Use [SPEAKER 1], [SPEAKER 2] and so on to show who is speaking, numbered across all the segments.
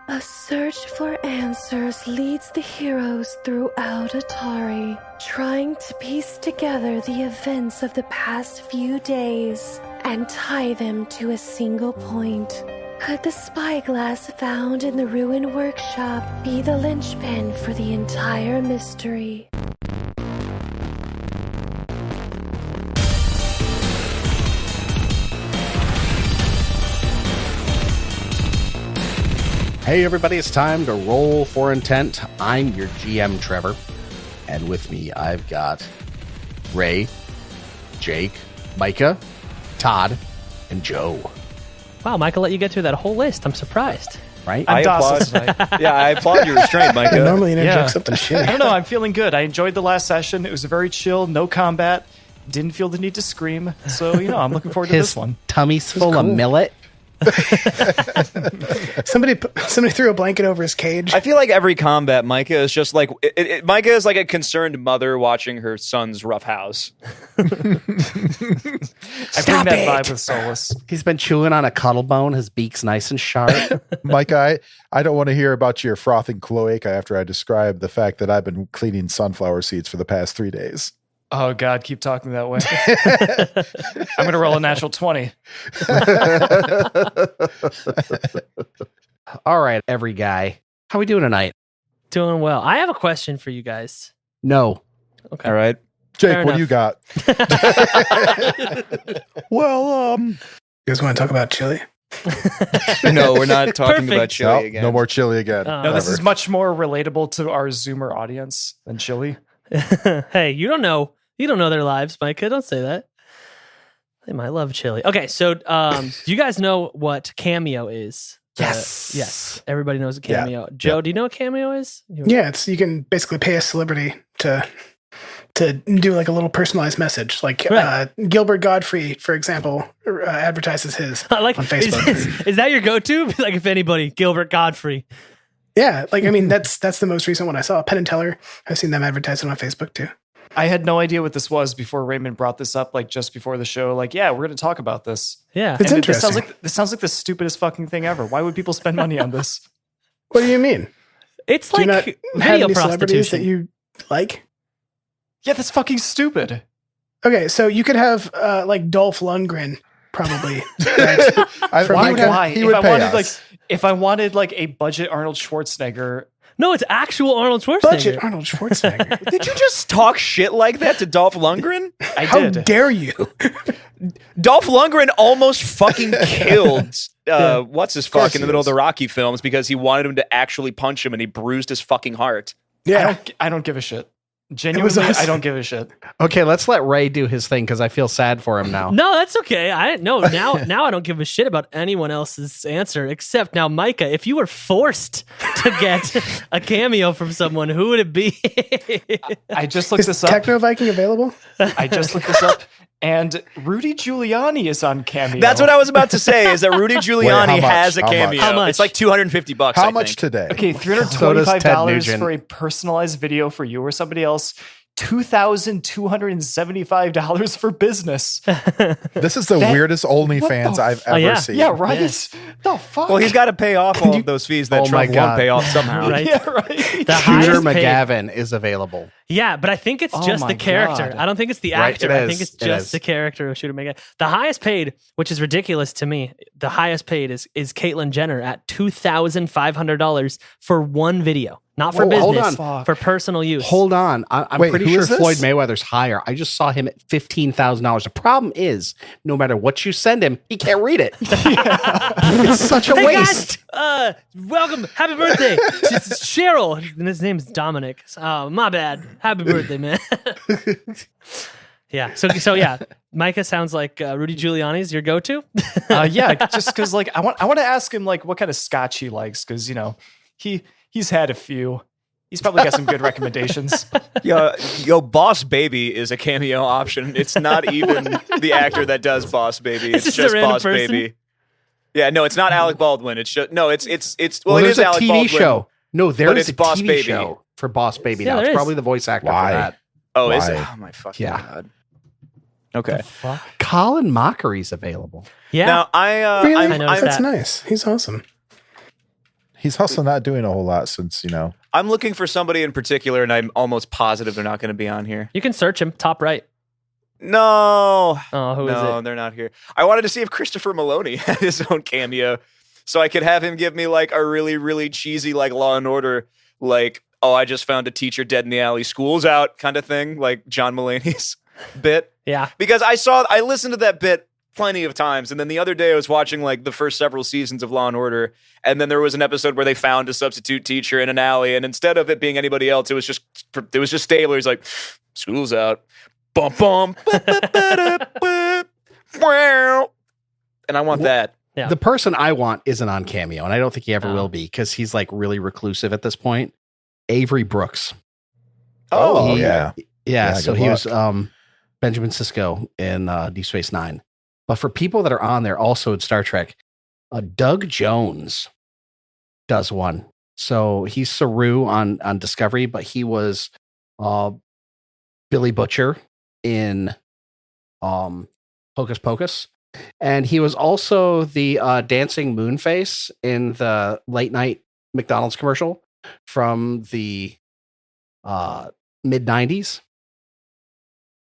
[SPEAKER 1] A search for answers leads the heroes throughout Otari, trying to piece together the events of the past few days and tie them to a single point. Could the spyglass found in the ruin workshop be the linchpin for the entire mystery?
[SPEAKER 2] Hey everybody, it's time to roll for intent. I'm your GM, Trevor. And with me, I've got Ray, Jake, Micah, Todd, and Joe.
[SPEAKER 3] Wow, Micah let you get through that whole list. I'm surprised.
[SPEAKER 2] Right?
[SPEAKER 4] I applaud. I applaud your restraint, Micah.
[SPEAKER 5] Normally you interject something shitty.
[SPEAKER 4] I don't know. I'm feeling good. I enjoyed the last session. It was very chill, no combat. Didn't feel the need to scream. So, I'm looking forward to this one.
[SPEAKER 2] Tummy's full of millet.
[SPEAKER 5] Somebody threw a blanket over his cage.
[SPEAKER 6] I feel like every combat, Micah is just like Micah is like a concerned mother watching her son's rough house.
[SPEAKER 4] I bring that vibe with Solus.
[SPEAKER 2] He's been chewing on a cuddle bone. His beak's nice and sharp.
[SPEAKER 7] Micah, I don't want to hear about your frothing cloaca after I describe the fact that I've been cleaning sunflower seeds for the past 3 days.
[SPEAKER 4] Oh, God, keep talking that way. I'm going to roll a natural 20.
[SPEAKER 2] All right, every guy. How we doing tonight?
[SPEAKER 3] Doing well. I have a question for you guys.
[SPEAKER 2] No.
[SPEAKER 3] Okay.
[SPEAKER 6] All right.
[SPEAKER 7] Jake,
[SPEAKER 3] Fair
[SPEAKER 7] what do you got?
[SPEAKER 5] Well, you guys want to talk about chili?
[SPEAKER 6] No, we're not talking
[SPEAKER 3] Perfect.
[SPEAKER 6] about chili
[SPEAKER 7] No,
[SPEAKER 6] again.
[SPEAKER 7] no more chili again.
[SPEAKER 4] No, this
[SPEAKER 7] Ever.
[SPEAKER 4] is much more relatable to our Zoomer audience than chili.
[SPEAKER 3] Hey, you don't know their lives, Micah. Don't say that. They might love chili. Okay, so do you guys know what Cameo is?
[SPEAKER 2] Yes.
[SPEAKER 3] Yes. Everybody knows a Cameo. Joe, do you know what Cameo is?
[SPEAKER 5] Yeah, you can basically pay a celebrity to do like a little personalized message. Like
[SPEAKER 3] Right.
[SPEAKER 5] Gilbert Godfrey, for example, advertises his
[SPEAKER 3] I like
[SPEAKER 5] on Facebook.
[SPEAKER 3] Is that your go-to? Like if anybody, Gilbert Godfrey.
[SPEAKER 5] Yeah, like I mean that's the most recent one I saw. Penn and Teller. I've seen them advertise it on Facebook too.
[SPEAKER 4] I had no idea what this was before Raymond brought this up, like just before the show. Like, yeah, we're going to talk about this.
[SPEAKER 3] Yeah.
[SPEAKER 5] It's
[SPEAKER 4] And this
[SPEAKER 5] interesting.
[SPEAKER 4] sounds like the stupidest fucking thing ever. Why would people spend money on this?
[SPEAKER 5] What do you mean?
[SPEAKER 3] It's
[SPEAKER 5] Do you
[SPEAKER 3] like
[SPEAKER 5] not have
[SPEAKER 3] video
[SPEAKER 5] any celebrities that
[SPEAKER 3] prostitution.
[SPEAKER 5] you like?
[SPEAKER 4] Yeah, that's fucking stupid.
[SPEAKER 5] Okay, so you could have like Dolph Lundgren probably. For
[SPEAKER 7] Why
[SPEAKER 5] Micah.
[SPEAKER 4] Why?
[SPEAKER 7] He would pay us.
[SPEAKER 4] If I wanted like a budget Arnold Schwarzenegger,
[SPEAKER 3] No, it's actual Arnold Schwarzenegger.
[SPEAKER 5] Budget Arnold Schwarzenegger.
[SPEAKER 6] Did you just talk shit like that to Dolph Lundgren?
[SPEAKER 4] I
[SPEAKER 5] How
[SPEAKER 4] did.
[SPEAKER 5] dare you?
[SPEAKER 6] Dolph Lundgren almost fucking killed what's his fuck in the middle of the Rocky films because he wanted him to actually punch him and he bruised his fucking heart.
[SPEAKER 5] Yeah.
[SPEAKER 4] I don't give a shit. Genuinely,
[SPEAKER 5] awesome.
[SPEAKER 4] I don't give a shit.
[SPEAKER 2] Okay, let's let Ray do his thing because I feel sad for him now.
[SPEAKER 3] No, that's okay. Now I don't give a shit about anyone else's answer except now, Micah. If you were forced to get a cameo from someone, who would it be?
[SPEAKER 4] I just looked
[SPEAKER 5] Is
[SPEAKER 4] this up.
[SPEAKER 5] Techno Viking available?
[SPEAKER 4] I just looked this up, and Rudy Giuliani is on Cameo.
[SPEAKER 6] That's what I was about to say, is that Rudy Giuliani
[SPEAKER 7] how much?
[SPEAKER 6] has a
[SPEAKER 7] How much?
[SPEAKER 6] cameo.
[SPEAKER 3] How much?
[SPEAKER 6] It's like $250.
[SPEAKER 7] How
[SPEAKER 6] I
[SPEAKER 7] much
[SPEAKER 6] think.
[SPEAKER 7] today?
[SPEAKER 4] Okay,
[SPEAKER 2] So does
[SPEAKER 4] $325
[SPEAKER 2] Ted Nugent.
[SPEAKER 4] for a personalized video for you or somebody else. $2,275 for business.
[SPEAKER 7] This is the weirdest OnlyFans I've ever
[SPEAKER 3] yeah.
[SPEAKER 7] seen.
[SPEAKER 4] Yeah, right. The fuck.
[SPEAKER 6] Well, he's got to pay off all of those fees that
[SPEAKER 2] Oh my
[SPEAKER 6] Trump
[SPEAKER 2] God.
[SPEAKER 6] won't pay off somehow.
[SPEAKER 3] Right.
[SPEAKER 4] Yeah, right.
[SPEAKER 3] The
[SPEAKER 2] Shooter
[SPEAKER 3] highest paid.
[SPEAKER 2] McGavin is available.
[SPEAKER 3] Yeah, but I think it's
[SPEAKER 4] Oh
[SPEAKER 3] just
[SPEAKER 4] my
[SPEAKER 3] the character.
[SPEAKER 4] God.
[SPEAKER 3] I don't think it's the
[SPEAKER 2] Right,
[SPEAKER 3] actor.
[SPEAKER 2] it
[SPEAKER 3] I
[SPEAKER 2] is.
[SPEAKER 3] think it's
[SPEAKER 2] It
[SPEAKER 3] just
[SPEAKER 2] is.
[SPEAKER 3] the character of Shooter McGavin. The highest paid, which is ridiculous to me, the highest paid is Caitlyn Jenner at $2,500 for one video. Not for
[SPEAKER 2] Whoa, hold
[SPEAKER 3] business,
[SPEAKER 4] on.
[SPEAKER 3] for personal use.
[SPEAKER 2] Hold on. I'm
[SPEAKER 7] Wait,
[SPEAKER 2] pretty
[SPEAKER 7] who
[SPEAKER 2] sure
[SPEAKER 7] is this?
[SPEAKER 2] Floyd Mayweather's higher. I just saw him at $15,000. The problem is, no matter what you send him, he can't read it. It's such a
[SPEAKER 3] Hey
[SPEAKER 2] waste.
[SPEAKER 3] guys, welcome, happy birthday. It's Cheryl, and his name's Dominic. Oh, my bad. Happy birthday, man. Yeah. So yeah, Micah sounds like Rudy Giuliani's your go-to.
[SPEAKER 4] Yeah, just because like I want to ask him like what kind of scotch he likes because he's had a few. He's probably got some good recommendations.
[SPEAKER 6] Yo, Boss Baby is a cameo option. It's not even the actor that does Boss Baby.
[SPEAKER 3] It's
[SPEAKER 6] It's
[SPEAKER 3] just a
[SPEAKER 6] just
[SPEAKER 3] random
[SPEAKER 6] Boss
[SPEAKER 3] person?
[SPEAKER 6] Baby. Yeah, no, it's not Alec Baldwin. It's just well,
[SPEAKER 2] Well,
[SPEAKER 6] it is
[SPEAKER 2] there's a
[SPEAKER 6] Alec
[SPEAKER 2] TV
[SPEAKER 6] Baldwin.
[SPEAKER 2] show. No, there's
[SPEAKER 6] it's
[SPEAKER 2] a
[SPEAKER 6] Boss
[SPEAKER 2] TV
[SPEAKER 6] Baby.
[SPEAKER 2] show for Boss Baby
[SPEAKER 3] Yeah,
[SPEAKER 2] now.
[SPEAKER 3] there
[SPEAKER 2] It's
[SPEAKER 3] is.
[SPEAKER 2] probably the voice actor
[SPEAKER 7] Why?
[SPEAKER 2] for that.
[SPEAKER 6] Oh, is it?
[SPEAKER 7] Why?
[SPEAKER 6] Oh my fucking
[SPEAKER 2] Yeah.
[SPEAKER 6] god. Okay.
[SPEAKER 2] Colin Mockery's available.
[SPEAKER 3] Yeah.
[SPEAKER 6] Now
[SPEAKER 5] Really?
[SPEAKER 3] I noticed
[SPEAKER 5] That's
[SPEAKER 3] that.
[SPEAKER 5] nice. He's awesome.
[SPEAKER 7] He's also not doing a whole lot since,
[SPEAKER 6] I'm looking for somebody in particular, and I'm almost positive they're not going to be on here.
[SPEAKER 3] You can search him, top right.
[SPEAKER 6] No.
[SPEAKER 3] Oh, who is
[SPEAKER 6] No,
[SPEAKER 3] it?
[SPEAKER 6] they're not here. I wanted to see if Christopher Maloney had his own cameo, so I could have him give me like a really, really cheesy like Law and Order, like, oh, I just found a teacher dead in the alley, school's out kind of thing, like John Mulaney's bit.
[SPEAKER 3] Yeah.
[SPEAKER 6] Because I listened to that bit plenty of times, and then the other day I was watching like the first several seasons of Law and Order, and then there was an episode where they found a substitute teacher in an alley, and instead of it being anybody else, it was just Stabler. He's like, school's out. Bum, bum, and I want that.
[SPEAKER 3] Yeah.
[SPEAKER 2] The person I want isn't on Cameo, and I don't think he ever will be because he's like really reclusive at this point. Avery Brooks.
[SPEAKER 6] Oh,
[SPEAKER 7] yeah.
[SPEAKER 2] Yeah, so
[SPEAKER 7] good
[SPEAKER 2] he
[SPEAKER 7] luck.
[SPEAKER 2] was Benjamin Sisko in Deep Space Nine. But for people that are on there, also in Star Trek, Doug Jones does one. So he's Saru on Discovery, but he was Billy Butcher in Hocus Pocus. And he was also the dancing Moonface in the late night McDonald's commercial from the mid-90s.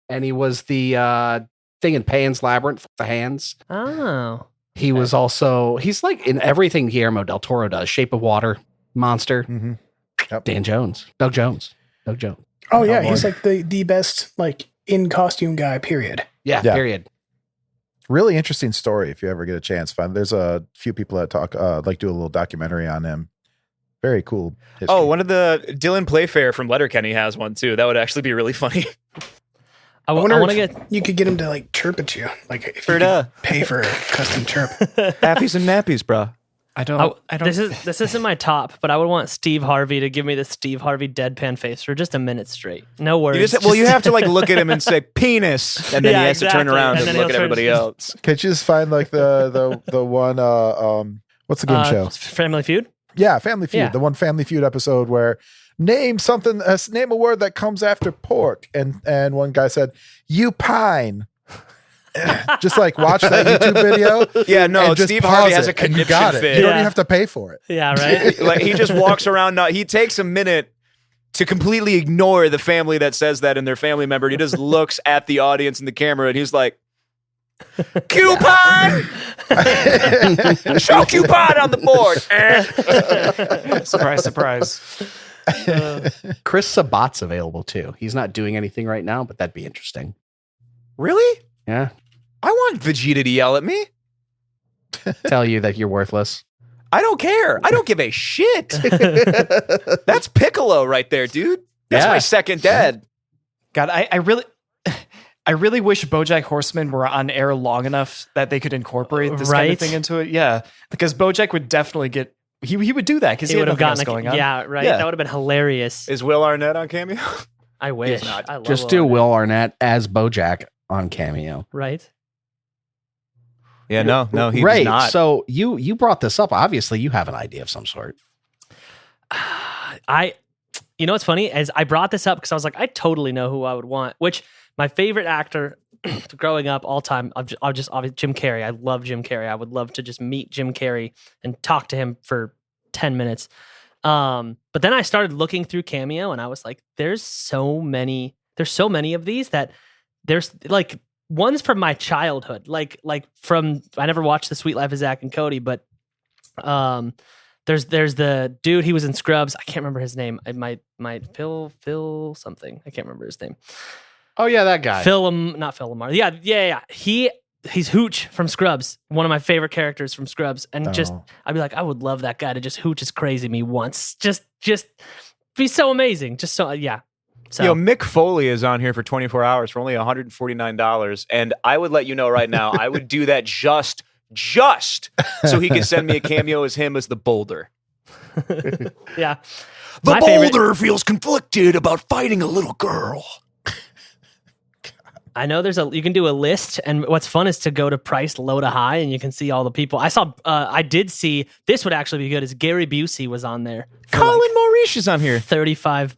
[SPEAKER 2] And he was the thing in Pan's Labyrinth, the hands.
[SPEAKER 3] Oh.
[SPEAKER 2] He was also, he's like in everything Guillermo del Toro does. Shape of Water, Monster,
[SPEAKER 7] Mm-hmm. Yep.
[SPEAKER 2] Doug Jones.
[SPEAKER 5] Oh yeah,
[SPEAKER 7] boy.
[SPEAKER 5] he's like the best like in costume guy. Period.
[SPEAKER 2] Yeah,
[SPEAKER 7] Yeah.
[SPEAKER 2] period.
[SPEAKER 7] Really interesting story. If you ever get a chance, there's a few people that talk, like do a little documentary on him. Very cool. History.
[SPEAKER 6] Oh, one of the Dylan Playfair from Letterkenny has one too. That would actually be really funny.
[SPEAKER 3] I
[SPEAKER 5] I
[SPEAKER 3] want
[SPEAKER 5] wonder
[SPEAKER 3] to
[SPEAKER 5] if
[SPEAKER 3] get.
[SPEAKER 5] you could get him to like chirp at you, like if you
[SPEAKER 6] Ferda.
[SPEAKER 5] could pay for a custom chirp.
[SPEAKER 6] Nappies and nappies, bro.
[SPEAKER 4] I don't.
[SPEAKER 3] This isn't my top, but I would want Steve Harvey to give me the Steve Harvey deadpan face for just a minute straight. No words.
[SPEAKER 6] You have to like look at him and say penis, and then
[SPEAKER 3] Yeah,
[SPEAKER 6] he has to turn
[SPEAKER 3] exactly.
[SPEAKER 6] around
[SPEAKER 3] And
[SPEAKER 6] and,
[SPEAKER 3] then
[SPEAKER 6] look
[SPEAKER 3] he'll
[SPEAKER 6] at
[SPEAKER 3] turn-
[SPEAKER 6] everybody else.
[SPEAKER 7] Can't you just find like the one what's the game show?
[SPEAKER 3] Family Feud.
[SPEAKER 7] Yeah, Family Feud.
[SPEAKER 3] Yeah.
[SPEAKER 7] The one Family Feud episode where name a word that comes after pork, and one guy said, "You pine." Just like watch that YouTube video.
[SPEAKER 6] Yeah, no,
[SPEAKER 7] and just
[SPEAKER 6] Steve
[SPEAKER 7] pause
[SPEAKER 6] Harvey has
[SPEAKER 7] it,
[SPEAKER 6] a
[SPEAKER 7] and you got
[SPEAKER 6] conniption
[SPEAKER 7] it.
[SPEAKER 6] fit.
[SPEAKER 7] You don't
[SPEAKER 3] Yeah.
[SPEAKER 7] even have to pay for it.
[SPEAKER 3] Yeah, right.
[SPEAKER 6] Like he just walks around. He takes a minute to completely ignore the family that says that and their family member. He just looks at the audience and the camera, and he's like, "Coupon, show coupon on the board."
[SPEAKER 4] Surprise, surprise.
[SPEAKER 2] Chris Sabat's available too. He's not doing anything right now, but that'd be interesting.
[SPEAKER 6] Really?
[SPEAKER 2] Yeah.
[SPEAKER 6] I want Vegeta to yell at me.
[SPEAKER 2] Tell you that you're worthless.
[SPEAKER 6] I don't care. I don't give a shit. That's Piccolo right there, dude. That's
[SPEAKER 2] Yeah.
[SPEAKER 6] my second dad.
[SPEAKER 4] God, I really wish BoJack Horseman were on air long enough that they could incorporate this kind
[SPEAKER 3] Right?
[SPEAKER 4] of thing into it. Yeah, because BoJack would definitely get. He would do that because he
[SPEAKER 3] He
[SPEAKER 4] had
[SPEAKER 3] would have
[SPEAKER 4] nothing else
[SPEAKER 3] gotten
[SPEAKER 4] going on.
[SPEAKER 3] Yeah, right.
[SPEAKER 4] Yeah.
[SPEAKER 3] That would have been hilarious.
[SPEAKER 6] Is Will Arnett on Cameo?
[SPEAKER 3] I wish.
[SPEAKER 6] not.
[SPEAKER 3] I love
[SPEAKER 2] Just
[SPEAKER 3] Will
[SPEAKER 2] do
[SPEAKER 3] Arnett.
[SPEAKER 2] Will Arnett as BoJack on Cameo.
[SPEAKER 3] Right.
[SPEAKER 6] Yeah, no, he
[SPEAKER 2] Ray,
[SPEAKER 6] does not.
[SPEAKER 2] so you brought this up. Obviously, you have an idea of some sort.
[SPEAKER 3] You know what's funny is I brought this up because I was like, I totally know who I would want. Which my favorite actor growing up all time, I'll just obviously Jim Carrey. I love Jim Carrey. I would love to just meet Jim Carrey and talk to him for 10 minutes. But then I started looking through Cameo and I was like, there's so many of these that there's like one's from my childhood. Like from I never watched The Sweet Life of Zach and Cody, but there's the dude, he was in Scrubs. I can't remember his name. It might Phil something. I can't remember his name.
[SPEAKER 2] Oh yeah, that guy.
[SPEAKER 3] Not Phil Lamar. Yeah. He's Hooch from Scrubs. One of my favorite characters from Scrubs. And just I'd be like, I would love that guy to just Hooch is crazy me once. Just be so amazing. Just so yeah. So
[SPEAKER 6] Yo, Mick Foley is on here for 24 hours for only $149. And I would let you know right now, I would do that just so he could send me a cameo as him as the Boulder.
[SPEAKER 3] yeah.
[SPEAKER 6] The
[SPEAKER 3] My favorite-
[SPEAKER 6] Boulder feels conflicted about fighting a little girl.
[SPEAKER 3] I know you can do a list, and what's fun is to go to price low to high, and you can see all the people. I did see, this would actually be good, is Gary Busey was on there. For
[SPEAKER 6] Colin Maurice is on here.
[SPEAKER 3] $35.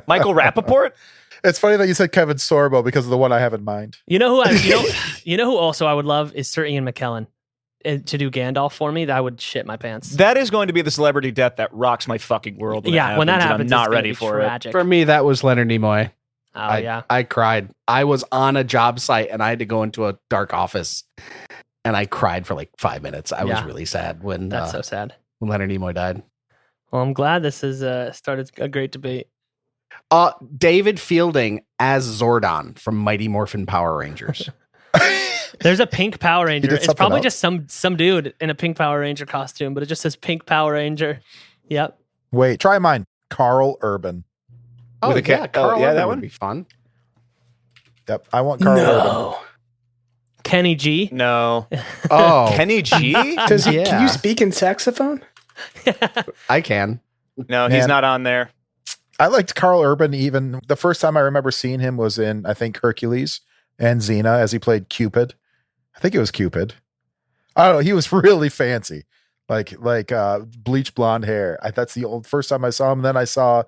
[SPEAKER 6] Michael Rappaport?
[SPEAKER 7] It's funny that you said Kevin Sorbo because of the one I have in mind.
[SPEAKER 3] You know who also I would love is Sir Ian McKellen. to do Gandalf for me, that would shit my pants.
[SPEAKER 6] That is going to be the celebrity death that rocks my fucking world. When
[SPEAKER 3] when that happens,
[SPEAKER 6] I'm not
[SPEAKER 3] it's gonna
[SPEAKER 6] ready
[SPEAKER 3] be
[SPEAKER 6] for
[SPEAKER 3] tragic.
[SPEAKER 2] For me, that was Leonard Nimoy.
[SPEAKER 3] Oh yeah.
[SPEAKER 2] I cried. I was on a job site and I had to go into a dark office and I cried for like 5 minutes. I was really sad when
[SPEAKER 3] That's so sad.
[SPEAKER 2] when Leonard Nimoy died.
[SPEAKER 3] Well, I'm glad this has started a great debate.
[SPEAKER 2] David Fielding as Zordon from Mighty Morphin Power Rangers.
[SPEAKER 3] There's a pink Power Ranger.
[SPEAKER 7] did
[SPEAKER 3] It's
[SPEAKER 7] something
[SPEAKER 3] probably
[SPEAKER 7] else?
[SPEAKER 3] just some dude in a pink Power Ranger costume, but it just says pink Power Ranger. Yep.
[SPEAKER 7] Wait, try mine. Carl Urban.
[SPEAKER 2] Oh,
[SPEAKER 6] With a
[SPEAKER 2] yeah, Carl
[SPEAKER 6] yeah,
[SPEAKER 2] Urban
[SPEAKER 6] that
[SPEAKER 2] would
[SPEAKER 6] one?
[SPEAKER 2] be fun.
[SPEAKER 7] Yep, I want Carl Urban.
[SPEAKER 5] No.
[SPEAKER 3] Kenny G.
[SPEAKER 6] No.
[SPEAKER 2] Oh,
[SPEAKER 6] Kenny G?
[SPEAKER 5] Does he? Can
[SPEAKER 2] Yeah.
[SPEAKER 5] you speak in saxophone?
[SPEAKER 2] I can.
[SPEAKER 6] No, he's
[SPEAKER 7] Man.
[SPEAKER 6] not on there.
[SPEAKER 7] I liked Carl Urban even. The first time I remember seeing him was in, I think, Hercules and Xena as he played Cupid. I think it was Cupid. I don't know. He was really fancy. Like bleach blonde hair. That's the first time I saw him. And then I saw,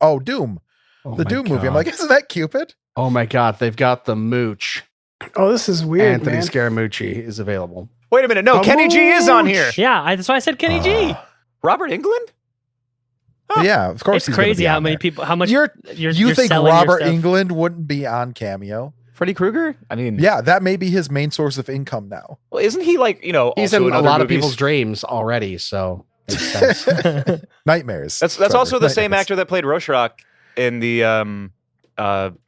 [SPEAKER 7] Doom.
[SPEAKER 2] Oh
[SPEAKER 7] The
[SPEAKER 2] my
[SPEAKER 7] Doom movie. I'm
[SPEAKER 2] God.
[SPEAKER 7] like, isn't that Cupid?
[SPEAKER 2] Oh my God, they've got the mooch.
[SPEAKER 5] Oh, this is weird,
[SPEAKER 2] Anthony
[SPEAKER 5] man.
[SPEAKER 2] Scaramucci is available.
[SPEAKER 6] Wait a minute. No, Kenny G is on here.
[SPEAKER 3] Yeah, that's why I said Kenny G.
[SPEAKER 6] Robert England?
[SPEAKER 7] Yeah, of course.
[SPEAKER 3] It's
[SPEAKER 7] he's gonna
[SPEAKER 3] crazy
[SPEAKER 7] be
[SPEAKER 3] how
[SPEAKER 7] on
[SPEAKER 3] many
[SPEAKER 7] there.
[SPEAKER 3] people, how much
[SPEAKER 7] You
[SPEAKER 3] you're
[SPEAKER 7] think
[SPEAKER 3] selling your
[SPEAKER 7] Robert
[SPEAKER 3] stuff.
[SPEAKER 7] Englund wouldn't be on Cameo?
[SPEAKER 6] Freddy Krueger? I mean,
[SPEAKER 7] Yeah, that may be his main source of income now.
[SPEAKER 6] well, isn't he like,
[SPEAKER 2] He's
[SPEAKER 6] also
[SPEAKER 2] in a
[SPEAKER 6] other
[SPEAKER 2] lot of
[SPEAKER 6] movies?
[SPEAKER 2] people's dreams already, so makes sense.
[SPEAKER 7] Nightmares.
[SPEAKER 6] That's
[SPEAKER 7] Trevor,
[SPEAKER 6] also the same
[SPEAKER 7] nightmares.
[SPEAKER 6] actor that played Rorschach in the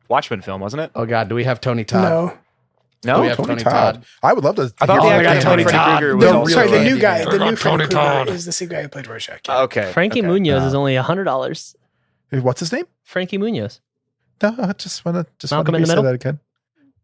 [SPEAKER 6] Watchmen film, wasn't it?
[SPEAKER 2] Oh God, do we have Tony Todd?
[SPEAKER 5] No.
[SPEAKER 6] No?
[SPEAKER 2] we have
[SPEAKER 7] Tony
[SPEAKER 2] Tony
[SPEAKER 7] Todd.
[SPEAKER 2] Todd.
[SPEAKER 7] I would love to.
[SPEAKER 6] I thought the
[SPEAKER 7] hear
[SPEAKER 6] actor
[SPEAKER 7] that
[SPEAKER 6] that played
[SPEAKER 7] Tony
[SPEAKER 6] Freddy
[SPEAKER 7] Todd.
[SPEAKER 6] Krueger was
[SPEAKER 5] No,
[SPEAKER 6] also
[SPEAKER 5] sorry, the
[SPEAKER 6] in
[SPEAKER 5] new guy. The new
[SPEAKER 8] Tony
[SPEAKER 5] Freddy Krueger
[SPEAKER 8] Todd.
[SPEAKER 5] is the same guy who played Rorschach. Yeah.
[SPEAKER 6] Okay.
[SPEAKER 3] Frankie
[SPEAKER 6] okay.
[SPEAKER 3] Munoz is only $100.
[SPEAKER 7] What's his name?
[SPEAKER 3] Frankie Munoz.
[SPEAKER 7] No, I just want to
[SPEAKER 3] Malcolm in the
[SPEAKER 7] say
[SPEAKER 3] Middle?
[SPEAKER 7] that again.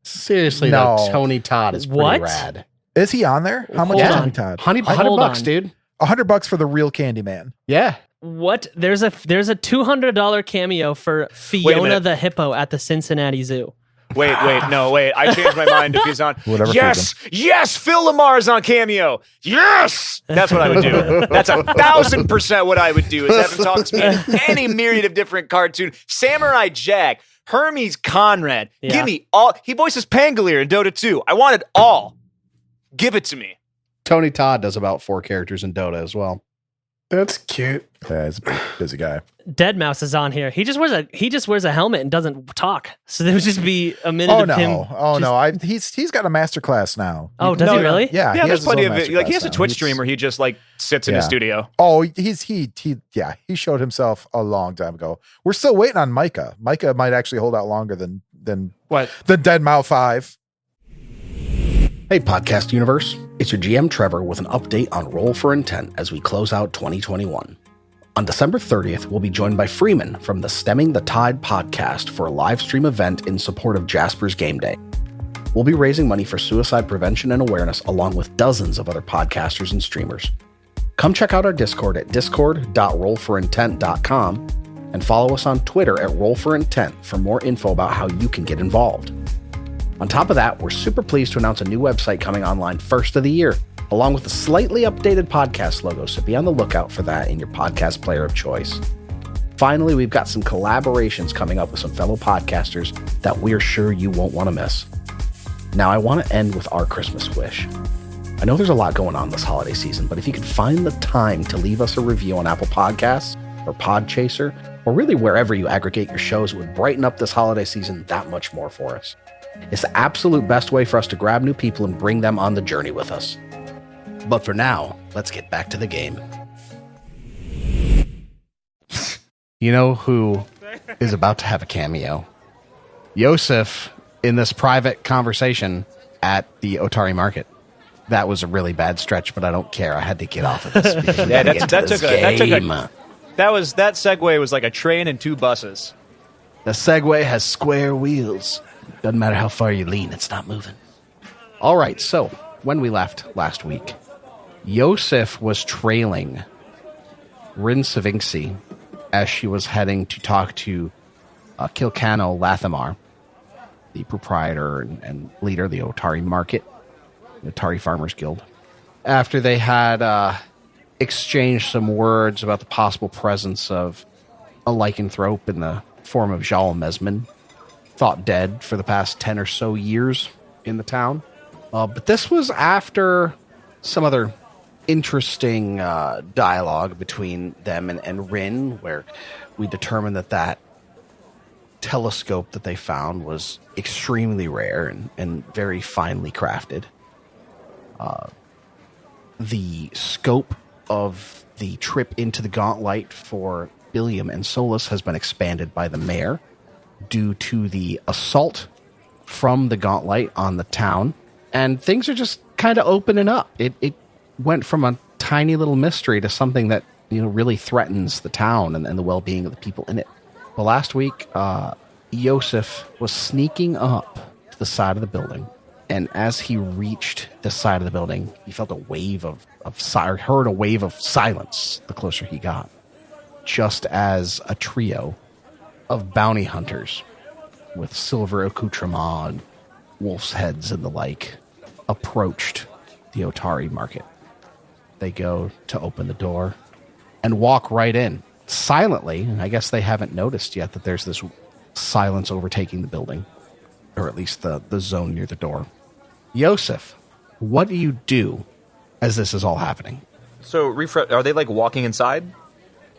[SPEAKER 2] Seriously,
[SPEAKER 7] No.
[SPEAKER 2] though, Tony Todd is pretty
[SPEAKER 3] What?
[SPEAKER 2] rad.
[SPEAKER 7] Is he on there? How much
[SPEAKER 3] Hold
[SPEAKER 7] is
[SPEAKER 3] on.
[SPEAKER 7] Tony Todd?
[SPEAKER 2] $100
[SPEAKER 3] Hold
[SPEAKER 2] bucks,
[SPEAKER 3] on.
[SPEAKER 2] dude.
[SPEAKER 7] $100 for the real Candyman.
[SPEAKER 2] Yeah.
[SPEAKER 3] What? There's a $200 cameo for Fiona
[SPEAKER 6] minute.
[SPEAKER 3] the hippo at the Cincinnati Zoo.
[SPEAKER 6] Wait. I changed my mind if he's on.
[SPEAKER 7] Whatever,
[SPEAKER 6] Yes, Phil Lamar's on Cameo. Yes, that's what I would do. That's 1,000% what I would do. Is have him talk to me in any myriad of different cartoon. Samurai Jack, Hermes Conrad.
[SPEAKER 3] Yeah.
[SPEAKER 6] Give me all. He voices Pangolier in Dota 2. I want it all. Give it to me.
[SPEAKER 2] Tony Todd does about 4 characters in Dota as well.
[SPEAKER 5] That's cute.
[SPEAKER 7] Yeah, he's a big, busy guy.
[SPEAKER 3] Deadmau5 is on here. He just wears a helmet and doesn't talk. So there would just be a minute
[SPEAKER 7] Oh
[SPEAKER 3] of
[SPEAKER 7] no!
[SPEAKER 3] him.
[SPEAKER 7] Oh
[SPEAKER 3] just-
[SPEAKER 7] no! He's got a master class now.
[SPEAKER 3] Oh, does he really?
[SPEAKER 7] Yeah,
[SPEAKER 6] Yeah,
[SPEAKER 7] he
[SPEAKER 6] there's
[SPEAKER 7] has his
[SPEAKER 6] plenty
[SPEAKER 7] own
[SPEAKER 6] of it.
[SPEAKER 7] master
[SPEAKER 6] Like he has a
[SPEAKER 7] class
[SPEAKER 6] Twitch
[SPEAKER 7] now.
[SPEAKER 6] stream where he just like sits in his
[SPEAKER 7] Yeah.
[SPEAKER 6] studio.
[SPEAKER 7] Oh, he showed himself a long time ago. We're still waiting on Micah. Micah might actually hold out longer than
[SPEAKER 2] What?
[SPEAKER 7] the Deadmau5 5.
[SPEAKER 2] Hey, Podcast Universe. It's your GM Trevor with an update on Roll for Intent as we close out 2021. On December 30th, we'll be joined by Freeman from the Stemming the Tide podcast for a live stream event in support of Jasper's Game Day. We'll be raising money for suicide prevention and awareness along with dozens of other podcasters and streamers. Come check out our Discord at discord.rollforintent.com and follow us on Twitter at rollforintent for more info about how you can get involved. On top of that, we're super pleased to announce a new website coming online first of the year, along with a slightly updated podcast logo, so be on the lookout for that in your podcast player of choice. Finally, we've got some collaborations coming up with some fellow podcasters that we're sure you won't want to miss. Now, I want to end with our Christmas wish. I know there's a lot going on this holiday season, but if you could find the time to leave us a review on Apple Podcasts or Podchaser, or really wherever you aggregate your shows, it would brighten up this holiday season that much more for us. It's the absolute best way for us to grab new people and bring them on the journey with us. But for now, let's get back to the game. You know who is about to have a cameo? Iosif in this private conversation at the Otari Market. That was a really bad stretch, but I don't care. I had to get off of this. because we
[SPEAKER 6] Yeah,
[SPEAKER 2] gotta get to
[SPEAKER 6] that
[SPEAKER 2] this
[SPEAKER 6] took a
[SPEAKER 2] game.
[SPEAKER 6] that segue was like a train and 2 buses.
[SPEAKER 2] The Segway has square wheels. Doesn't matter how far you lean, it's not moving. All right, so when we left last week, Iosif was trailing Wrin Savinksi as she was heading to talk to Kilcano Lathamar, the proprietor and leader of the Otari Market, the Otari Farmers Guild. After they had exchanged some words about the possible presence of a lycanthrope in the form of Jal Mesmin, thought dead for the past 10 or so years in the town. But this was after some other interesting dialogue between them and Wrin, where we determined that telescope that they found was extremely rare and very finely crafted. The scope of the trip into the Gauntlight for Billiam and Solus has been expanded by the mayor due to the assault from the Gauntlight on the town, and things are just kind of opening up. It went from a tiny little mystery to something that really threatens the town and the well-being of the people in it. Well, last week, Iosif was sneaking up to the side of the building, and as he reached the side of the building, he felt a wave heard a wave of silence the closer he got, just as a trio of bounty hunters with silver accoutrement and wolf's heads and the like approached the Otari Market. They go to open the door and walk right in silently. I guess they haven't noticed yet that there's this silence overtaking the building, or at least the zone near the door. Iosif, what do you do as this is all happening?
[SPEAKER 6] So, are they like walking inside?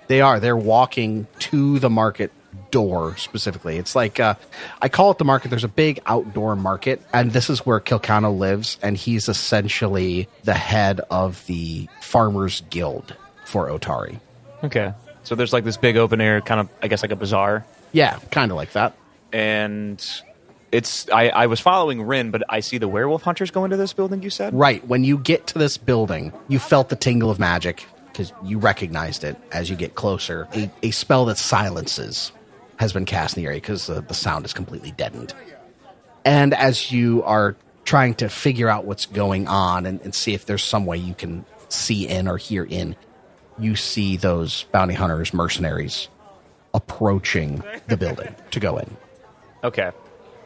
[SPEAKER 2] They are. They're walking to the market door specifically. It's like, I call it the market. There's a big outdoor market, and this is where Kilcano lives, and he's essentially the head of the Farmers Guild for Otari.
[SPEAKER 6] Okay. So there's like this big open air, kind of, I guess, like a bazaar.
[SPEAKER 2] Yeah, kind of like that.
[SPEAKER 6] And I was following Wrin, but I see the werewolf hunters go into this building, you said?
[SPEAKER 2] Right. When you get to this building, you felt the tingle of magic because you recognized it as you get closer. A spell that silences has been cast in the area because the sound is completely deadened. And as you are trying to figure out what's going on and see if there's some way you can see in or hear in, you see those bounty hunters, mercenaries, approaching the building to go in.
[SPEAKER 6] Okay.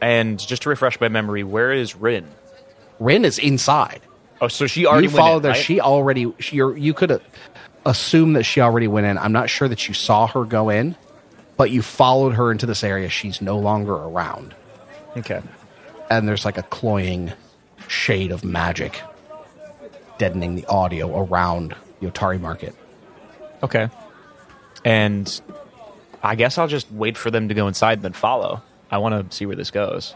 [SPEAKER 6] And just to refresh my memory, where is Wrin?
[SPEAKER 2] Wrin is inside.
[SPEAKER 6] Oh, so she already went in,
[SPEAKER 2] followed her.
[SPEAKER 6] right?
[SPEAKER 2] You could assume that she already went in. I'm not sure that you saw her go in, but you followed her into this area. She's no longer around.
[SPEAKER 6] Okay.
[SPEAKER 2] And there's like a cloying shade of magic deadening the audio around the Otari Market.
[SPEAKER 6] Okay. And I guess I'll just wait for them to go inside and then follow. I want to see where this goes.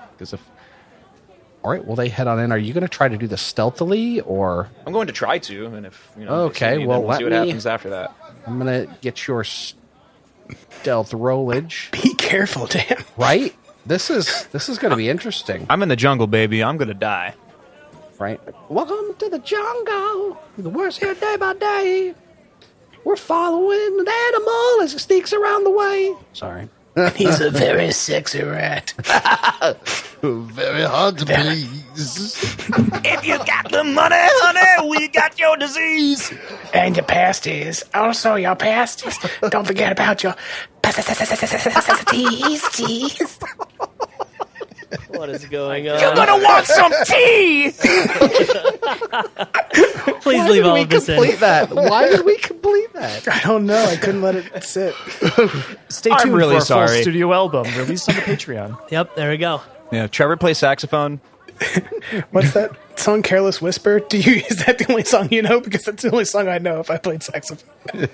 [SPEAKER 2] All right, well, they head on in. Are you going to try to do this stealthily, or?
[SPEAKER 6] I'm going to try to, and if
[SPEAKER 2] okay,
[SPEAKER 6] me,
[SPEAKER 2] well,
[SPEAKER 6] we'll see what happens after that.
[SPEAKER 2] I'm going to get your stealth rollage.
[SPEAKER 5] Be careful, damn.
[SPEAKER 2] Right? This is going to be interesting.
[SPEAKER 6] I'm in the jungle, baby. I'm going to die.
[SPEAKER 2] Right? Welcome to the jungle. The worst here day by day. We're following an animal as it sneaks around the way. Sorry.
[SPEAKER 5] He's a very sexy rat.
[SPEAKER 7] Very hard to please.
[SPEAKER 6] If you got the money, honey, we got your disease.
[SPEAKER 5] And your pasties. Also your pasties. Don't forget about your pasties.
[SPEAKER 3] What is going on?
[SPEAKER 6] You're gonna want some tea.
[SPEAKER 3] Please leave all of this in.
[SPEAKER 2] Why did we complete that?
[SPEAKER 5] I don't know. I couldn't let it sit.
[SPEAKER 4] Stay
[SPEAKER 6] I'm
[SPEAKER 4] tuned
[SPEAKER 6] really
[SPEAKER 4] for a
[SPEAKER 6] sorry.
[SPEAKER 4] full studio album released on the Patreon.
[SPEAKER 3] Yep, there we go.
[SPEAKER 6] Yeah, Trevor plays saxophone.
[SPEAKER 5] What's that song, Careless Whisper? Is that the only song you know? Because that's the only song I know if I played saxophone.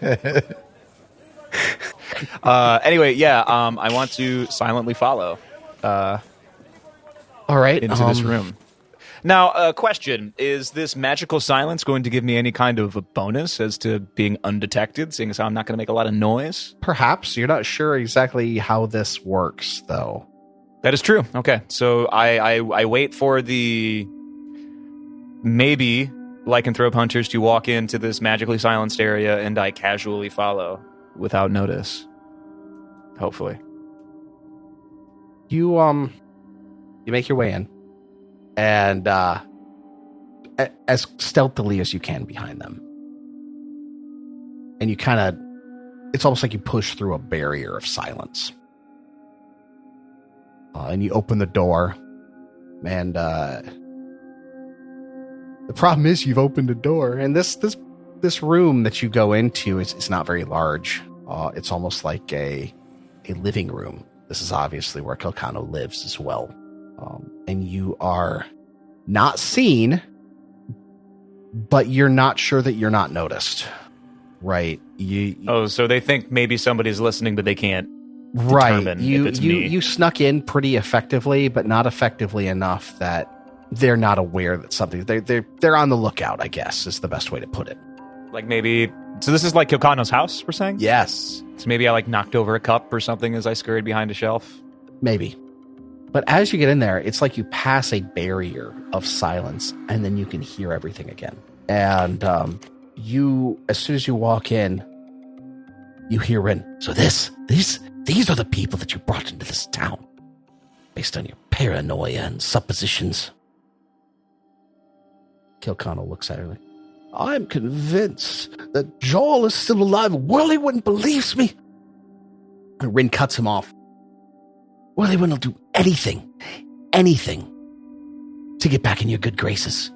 [SPEAKER 6] Anyway, yeah, I want to silently follow
[SPEAKER 2] All right.
[SPEAKER 6] into this room. Now, question. Is this magical silence going to give me any kind of a bonus as to being undetected, seeing as how I'm not going to make a lot of noise?
[SPEAKER 2] Perhaps. You're not sure exactly how this works, though.
[SPEAKER 6] That is true. Okay, so I wait for the maybe lycanthrope hunters to walk into this magically silenced area, and I casually follow without notice. Hopefully.
[SPEAKER 2] You make your way in, and as stealthily as you can behind them. And you kind of, it's almost like you push through a barrier of silence. And you open the door, and the problem is you've opened the door, and this room that you go into is not very large. It's almost like a living room. This is obviously where Kilcano lives as well. And you are not seen, but you're not sure that you're not noticed, right?
[SPEAKER 6] So they think maybe somebody's listening, but they can't
[SPEAKER 2] right.
[SPEAKER 6] determine if it's me.
[SPEAKER 2] You snuck in pretty effectively, but not effectively enough that they're not aware that something they're on the lookout, I guess, is the best way to put it.
[SPEAKER 6] Like maybe, so this is like Kyokano's house, we're saying?
[SPEAKER 2] Yes.
[SPEAKER 6] So maybe I like knocked over a cup or something as I scurried behind a shelf.
[SPEAKER 2] Maybe. But as you get in there, it's like you pass a barrier of silence and then you can hear everything again. And as soon as you walk in, you hear Wrin. So these are the people that you brought into this town based on your paranoia and suppositions. Kilkano looks at her like, I'm convinced that Joel is still alive. Whirlywin believes me. And Wrin cuts him off. Whirlywin will do anything to get back in your good graces.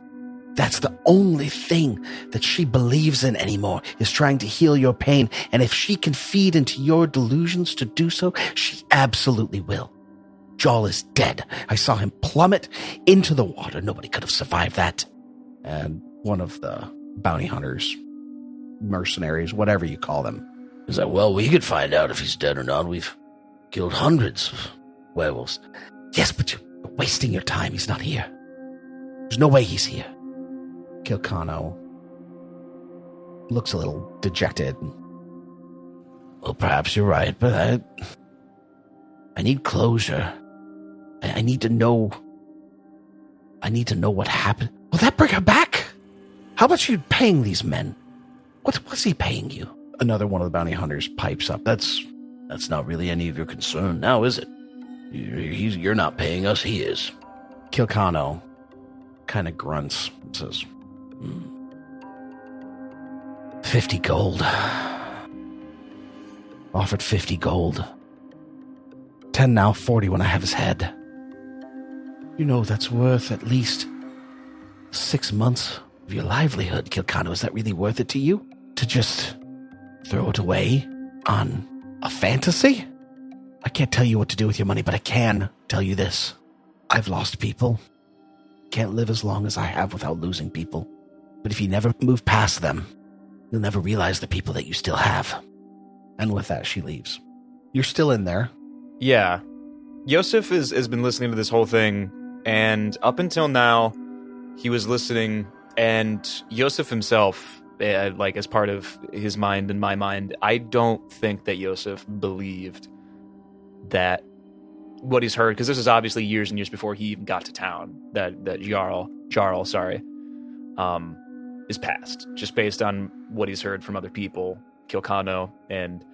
[SPEAKER 2] That's the only thing that she believes in anymore, is trying to heal your pain. And if she can feed into your delusions to do so, she absolutely will. Joel is dead. I saw him plummet into the water. Nobody could have survived that. And one of the bounty hunters, mercenaries, whatever you call them, is like, well, we could find out if he's dead or not. We've killed hundreds of werewolves. Yes, but you're wasting your time. He's not here. There's no way he's here. Kilkano looks a little dejected. Well, perhaps you're right, but I need closure. I need to know. I need to know what happened. Will that bring her back? How much are you paying these men? What's he paying you? Another one of the bounty hunters pipes up. That's not really any of your concern now, is it? You're not paying us, he is. Kilkano kind of grunts and says, 50 gold. Offered 50 gold. 10 now, 40 when I have his head. You know that's worth at least 6 months of your livelihood, Kilkano. Is that really worth it to you? To just throw it away on a fantasy? I can't tell you what to do with your money, but I can tell you this. I've lost people. Can't live as long as I have without losing people. But if you never move past them, you'll never realize the people that you still have. And with that, she leaves. You're still in there.
[SPEAKER 6] Yeah. Iosif has been listening to this whole thing, and up until now, he was listening, and Iosif himself, like as part of his mind and my mind, I don't think that Iosif believed that what he's heard, because this is obviously years and years before he even got to town, that Jarl, is past, just based on what he's heard from other people, Kilkano, and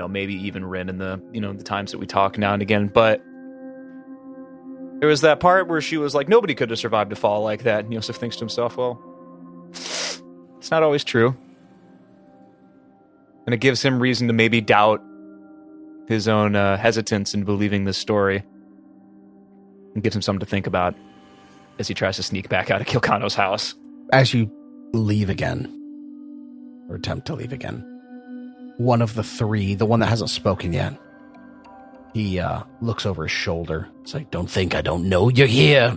[SPEAKER 6] maybe even Wrin in the times that we talk now and again. But there was that part where she was like, nobody could have survived a fall like that, and Iosif thinks to himself, well, it's not always true. And it gives him reason to maybe doubt his own hesitance in believing this story, and gives him something to think about as he tries to sneak back out of Kilkano's house.
[SPEAKER 2] As you leave again, or attempt to leave again, one of the three, the one that hasn't spoken yet, he looks over his shoulder. It's like, don't think I don't know you're here.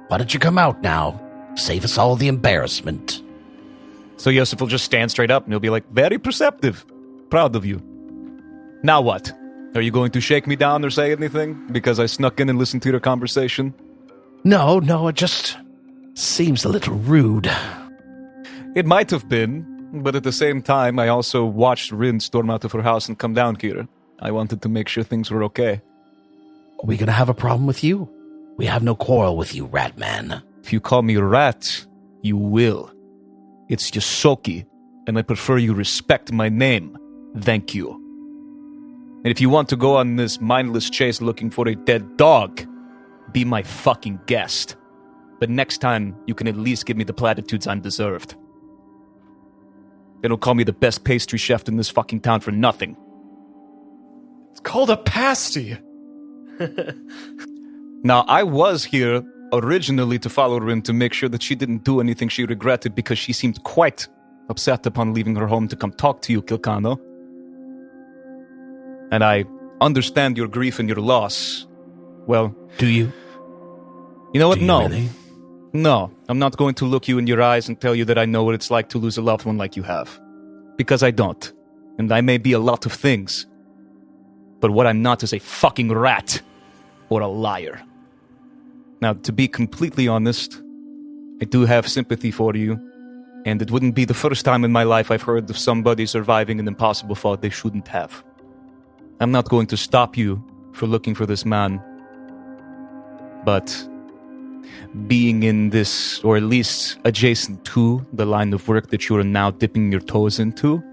[SPEAKER 2] Why don't you come out now? Save us all the embarrassment.
[SPEAKER 6] So Iosif will just stand straight up and he'll be like, very perceptive. Proud of you. Now what? Are you going to shake me down or say anything because I snuck in and listened to your conversation?
[SPEAKER 2] No, it just seems a little rude.
[SPEAKER 6] It might have been, but at the same time, I also watched Wrin storm out of her house and come down here. I wanted to make sure things were okay.
[SPEAKER 2] Are we going to have a problem with you? We have no quarrel with you, rat man.
[SPEAKER 6] If you call me rat, you will. It's Yosoki, and I prefer you respect my name. Thank you. And if you want to go on this mindless chase looking for a dead dog, be my fucking guest. But next time, you can at least give me the platitudes I'm deserved. They don't call me the best pastry chef in this fucking town for nothing.
[SPEAKER 4] It's called a pasty.
[SPEAKER 6] Now, I was here originally to follow Wrin to make sure that she didn't do anything she regretted, because she seemed quite upset upon leaving her home to come talk to you, Kilkano. And I understand your grief and your loss. Well,
[SPEAKER 2] do you?
[SPEAKER 6] You know what?
[SPEAKER 2] Do you
[SPEAKER 6] no.
[SPEAKER 2] Really?
[SPEAKER 8] No, I'm not going to look you in your eyes and tell you that I know what it's like to lose a loved one like you have. Because I don't. And I may be a lot of things. But what I'm not is a fucking rat. Or a liar. Now, to be completely honest, I do have sympathy for you. And it wouldn't be the first time in my life I've heard of somebody surviving an impossible thought they shouldn't have. I'm not going to stop you for looking for this man. But being in this, or at least adjacent to, the line of work that you are now dipping your toes into,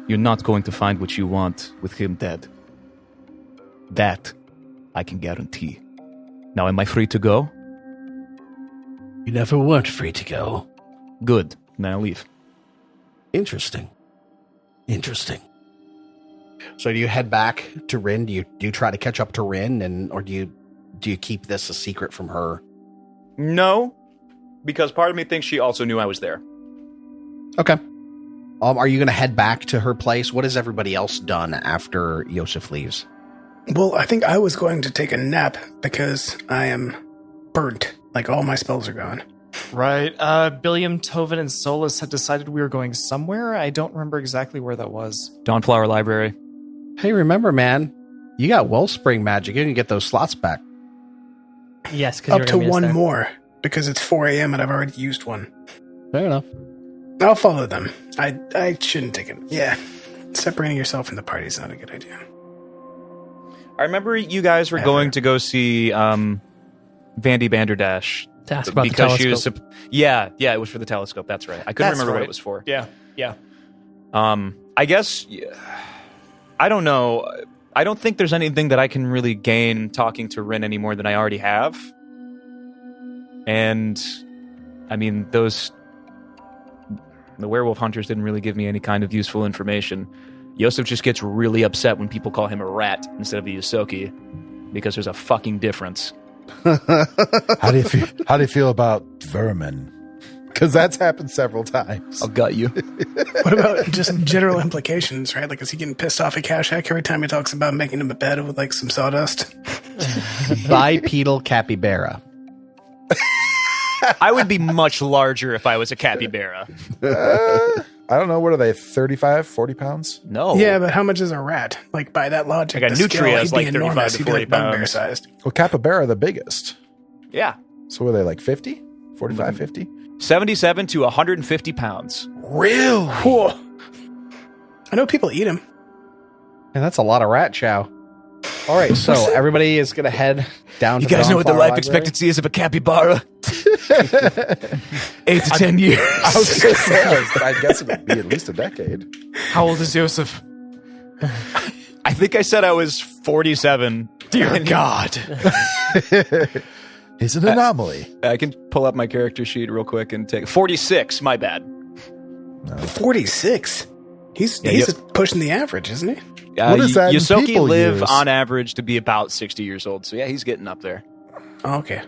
[SPEAKER 8] you're not going to find what you want with him dead. That I can guarantee. Now, am I free to go?
[SPEAKER 2] You never weren't free to go.
[SPEAKER 8] Good. Then I'll leave.
[SPEAKER 2] Interesting. So do you head back to Wrin? Do you try to catch up to Wrin, or do you keep this a secret from her?
[SPEAKER 6] No, because part of me thinks she also knew I was there.
[SPEAKER 2] Okay. Are you going to head back to her place? What has everybody else done after Iosif leaves?
[SPEAKER 5] Well, I think I was going to take a nap because I am burnt. Like, all my spells are gone.
[SPEAKER 4] Right. Billiam, Tovin, and Solus had decided we were going somewhere. I don't remember exactly where that was.
[SPEAKER 8] Dawnflower Library.
[SPEAKER 2] Hey, remember, man, you got Wellspring magic. You can get those slots back.
[SPEAKER 3] Yes, because
[SPEAKER 5] Up to one more, because it's 4 a.m. and I've already used one.
[SPEAKER 2] Fair enough.
[SPEAKER 5] I'll follow them. I shouldn't take it. Yeah. Separating yourself from the party is not a good idea.
[SPEAKER 6] I remember you guys were going to go see Vandy Banderdash.
[SPEAKER 3] To ask about
[SPEAKER 6] because
[SPEAKER 3] the
[SPEAKER 6] she was
[SPEAKER 3] telescope.
[SPEAKER 6] it was for the telescope. That's right. I couldn't
[SPEAKER 4] That's
[SPEAKER 6] remember what
[SPEAKER 4] right.
[SPEAKER 6] it was for.
[SPEAKER 4] Yeah.
[SPEAKER 6] I guess I don't know. I don't think there's anything that I can really gain talking to Wrin any more than I already have. And I mean, the werewolf hunters didn't really give me any kind of useful information. Iosif just gets really upset when people call him a rat instead of the Yosoki, because there's a fucking difference.
[SPEAKER 7] How do you feel about vermin? Because that's happened several times.
[SPEAKER 8] I'll gut you.
[SPEAKER 5] What about just general implications, right? Like, is he getting pissed off at Kashak every time he talks about making him a bed with, like, some sawdust?
[SPEAKER 2] Bipedal capybara.
[SPEAKER 6] I would be much larger if I was a capybara.
[SPEAKER 7] I don't know. What are they, 35, 40 pounds?
[SPEAKER 6] No.
[SPEAKER 5] Yeah, but how much is a rat? Like, by that logic,
[SPEAKER 6] Like a
[SPEAKER 5] the
[SPEAKER 6] nutria
[SPEAKER 5] scale,
[SPEAKER 6] is
[SPEAKER 5] he'd be
[SPEAKER 6] like 35
[SPEAKER 5] enormous.
[SPEAKER 6] to
[SPEAKER 5] He'd be
[SPEAKER 6] 40
[SPEAKER 5] like bugbear
[SPEAKER 6] pounds.
[SPEAKER 5] sized.
[SPEAKER 7] Well, capybara are the biggest.
[SPEAKER 6] Yeah.
[SPEAKER 7] So were they like 50? 45, 50?
[SPEAKER 6] 77 to 150 pounds.
[SPEAKER 7] Really?
[SPEAKER 5] Whoa. I know people eat them.
[SPEAKER 2] And that's a lot of rat chow. All right, so everybody is going to head down to
[SPEAKER 8] You guys know what the
[SPEAKER 2] Dawnflower
[SPEAKER 8] life
[SPEAKER 2] Library?
[SPEAKER 8] expectancy is of a capybara? 8 to 10 years.
[SPEAKER 7] I was going to say, I guess it would be at least a decade.
[SPEAKER 4] How old is Iosif?
[SPEAKER 6] I think I said I was 47.
[SPEAKER 4] Dear God.
[SPEAKER 7] He's an anomaly.
[SPEAKER 6] I can pull up my character sheet real quick and take 46. My bad.
[SPEAKER 5] 46. He's pushing the average, isn't he?
[SPEAKER 7] What is that in
[SPEAKER 6] Yosoki
[SPEAKER 7] people
[SPEAKER 6] live
[SPEAKER 7] years?
[SPEAKER 6] on average to be about 60 years old. So yeah, he's getting up there.
[SPEAKER 5] Oh, okay.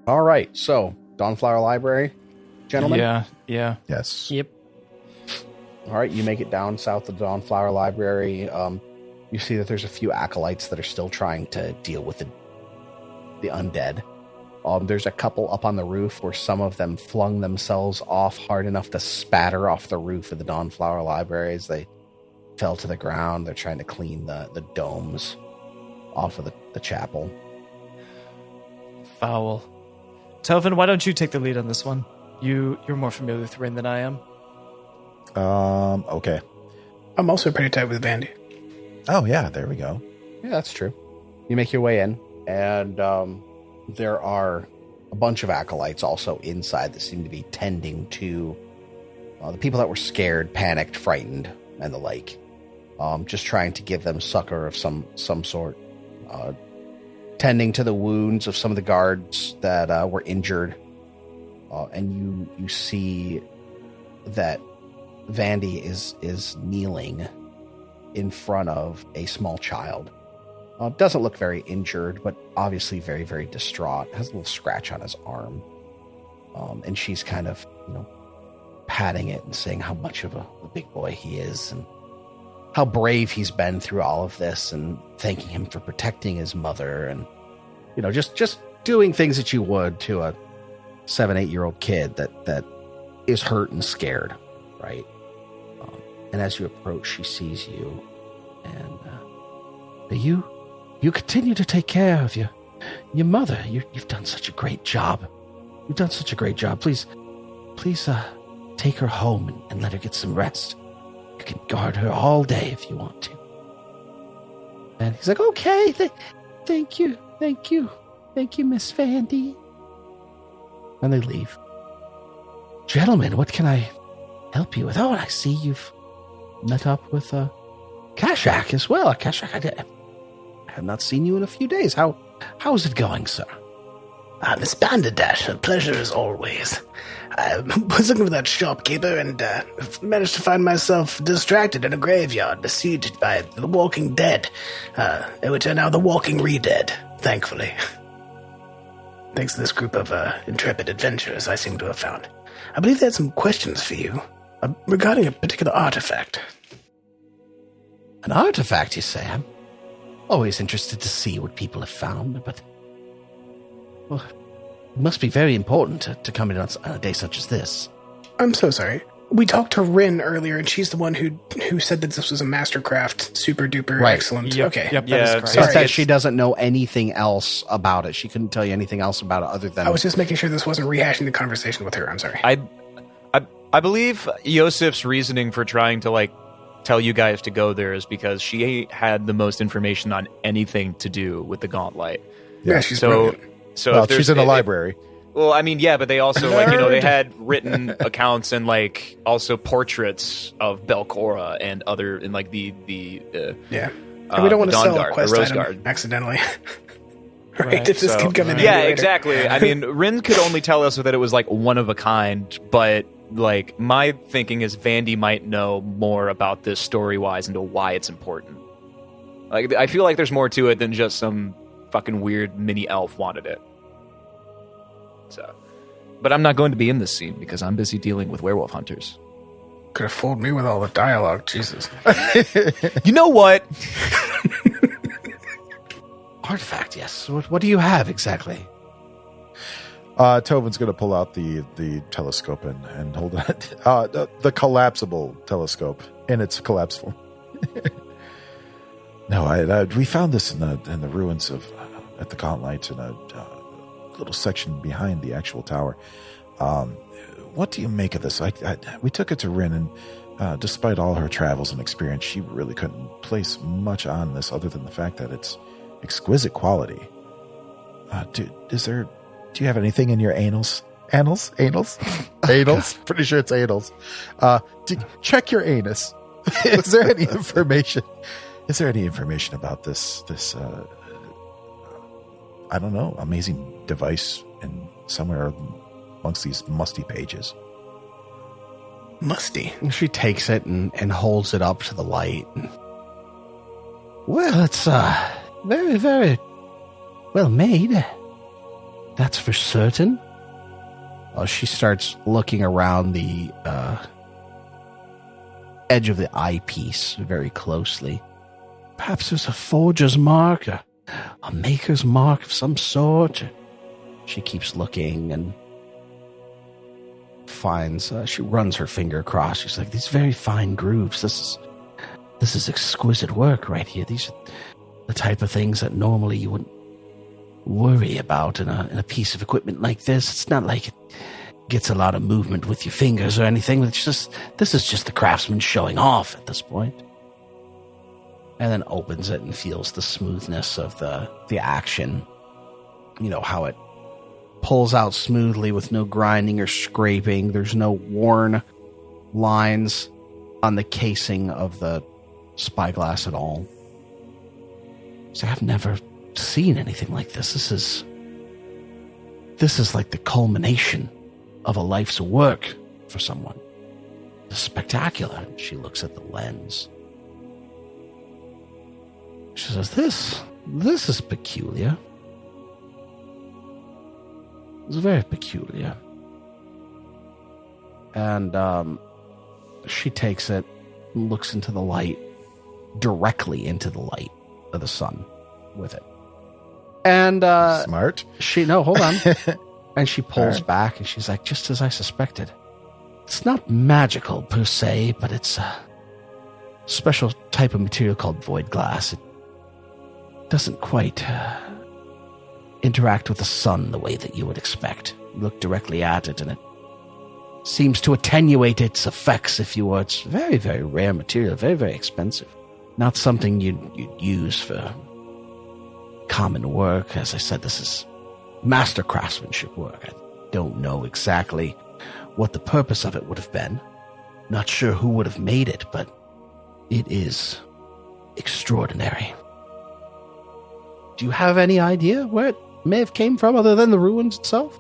[SPEAKER 2] All right, so Dawnflower Library, gentlemen.
[SPEAKER 4] Yeah.
[SPEAKER 7] Yes.
[SPEAKER 3] Yep.
[SPEAKER 2] All right, you make it down south of the Dawnflower Library. You see that there's a few acolytes that are still trying to deal with the undead. There's a couple up on the roof where some of them flung themselves off hard enough to spatter off the roof of the Dawnflower Library as they fell to the ground. They're trying to clean the domes off of the chapel.
[SPEAKER 4] Foul. Tovin, why don't you take the lead on this one? You're more familiar with Wrin than I am.
[SPEAKER 7] Okay.
[SPEAKER 5] I'm also pretty tight with Vandy.
[SPEAKER 7] Oh, yeah, there we go.
[SPEAKER 2] Yeah, that's true. You make your way in, and there are a bunch of acolytes also inside that seem to be tending to the people that were scared, panicked, frightened, and the like. Just trying to give them succor of some sort. Tending to the wounds of some of the guards that were injured. And you see that Vandy is kneeling in front of a small child. Doesn't look very injured, but obviously very, very distraught. Has a little scratch on his arm. And she's kind of, patting it and saying how much of a big boy he is and how brave he's been through all of this and thanking him for protecting his mother. And just doing things that you would to a 7-8-year-old kid that is hurt and scared, right? And as you approach, she sees you, and you continue to take care of your mother. You've done such a great job. You've done such a great job. Please, take her home and let her get some rest. You can guard her all day if you want to. And he's like, okay, thank you, Miss Vandy. And they leave. Gentlemen, what can I help you with? Oh, I see you've met up with Kashak as well. Kashak, I have not seen you in a few days. How's it going, sir?
[SPEAKER 5] Miss Banderdash, a pleasure as always. I was looking for that shopkeeper and managed to find myself distracted in a graveyard, besieged by the walking dead, which are now the walking re-dead, thankfully. Thanks to this group of intrepid adventurers I seem to have found. I believe they had some questions for you regarding a particular artifact.
[SPEAKER 2] An artifact, you say? I'm always interested to see what people have found, but... Well, it must be very important to come in on a day such as this.
[SPEAKER 5] I'm so sorry. We talked to Wrin earlier, and she's the one who said that this was a mastercraft, super duper
[SPEAKER 2] Right.
[SPEAKER 5] excellent.
[SPEAKER 4] Yep.
[SPEAKER 5] Okay.
[SPEAKER 4] Yep,
[SPEAKER 6] Yeah,
[SPEAKER 4] that is
[SPEAKER 6] it's
[SPEAKER 4] correct.
[SPEAKER 2] It's that she doesn't know anything else about it. She couldn't tell you anything else about it other than...
[SPEAKER 5] I was just making sure this wasn't rehashing the conversation with her. I'm sorry.
[SPEAKER 6] I believe Iosif's reasoning for trying to tell you guys to go there is because she had the most information on anything to do with the Gauntlight.
[SPEAKER 5] Yeah, she's
[SPEAKER 6] So
[SPEAKER 5] brilliant.
[SPEAKER 6] if there's
[SPEAKER 7] she's in the library.
[SPEAKER 6] Well, I mean, yeah, but they also they had written accounts and also portraits of Belcora and other and
[SPEAKER 5] Yeah. And we don't want to sell a
[SPEAKER 6] Dawnguard,
[SPEAKER 5] quest
[SPEAKER 6] the Rose
[SPEAKER 5] item
[SPEAKER 6] Guard.
[SPEAKER 5] accidentally. right?
[SPEAKER 4] Right,
[SPEAKER 5] If this
[SPEAKER 6] So-
[SPEAKER 5] could come in handy
[SPEAKER 6] Yeah,
[SPEAKER 5] later.
[SPEAKER 6] exactly. I mean, Wrin could only tell us that it was one of a kind, but my thinking is Vandy might know more about this story-wise and to why it's important. I feel like there's more to it than just some fucking weird mini elf wanted it. So, but I'm not going to be in this scene because I'm busy dealing with werewolf hunters.
[SPEAKER 5] Could have fooled me with all the dialogue. Jesus.
[SPEAKER 6] You know what?
[SPEAKER 2] Artifact, yes. What do you have exactly?
[SPEAKER 7] Tobin's going to pull out the telescope and hold it. The collapsible telescope in its collapse form. No, we found this in the ruins of at the Gauntlight in a little section behind the actual tower. What do you make of this? We took it to Wrin, and despite all her travels and experience, she really couldn't place much on this other than the fact that it's exquisite quality. Do you have anything in your anals? Anals? Pretty sure it's anals. Check your anus. Is there any information? Is there any information about this I don't know, amazing device in somewhere amongst these musty pages?
[SPEAKER 5] Musty.
[SPEAKER 2] She takes it and holds it up to the light. Well, it's very, very well made. That's for certain. Well, she starts looking around the edge of the eyepiece very closely. Perhaps there's a forger's mark, a maker's mark of some sort. She keeps looking and finds, she runs her finger across. She's like, these very fine grooves. This is exquisite work right here. These are the type of things that normally you wouldn't worry about in a piece of equipment like this. It's not like it gets a lot of movement with your fingers or anything. This is just the craftsman showing off at this point. And then opens it and feels the smoothness of the action. You know, how it pulls out smoothly with no grinding or scraping. There's no worn lines on the casing of the spyglass at all. So I've never seen anything like this. This is like the culmination of a life's work for someone. It's spectacular. She looks at the lens. She says, this is peculiar. It's very peculiar. And she takes it and looks into the light, directly into the light of the sun with it. And
[SPEAKER 7] Smart.
[SPEAKER 2] hold on. And she pulls back and she's like, just as I suspected. It's not magical per se, but it's a special type of material called void glass. It doesn't quite interact with the sun the way that you would expect. You look directly at it and it seems to attenuate its effects, if you will. It's very, very rare material, very, very expensive. Not something you'd use for common work. As I said, this is master craftsmanship work. I don't know exactly what the purpose of it would have been. Not sure who would have made it, but it is extraordinary. Do you have any idea where it may have came from other than the ruins itself?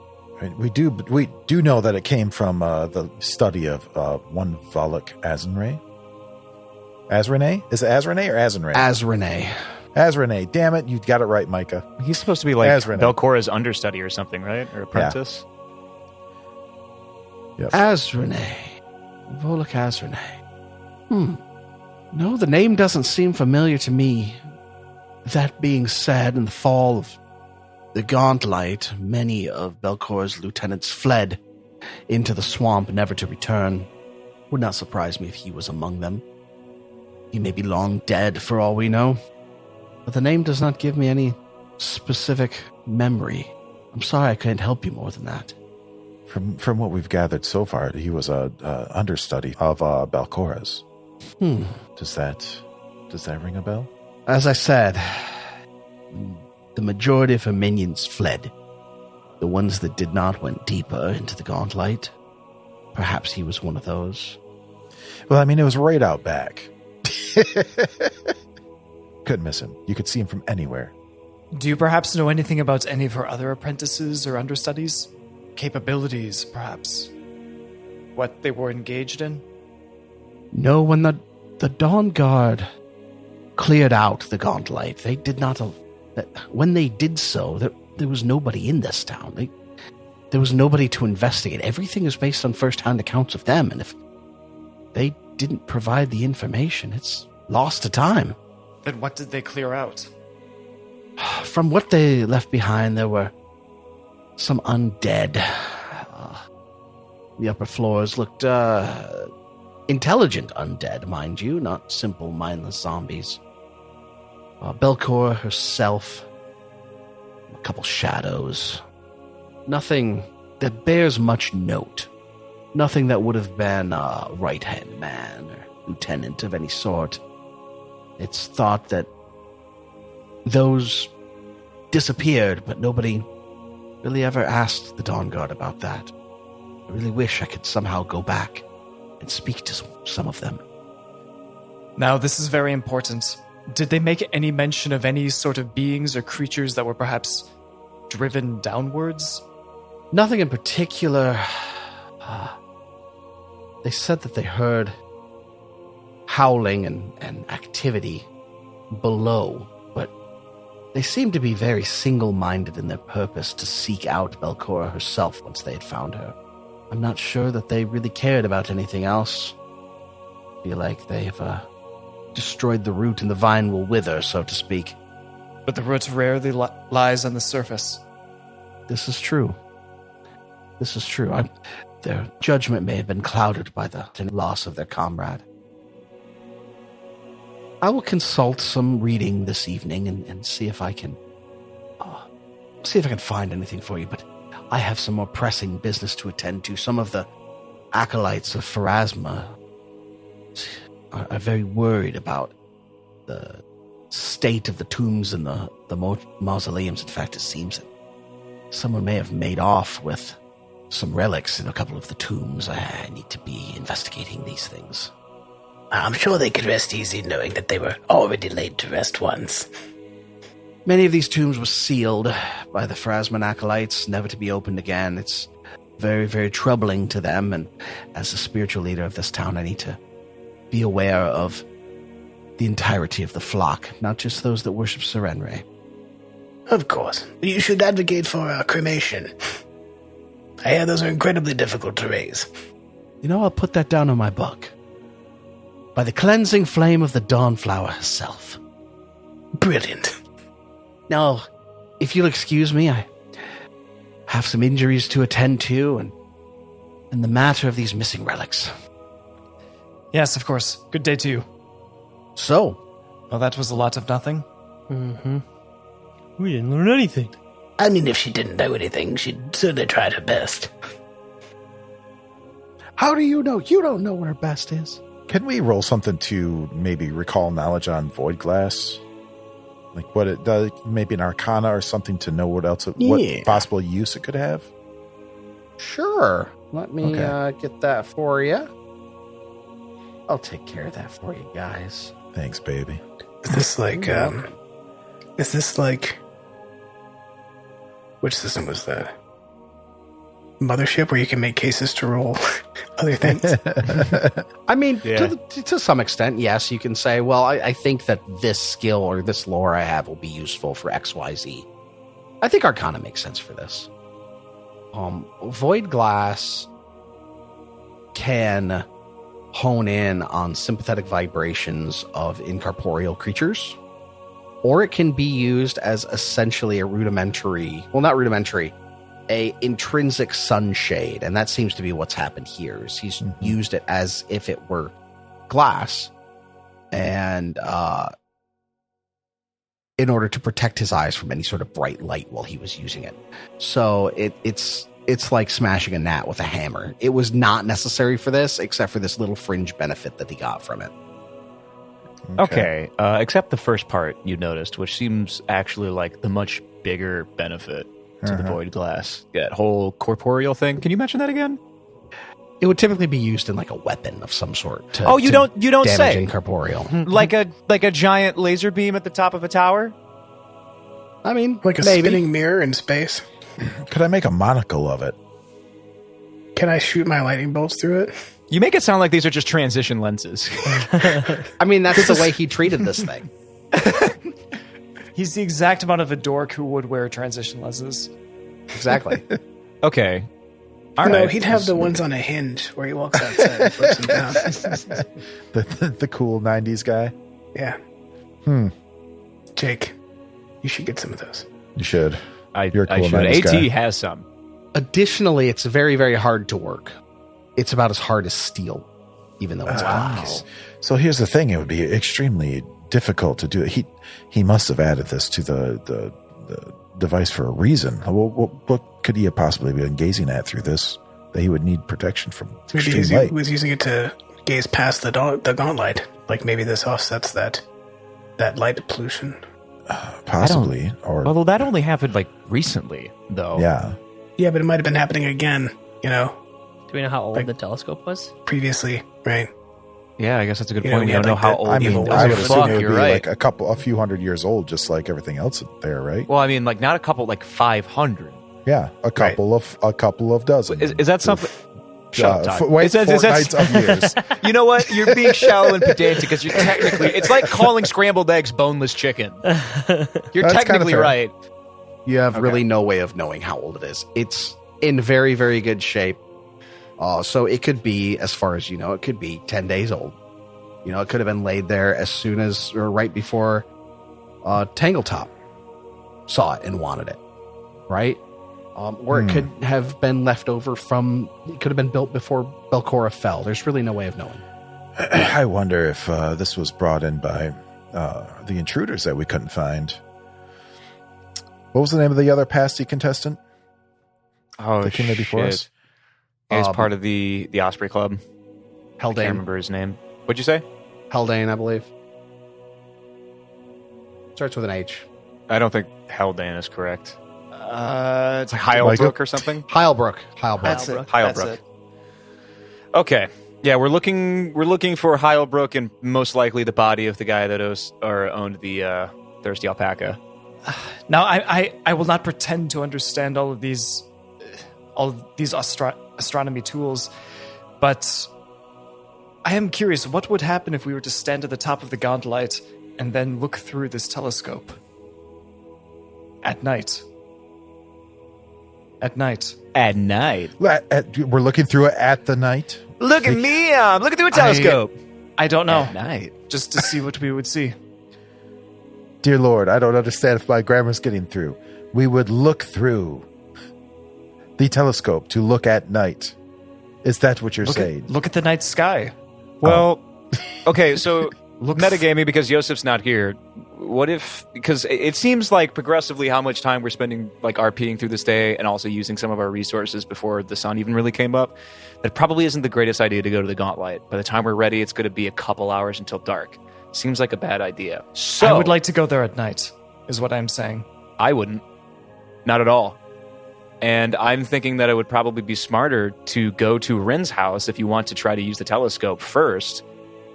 [SPEAKER 7] We do know that it came from the study of one Volok Azrenay. Azrenay? Is it Azrenay or Azrenay?
[SPEAKER 2] Azrenay.
[SPEAKER 7] Azrenay. Damn it, you got it right, Micah.
[SPEAKER 4] He's supposed to be like
[SPEAKER 7] Azrenay.
[SPEAKER 4] Belcora's understudy or something, right? Or apprentice?
[SPEAKER 7] Yep.
[SPEAKER 2] Azrenay. Volok Azrenay. No, the name doesn't seem familiar to me. That being said, in the fall of the Gauntlight, many of Belcor's lieutenants fled into the swamp, never to return. Would not surprise me if he was among them. He may be long dead for all we know, but the name does not give me any specific memory. I'm sorry I couldn't help you more than that.
[SPEAKER 7] From what we've gathered so far, he was a understudy of Belcora's. Does that ring a bell?
[SPEAKER 2] As I said, the majority of her minions fled. The ones that did not went deeper into the Gauntlight. Perhaps he was one of those.
[SPEAKER 7] Well, I mean, it was right out back. Couldn't miss him. You could see him from anywhere.
[SPEAKER 4] Do you perhaps know anything about any of her other apprentices or understudies? Capabilities, perhaps? What they were engaged in?
[SPEAKER 2] No, when the Dawn Guard cleared out the Gauntlight, they did not... When they did so, there was nobody in this town. There was nobody to investigate. Everything is based on first-hand accounts of them, and if they didn't provide the information, it's lost to time.
[SPEAKER 4] Then what did they clear out?
[SPEAKER 2] From what they left behind, there were some undead. The upper floors looked intelligent undead, mind you, not simple, mindless zombies. Belcor herself, a couple shadows. Nothing that bears much note. Nothing that would have been a right-hand man or lieutenant of any sort. It's thought that those disappeared, but nobody really ever asked the Dawn Guard about that. I really wish I could somehow go back and speak to some of them.
[SPEAKER 4] Now, this is very important. Did they make any mention of any sort of beings or creatures that were perhaps driven downwards?
[SPEAKER 2] Nothing in particular. They said that they heard howling and activity below, but they seemed to be very single-minded in their purpose to seek out Belcora herself once they had found her. I'm not sure that they really cared about anything else. I feel like they've destroyed the root and the vine will wither, so to speak.
[SPEAKER 4] But the root rarely lies on the surface.
[SPEAKER 2] This is true. This is true. Their judgment may have been clouded by the loss of their comrade. I will consult some reading this evening and see if I can find anything for you, but I have some more pressing business to attend to. Some of the acolytes of Pharasma are very worried about the state of the tombs and the mausoleums. In fact, it seems that someone may have made off with some relics in a couple of the tombs. I need to be investigating these things.
[SPEAKER 5] I'm sure they could rest easy knowing that they were already laid to rest once.
[SPEAKER 2] Many of these tombs were sealed by the Pharasman acolytes, never to be opened again. It's very, very troubling to them, and as the spiritual leader of this town, I need to be aware of the entirety of the flock, not just those that worship Serenre.
[SPEAKER 5] Of course. You should advocate for cremation. I hear those are incredibly difficult to raise.
[SPEAKER 2] You know, I'll put that down on my book. By the cleansing flame of the Dawnflower herself.
[SPEAKER 5] Brilliant.
[SPEAKER 2] Now, if you'll excuse me, I have some injuries to attend to, and the matter of these missing relics.
[SPEAKER 4] Yes, of course. Good day to you.
[SPEAKER 2] So,
[SPEAKER 4] Well, that was a lot of nothing.
[SPEAKER 3] Mm-hmm. We didn't learn anything.
[SPEAKER 5] I mean, if she didn't know anything, she'd certainly tried her best.
[SPEAKER 2] how do you know? You don't know what her best is.
[SPEAKER 7] Can we roll something to maybe recall knowledge on Void Glass? Like what it does, maybe an Arcana or something to know what else,
[SPEAKER 5] Yeah.
[SPEAKER 7] what possible use it could have?
[SPEAKER 2] Sure. Let me
[SPEAKER 7] Okay.
[SPEAKER 2] get that for you. I'll take care of that for you guys.
[SPEAKER 7] Thanks, baby.
[SPEAKER 5] Is this like, which system was that? Mothership, where you can make cases to roll other things?
[SPEAKER 2] I mean,
[SPEAKER 8] Yeah.
[SPEAKER 2] to some extent, yes. You can say, well, I think that this skill or this lore I have will be useful for XYZ. I think Arcana makes sense for this. Void Glass can hone in on sympathetic vibrations of incorporeal creatures, or it can be used as essentially a rudimentary, well, not rudimentary, a intrinsic sunshade, and that seems to be what's happened here. Is he's used it as if it were glass, and in order to protect his eyes from any sort of bright light while he was using it. So it's like smashing a gnat with a hammer. It was not necessary for this, except for this little fringe benefit that he got from it.
[SPEAKER 8] Okay, except the first part you noticed, which seems actually like the much bigger benefit to the Void Glass. That whole corporeal thing. Can you mention that again?
[SPEAKER 2] It would typically be used in like a weapon of some sort. To,
[SPEAKER 8] Oh, you don't
[SPEAKER 2] damage
[SPEAKER 8] say.
[SPEAKER 2] incorporeal.
[SPEAKER 8] Like a giant laser beam at the top of a tower?
[SPEAKER 2] I mean,
[SPEAKER 5] Like a
[SPEAKER 2] maybe.
[SPEAKER 5] spinning mirror in space?
[SPEAKER 7] Could I make a monocle of it?
[SPEAKER 5] Can I shoot my lightning bolts through it?
[SPEAKER 8] You make it sound like these are just transition lenses.
[SPEAKER 2] I mean, that's the way he treated this thing.
[SPEAKER 4] He's the exact amount of a dork who would wear transition lenses.
[SPEAKER 2] Exactly.
[SPEAKER 8] Okay. All
[SPEAKER 5] No,
[SPEAKER 8] right.
[SPEAKER 5] he'd have the ones on a hinge where he walks outside and puts them down.
[SPEAKER 7] The cool 90s guy?
[SPEAKER 5] Yeah. Jake, you should get some of those.
[SPEAKER 7] You should. You're a
[SPEAKER 8] I
[SPEAKER 7] cool
[SPEAKER 8] should.
[SPEAKER 7] 90s
[SPEAKER 8] AT
[SPEAKER 7] guy.
[SPEAKER 8] has some.
[SPEAKER 2] Additionally, it's very, very hard to work. It's about as hard as steel, even though it's glass.
[SPEAKER 7] So here's the thing: it would be extremely difficult to do it. He must have added this to the device for a reason. What could he have possibly been gazing at through this that he would need protection from
[SPEAKER 5] Maybe
[SPEAKER 7] extreme
[SPEAKER 5] he
[SPEAKER 7] light?
[SPEAKER 5] was using it to gaze past the Gauntlight. Like maybe this offsets that light pollution.
[SPEAKER 7] Possibly, or
[SPEAKER 8] Although that only happened like recently, though.
[SPEAKER 7] yeah.
[SPEAKER 5] Yeah, but it might have been happening again,
[SPEAKER 3] Do we know how old
[SPEAKER 5] Like-
[SPEAKER 3] the telescope was?
[SPEAKER 5] previously, right?
[SPEAKER 8] Yeah, I guess that's a good
[SPEAKER 5] You know,
[SPEAKER 8] point. We
[SPEAKER 5] yeah,
[SPEAKER 8] don't know
[SPEAKER 5] like
[SPEAKER 8] how
[SPEAKER 5] that-
[SPEAKER 8] old
[SPEAKER 7] I
[SPEAKER 8] the
[SPEAKER 7] mean,
[SPEAKER 5] evil
[SPEAKER 7] I would
[SPEAKER 5] was.
[SPEAKER 7] assume
[SPEAKER 8] Fuck,
[SPEAKER 7] it would
[SPEAKER 8] you're
[SPEAKER 7] be
[SPEAKER 8] right.
[SPEAKER 7] like a few hundred years old, just like everything else there, right?
[SPEAKER 8] Well, I mean, like not a couple, like 500.
[SPEAKER 7] Yeah, a couple of dozen.
[SPEAKER 8] Is that something? Shut up, Todd.
[SPEAKER 7] Wait,
[SPEAKER 8] Is that- is that-
[SPEAKER 7] fortnights of years.
[SPEAKER 8] You know what? You're being shallow and pedantic because you're technically. It's like calling scrambled eggs boneless chicken. You're
[SPEAKER 7] That's kinda
[SPEAKER 8] technically
[SPEAKER 7] fair.
[SPEAKER 8] right.
[SPEAKER 2] You have really no way of knowing how old it is. It's in very, very good shape. So it could be, as far as you know, it could be 10 days old. It could have been laid there as soon as, or right before Tangletop saw it and wanted it, right? Or it could have been left over from, it could have been built before Belcora fell. There's really no way of knowing.
[SPEAKER 7] I wonder if this was brought in by the intruders that we couldn't find. What was the name of the other pasty contestant?
[SPEAKER 8] Oh,
[SPEAKER 7] that came there before us?
[SPEAKER 8] He's part of the Osprey Club. I can't
[SPEAKER 2] Haldane.
[SPEAKER 8] remember his name. What'd you say?
[SPEAKER 2] Haldane, I believe. Starts with an H.
[SPEAKER 8] I don't think Haldane is correct. It's like
[SPEAKER 7] Michael?
[SPEAKER 8] Heilbrook or something.
[SPEAKER 2] Heilbrook.
[SPEAKER 4] That's it.
[SPEAKER 8] Heilbrook.
[SPEAKER 4] That's it.
[SPEAKER 8] Okay. Yeah, we're looking for Heilbrook and most likely the body of the guy that owned the Thirsty Alpaca.
[SPEAKER 4] Now, I will not pretend to understand all of these astronomy tools, but I am curious, what would happen if we were to stand at the top of the Gauntlight and then look through this telescope? At night.
[SPEAKER 8] At night.
[SPEAKER 7] We're looking through it at the night.
[SPEAKER 8] Look at me! I'm looking through a telescope.
[SPEAKER 4] I don't know.
[SPEAKER 8] At night.
[SPEAKER 4] Just to see what we would see.
[SPEAKER 7] Dear Lord, I don't understand if my grammar's getting through. We would look through the telescope to look at night. Is that what you're saying?
[SPEAKER 4] Look at the night sky.
[SPEAKER 6] Well, okay, so metagaming because Iosif's not here. What if, because it seems like progressively how much time we're spending like RPing through this day and also using some of our resources before the sun even really came up, that probably isn't the greatest idea to go to the Gauntlight. By the time we're ready, it's going to be a couple hours until dark. Seems like a bad idea. So
[SPEAKER 4] I would like to go there at night, is what I'm saying.
[SPEAKER 6] I wouldn't. Not at all. And I'm thinking that it would probably be smarter to go to Wrin's house if you want to try to use the telescope first.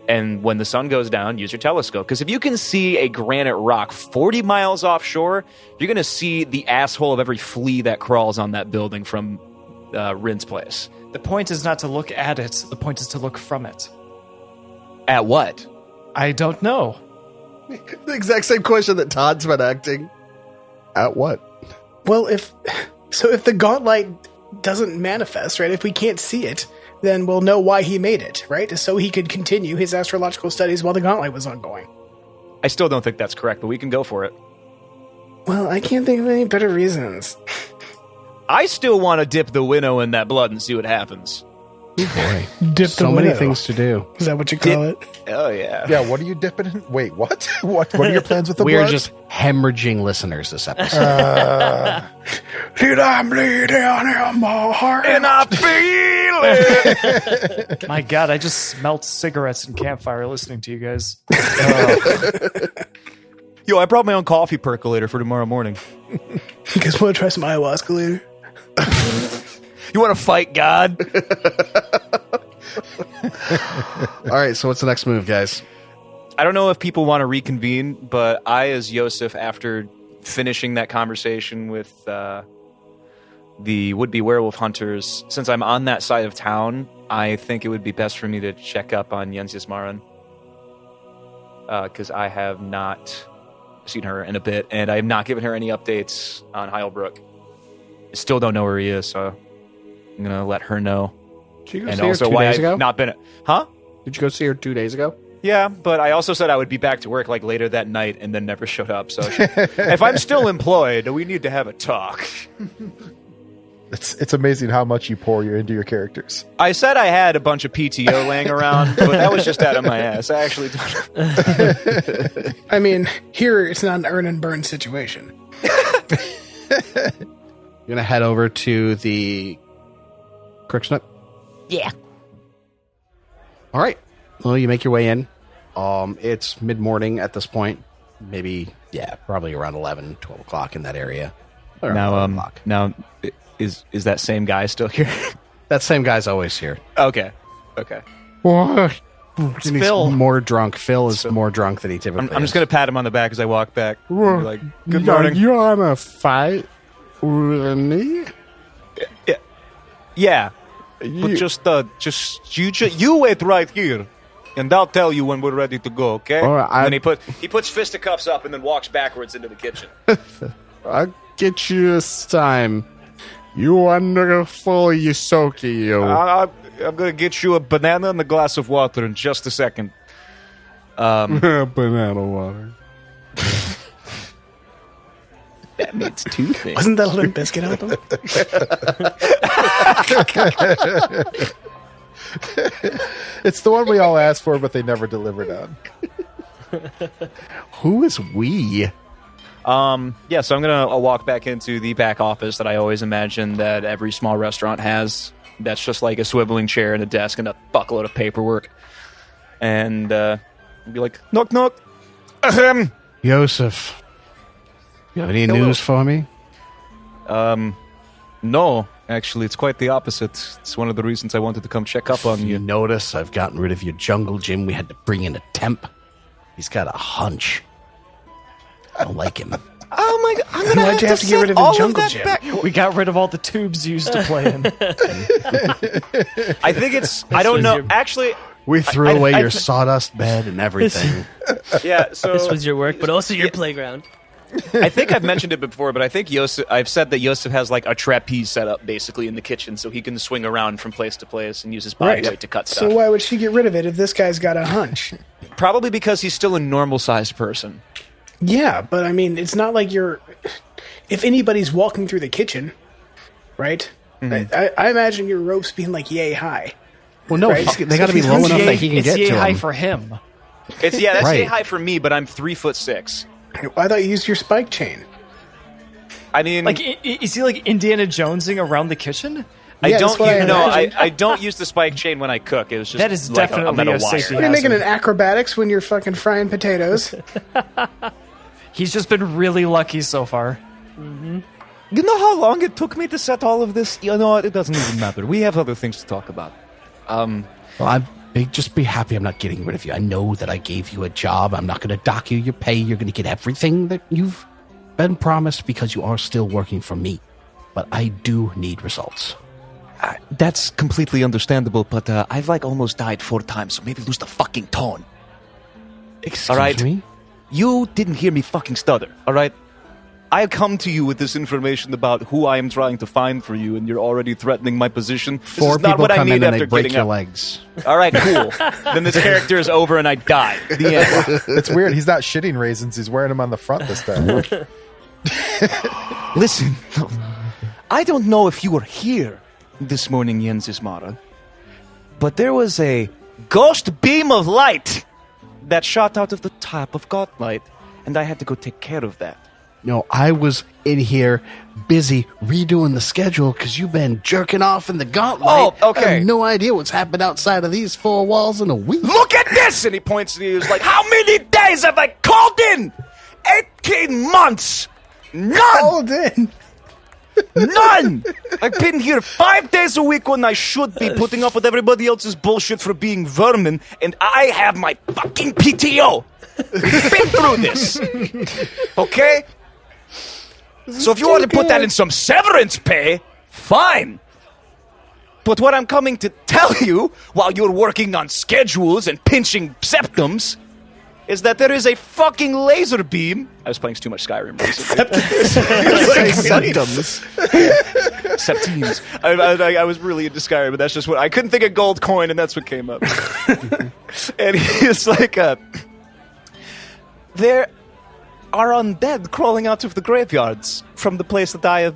[SPEAKER 6] And when the sun goes down, use your telescope. Because if you can see a granite rock 40 miles offshore, you're going to see the asshole of every flea that crawls on that building from Wrin's place.
[SPEAKER 4] The point is not to look at it. The point is to look from it.
[SPEAKER 6] At what?
[SPEAKER 4] I don't know.
[SPEAKER 2] The exact same question that Todd's been acting. At what?
[SPEAKER 5] Well, if the Gauntlight doesn't manifest, right? If we can't see it, then we'll know why he made it, right? So he could continue his astrological studies while the Gauntlight was ongoing.
[SPEAKER 6] I still don't think that's correct, but we can go for it.
[SPEAKER 5] Well, I can't think of any better reasons.
[SPEAKER 6] I still want to dip the winnow in that blood and see what happens.
[SPEAKER 2] Boy,
[SPEAKER 5] Dip
[SPEAKER 2] so
[SPEAKER 5] the
[SPEAKER 2] many
[SPEAKER 5] winnow.
[SPEAKER 2] things to do.
[SPEAKER 5] Is that what you call it?
[SPEAKER 6] Oh, yeah.
[SPEAKER 7] Yeah, what are you dipping in? Wait, what? What are your plans with the
[SPEAKER 2] We are
[SPEAKER 7] blood?
[SPEAKER 2] just hemorrhaging listeners this episode.
[SPEAKER 5] Did I bleed down in my heart?
[SPEAKER 6] And I feel it.
[SPEAKER 4] My God, I just smelt cigarettes and campfire listening to you guys.
[SPEAKER 6] Yo, I brought my own coffee percolator for tomorrow morning.
[SPEAKER 5] You guys want to try some ayahuasca later?
[SPEAKER 6] You want to fight God?
[SPEAKER 2] All right, so what's the next move, guys?
[SPEAKER 6] I don't know if people want to reconvene, but I, as Iosif, after finishing that conversation with the would-be werewolf hunters, since I'm on that side of town, I think it would be best for me to check up on Yensis Maran. Because I have not seen her in a bit, and I have not given her any updates on Heilbrook. I still don't know where he is, so I'm going to let her know.
[SPEAKER 2] Did you go
[SPEAKER 6] And
[SPEAKER 2] see her
[SPEAKER 6] also
[SPEAKER 2] 2
[SPEAKER 6] why
[SPEAKER 2] days
[SPEAKER 6] I've
[SPEAKER 2] ago?
[SPEAKER 6] not been... Huh?
[SPEAKER 2] Did you go see her 2 days ago?
[SPEAKER 6] Yeah, but I also said I would be back to work like later that night and then never showed up. So if I'm still employed, we need to have a talk.
[SPEAKER 7] It's amazing how much you pour into your characters.
[SPEAKER 6] I said I had a bunch of PTO laying around, but that was just out of my ass. I actually don't.
[SPEAKER 5] I mean, here it's not an earn and burn situation.
[SPEAKER 2] You're going to head over to the Crooksnook?
[SPEAKER 1] Yeah.
[SPEAKER 2] All right. Well, you make your way in. It's mid-morning at this point. Maybe, probably around 11, 12 o'clock in that area. Or 11 o'clock.
[SPEAKER 6] Now, is that same guy still here?
[SPEAKER 2] That same guy's always here.
[SPEAKER 6] Okay.
[SPEAKER 2] What? He's
[SPEAKER 3] Phil.
[SPEAKER 2] more drunk. Phil is more drunk than he typically
[SPEAKER 6] I'm just going to pat him on the back as I walk back. Be like, good
[SPEAKER 2] Are
[SPEAKER 6] morning.
[SPEAKER 2] you on a fight with me?
[SPEAKER 6] Yeah. But you wait right here, and I'll tell you when we're ready to go, okay?
[SPEAKER 2] All right,
[SPEAKER 6] and then he puts fisticuffs up and then walks backwards into the kitchen.
[SPEAKER 2] I'll get you this time. You wonderful Yusoki, you.
[SPEAKER 6] I'm going to get you a banana and a glass of water in just a second.
[SPEAKER 2] Banana water.
[SPEAKER 6] That means two things.
[SPEAKER 5] Wasn't that a Limp Bizkit album?
[SPEAKER 7] It's the one we all asked for, but they never delivered on.
[SPEAKER 2] Who is we?
[SPEAKER 6] So I'm going to walk back into the back office that I always imagine that every small restaurant has. That's just like a swiveling chair and a desk and a buckload of paperwork. And be like, knock, knock. Ahem.
[SPEAKER 2] Iosif. You have any news for me?
[SPEAKER 6] No, actually, it's quite the opposite. It's one of the reasons I wanted to come check up on
[SPEAKER 2] You
[SPEAKER 6] you.
[SPEAKER 2] notice I've gotten rid of your jungle gym. We had to bring in a temp. He's got a hunch. I don't like him.
[SPEAKER 6] Oh my god! I'm gonna
[SPEAKER 5] Why'd you have to get rid of the jungle gym?
[SPEAKER 4] We got rid of all the tubes used to play in.
[SPEAKER 6] I think it's. I don't know. Actually,
[SPEAKER 2] We threw
[SPEAKER 6] I-
[SPEAKER 2] away
[SPEAKER 6] I-
[SPEAKER 2] your sawdust bed and everything.
[SPEAKER 6] yeah. So
[SPEAKER 3] This was your work, but also your playground.
[SPEAKER 6] I think I've mentioned it before, but I think I've said that Iosif has like a trapeze set up basically in the kitchen, so he can swing around from place to place and use his body
[SPEAKER 5] Right.
[SPEAKER 6] weight to cut
[SPEAKER 5] So
[SPEAKER 6] stuff.
[SPEAKER 5] why would she get rid of it if this guy's got a hunch?
[SPEAKER 6] Probably because he's still a normal-sized person.
[SPEAKER 9] Yeah, but I mean, it's not like you're... If anybody's walking through the kitchen, right? I imagine your ropes being like yay high.
[SPEAKER 2] Well, no,
[SPEAKER 9] Right.
[SPEAKER 2] they got to be low enough that he can get
[SPEAKER 10] It's
[SPEAKER 2] to
[SPEAKER 10] high
[SPEAKER 2] him.
[SPEAKER 10] for him.
[SPEAKER 6] It's that's
[SPEAKER 2] Right.
[SPEAKER 6] yay high for me, but I'm 3'6".
[SPEAKER 9] I thought you used your spike chain.
[SPEAKER 6] I mean,
[SPEAKER 10] Like, is he like Indiana Jonesing around the kitchen?
[SPEAKER 6] I
[SPEAKER 9] Yeah,
[SPEAKER 6] don't.
[SPEAKER 9] that's what I imagined.
[SPEAKER 6] I don't use the spike chain when I cook. It was just
[SPEAKER 10] That is
[SPEAKER 6] like
[SPEAKER 10] definitely
[SPEAKER 6] a metal
[SPEAKER 10] a
[SPEAKER 6] wire.
[SPEAKER 10] safety
[SPEAKER 9] You're making
[SPEAKER 10] hazard.
[SPEAKER 9] an acrobatics when you're fucking frying potatoes.
[SPEAKER 10] He's just been really lucky so far.
[SPEAKER 8] You know how long it took me to set all of this? You know what? It doesn't even matter. We have other things to talk about.
[SPEAKER 2] Well, just be happy I'm not getting rid of you. I know that I gave you a job. I'm not going to dock you your pay. You're going to get everything that you've been promised because you are still working for me. But I do need results.
[SPEAKER 8] That's completely understandable, but I've like almost died 4 times, so maybe lose the fucking tone.
[SPEAKER 2] Excuse
[SPEAKER 8] All right.
[SPEAKER 2] me?
[SPEAKER 8] You didn't hear me fucking stutter, all right? I come to you with this information about who I am trying to find for you, and you're already threatening my position. This
[SPEAKER 2] 4
[SPEAKER 8] is not
[SPEAKER 2] people
[SPEAKER 8] what I
[SPEAKER 2] come
[SPEAKER 8] need
[SPEAKER 2] in and they
[SPEAKER 8] after
[SPEAKER 2] break
[SPEAKER 8] getting
[SPEAKER 2] your
[SPEAKER 8] up.
[SPEAKER 2] legs.
[SPEAKER 6] All right, cool. Then this character is over and I die. The end.
[SPEAKER 7] It's weird. He's not shitting raisins. He's wearing them on the front this time.
[SPEAKER 8] Listen, I don't know if you were here this morning, Jens Ismara, but there was a ghost beam of light that shot out of the top of Gauntlight, and I had to go take care of that.
[SPEAKER 2] No, I was in here busy redoing the schedule because you've been jerking off in the Gauntlight.
[SPEAKER 6] Oh, okay.
[SPEAKER 2] I have no idea what's happened outside of these 4 walls in a week.
[SPEAKER 6] Look at this! And he points to you. He's like, how many days have I called in? 18 months! None!
[SPEAKER 9] Called in.
[SPEAKER 8] None! I've been here 5 days a week when I should be putting up with everybody else's bullshit for being vermin, and I have my fucking PTO. Been through this. Okay? So if you want to put that in some severance pay, fine. But what I'm coming to tell you while you're working on schedules and pinching septums is that there is a fucking laser beam. I was playing too much Skyrim recently. Septimes. I was really into Skyrim, but that's just what I couldn't think of gold coin, and that's what came up. And he's like, there are undead crawling out of the graveyards from the place that I have.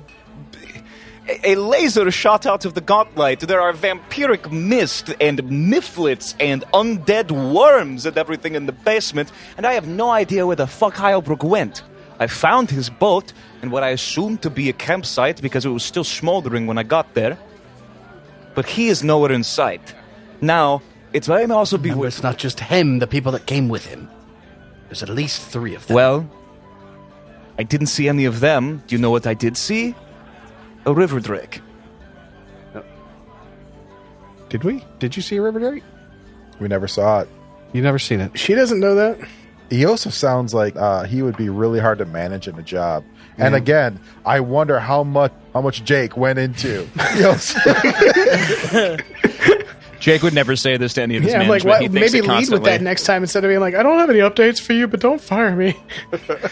[SPEAKER 8] A laser shot out of the Gauntlight. There are vampiric mist and mifflets and undead worms and everything in the basement, and I have no idea where the fuck Heilbrook went. I found his boat in what I assumed to be a campsite because it was still smoldering when I got there. But he is nowhere in sight. Now, it may also be
[SPEAKER 2] Remember, it's not just him, the people that came with him. There's at least 3 of them.
[SPEAKER 8] Well, I didn't see any of them. Do you know what I did see? A river drake.
[SPEAKER 2] Did we? Did you see a river drake?
[SPEAKER 7] We never saw it.
[SPEAKER 2] You never seen it.
[SPEAKER 9] She doesn't know that.
[SPEAKER 7] Iosif sounds like he would be really hard to manage in a job. And again, I wonder how much Jake went into Iosif.
[SPEAKER 6] Jake would never say this to any of his
[SPEAKER 9] Yeah, I'm like,
[SPEAKER 6] management.
[SPEAKER 9] what?
[SPEAKER 6] He thinks
[SPEAKER 9] Maybe
[SPEAKER 6] it
[SPEAKER 9] lead with
[SPEAKER 6] constantly.
[SPEAKER 9] that next time instead of being like, I don't have any updates for you, but don't fire me.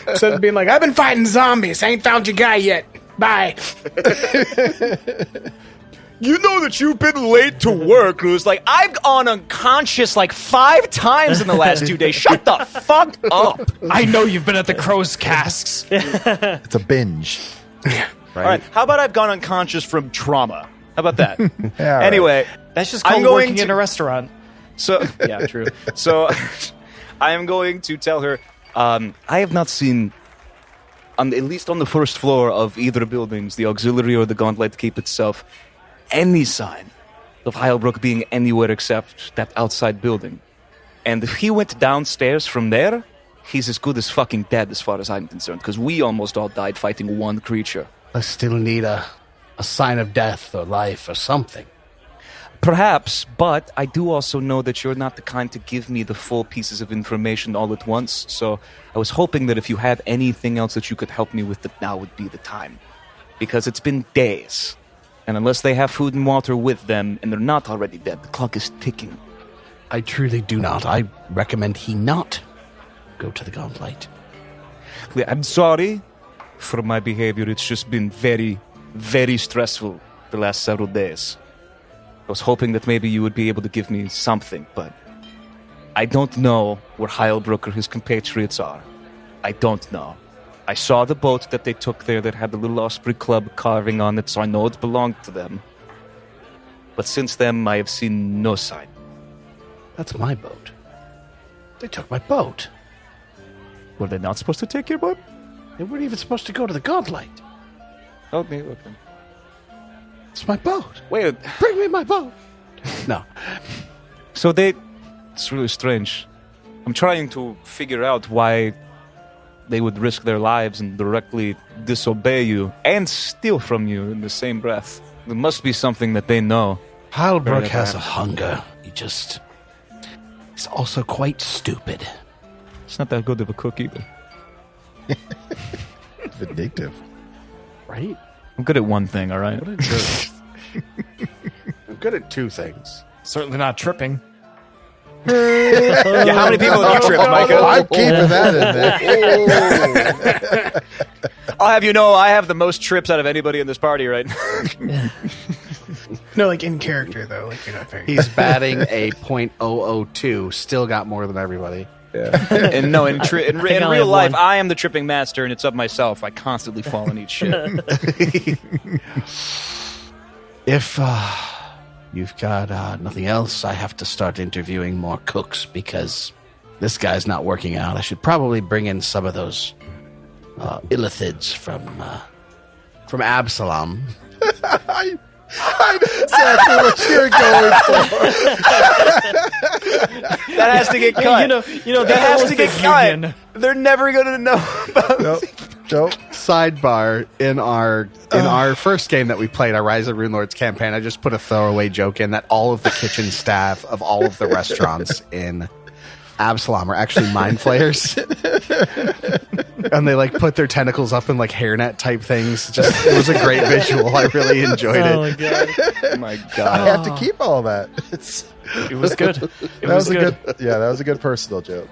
[SPEAKER 9] Instead of being like, I've been fighting zombies. I ain't found your guy yet. Bye.
[SPEAKER 6] You know that you've been late to work. It was like, I've gone unconscious like 5 times in the last 2 days. Shut the fuck up.
[SPEAKER 10] I know you've been at the Crow's Casks.
[SPEAKER 7] It's a binge.
[SPEAKER 6] All right, how about I've gone unconscious from trauma? How about that?
[SPEAKER 7] Yeah, all
[SPEAKER 6] Anyway,
[SPEAKER 10] That's just
[SPEAKER 6] I'm
[SPEAKER 10] called
[SPEAKER 6] going
[SPEAKER 10] working
[SPEAKER 6] to-
[SPEAKER 10] in a restaurant.
[SPEAKER 6] so yeah, true. So I am going to tell her,
[SPEAKER 8] I have not seen, at least on the first floor of either buildings, the auxiliary or the Gauntlet Keep itself, any sign of Heilbrook being anywhere except that outside building. And if he went downstairs from there, he's as good as fucking dead as far as I'm concerned, because we almost all died fighting one creature.
[SPEAKER 2] I still need a sign of death or life or something.
[SPEAKER 8] Perhaps, but I do also know that you're not the kind to give me the full pieces of information all at once, so I was hoping that if you had anything else that you could help me with, that now would be the time. Because it's been days, and unless they have food and water with them, and they're not already dead, the clock is ticking.
[SPEAKER 2] I truly do not. I recommend he not go to the Gauntlight.
[SPEAKER 8] I'm sorry for my behavior. It's just been very, very stressful the last several days. I was hoping that maybe you would be able to give me something, but I don't know where Heilbrook or his compatriots are. I don't know. I saw the boat that they took there that had the little Osprey Club carving on it, so I know it belonged to them. But since then, I have seen no sign.
[SPEAKER 2] That's my boat. They took my boat.
[SPEAKER 8] Were they not supposed to take your boat?
[SPEAKER 2] They weren't even supposed to go to the Gauntlight.
[SPEAKER 8] Oh, okay.
[SPEAKER 2] It's my boat.
[SPEAKER 8] Wait.
[SPEAKER 2] Bring me my boat. No.
[SPEAKER 8] So it's really strange. I'm trying to figure out why they would risk their lives and directly disobey you and steal from you in the same breath. There must be something that they know.
[SPEAKER 2] Heilbrook has a hunger. He's also quite stupid.
[SPEAKER 8] It's not that good of a cook either.
[SPEAKER 7] Vindictive.
[SPEAKER 2] Right?
[SPEAKER 8] I'm good at one thing, all right?
[SPEAKER 2] What a jerk. I'm good at two things.
[SPEAKER 10] Certainly not tripping.
[SPEAKER 6] Yeah, how many people have you tripped, Micah?
[SPEAKER 7] I'm keeping that in there.
[SPEAKER 6] I'll have you know, I have the most trips out of anybody in this party right now.
[SPEAKER 9] No, like in character though. Like you're not very.
[SPEAKER 2] He's batting a .002. Still got more than everybody.
[SPEAKER 6] And no, in
[SPEAKER 3] I
[SPEAKER 6] real
[SPEAKER 3] only have
[SPEAKER 6] life,
[SPEAKER 3] one.
[SPEAKER 6] I am the tripping master, and it's of myself. I constantly fall and eat shit.
[SPEAKER 2] If you've got nothing else, I have to start interviewing more cooks because this guy's not working out. I should probably bring in some of those illithids from Absalom.
[SPEAKER 7] I know exactly what you're going for.
[SPEAKER 6] That has to get cut.
[SPEAKER 3] You know
[SPEAKER 6] that has to get cut.
[SPEAKER 10] union.
[SPEAKER 6] They're never going to know about
[SPEAKER 7] Nope.
[SPEAKER 2] Sidebar, in our first game that we played, our Rise of Rune Lords campaign, I just put a throwaway joke in that all of the kitchen staff of all of the restaurants in Absalom are actually mind flayers. And they like put their tentacles up in like hairnet type things. It was a great visual. I really enjoyed it.
[SPEAKER 3] my god.
[SPEAKER 6] Oh my
[SPEAKER 7] I
[SPEAKER 6] god.
[SPEAKER 7] have to keep all that.
[SPEAKER 10] It was good. It
[SPEAKER 7] That was a
[SPEAKER 10] good.
[SPEAKER 7] good. Yeah, that was a good personal joke.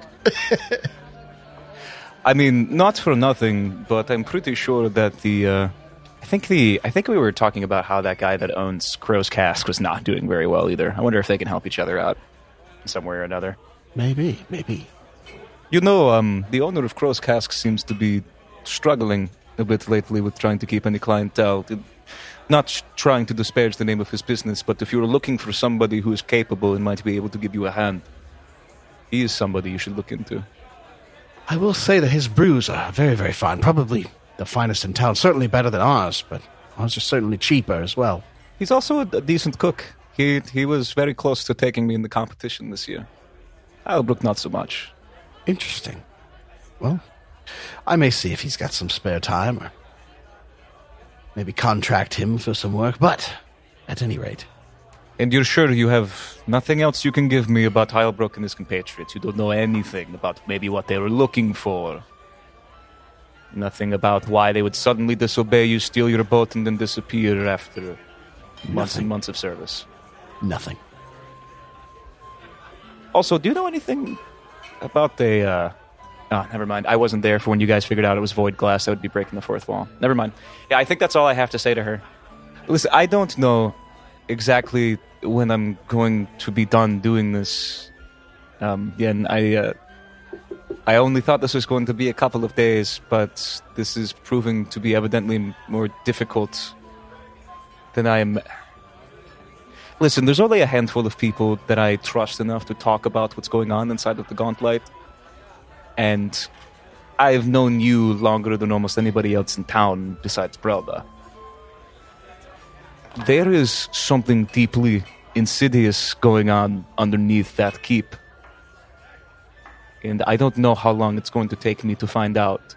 [SPEAKER 8] I mean, not for nothing, but I'm pretty sure that I think we were talking about how that guy that owns Crow's Cask was not doing very well either. I wonder if they can help each other out in some way or another.
[SPEAKER 2] Maybe.
[SPEAKER 8] You know, the owner of Crow's Cask seems to be struggling a bit lately with trying to keep any clientele. Not trying to disparage the name of his business, but if you're looking for somebody who is capable and might be able to give you a hand, he is somebody you should look into.
[SPEAKER 2] I will say that his brews are very, very fine. Probably the finest in town. Certainly better than ours, but ours are certainly cheaper as well.
[SPEAKER 8] He's also a decent cook. He was very close to taking me in the competition this year. Albrook, not so much.
[SPEAKER 2] Interesting. Well, I may see if he's got some spare time, or maybe contract him for some work, but at any rate.
[SPEAKER 8] And you're sure you have nothing else you can give me about Heilbrook and his compatriots? You don't know anything about maybe what they were looking for? Nothing about why they would suddenly disobey you, steal your boat, and then disappear after months and months of service?
[SPEAKER 2] Nothing.
[SPEAKER 8] Also, do you know anything about the... never mind. I wasn't there for when you guys figured out it was void glass that would be breaking the fourth wall. Never mind. Yeah, I think that's all I have to say to her. Listen, I don't know exactly when I'm going to be done doing this. And I only thought this was going to be a couple of days, but this is proving to be evidently more difficult than I am... Listen, there's only a handful of people that I trust enough to talk about what's going on inside of the Gauntlight. And I've known you longer than almost anybody else in town besides Brelda. There is something deeply insidious going on underneath that keep. And I don't know how long it's going to take me to find out.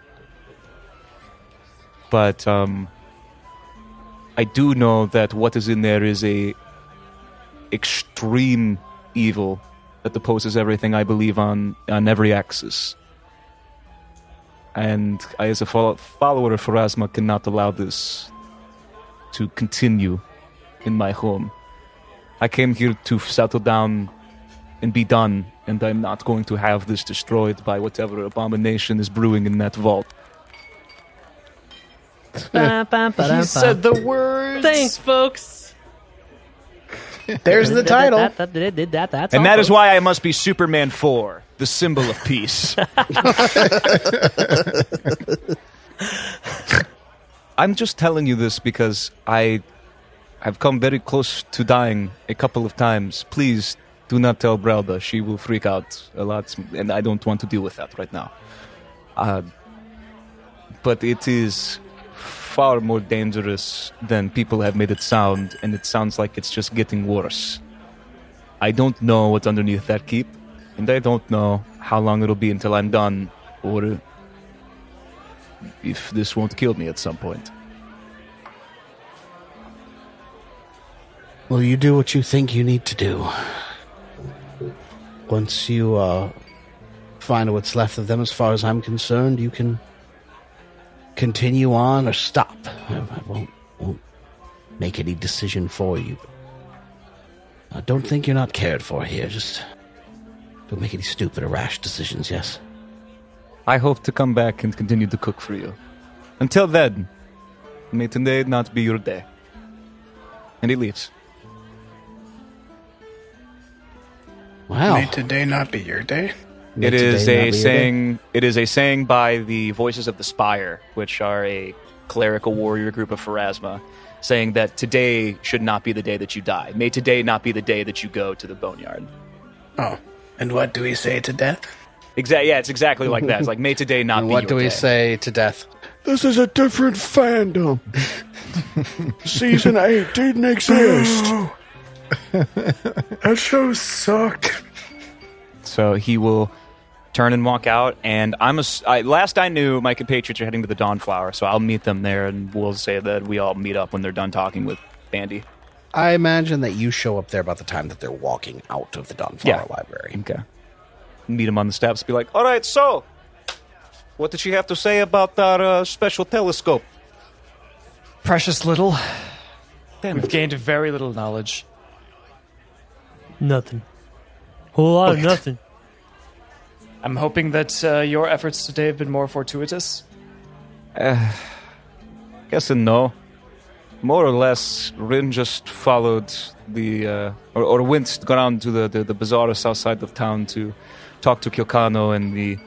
[SPEAKER 8] But I do know that what is in there is a extreme evil that opposes everything I believe on every axis. And I, as a follower of Pharasma, cannot allow this to continue in my home. I came here to settle down and be done, and I'm not going to have this destroyed by whatever abomination is brewing in that vault.
[SPEAKER 10] He said the words.
[SPEAKER 3] Thanks, folks.
[SPEAKER 9] There's the title.
[SPEAKER 3] That's
[SPEAKER 6] And that is why I must be Superman 4.
[SPEAKER 8] the symbol of peace. I'm just telling you this because I've come very close to dying a couple of times. Please do not tell Brelda. She will freak out a lot, and I don't want to deal with that right now. But it is far more dangerous than people have made it sound, and it sounds like it's just getting worse. I don't know what's underneath that keep, and I don't know how long it'll be until I'm done, or if this won't kill me at some point.
[SPEAKER 5] Well, you do what you think you need to do. Once you find what's left of them, as far as I'm concerned, you can continue on or stop. I won't make any decision for you. I don't think you're not cared for here. Just don't make any stupid or rash decisions, yes?
[SPEAKER 8] I hope to come back and continue to cook for you. Until then, may today not be your day. And he leaves.
[SPEAKER 5] Wow.
[SPEAKER 9] May today not be your day?
[SPEAKER 8] It is a saying. It is a saying by the Voices of the Spire, which are a clerical warrior group of Pharasma, saying that today should not be the day that you die. May today not be the day that you go to the boneyard.
[SPEAKER 9] Oh, and what do we say to death?
[SPEAKER 8] Exactly. Yeah, it's exactly like that. It's like, may today not
[SPEAKER 2] And
[SPEAKER 8] be
[SPEAKER 2] what
[SPEAKER 8] your
[SPEAKER 2] do we
[SPEAKER 8] day.
[SPEAKER 2] say to death?
[SPEAKER 7] This is a different fandom. Season 8 didn't exist.
[SPEAKER 9] That show sucked.
[SPEAKER 8] So he will turn and walk out, and last I knew, my compatriots are heading to the Dawnflower, so I'll meet them there, and we'll say that we all meet up when they're done talking with Bandy.
[SPEAKER 2] I imagine that you show up there about the time that they're walking out of the Dawnflower Library.
[SPEAKER 8] Okay. Meet him on the steps, be like, all right, so, what did she have to say about our special telescope?
[SPEAKER 10] Precious little.
[SPEAKER 8] Damn
[SPEAKER 10] We've
[SPEAKER 8] it.
[SPEAKER 10] gained very little knowledge.
[SPEAKER 3] Nothing. Whole lot of nothing.
[SPEAKER 10] I'm hoping that your efforts today have been more fortuitous.
[SPEAKER 8] Yes and no. More or less, Wrin just followed or went around to the bazaar south side of town to talk to Kilkano and the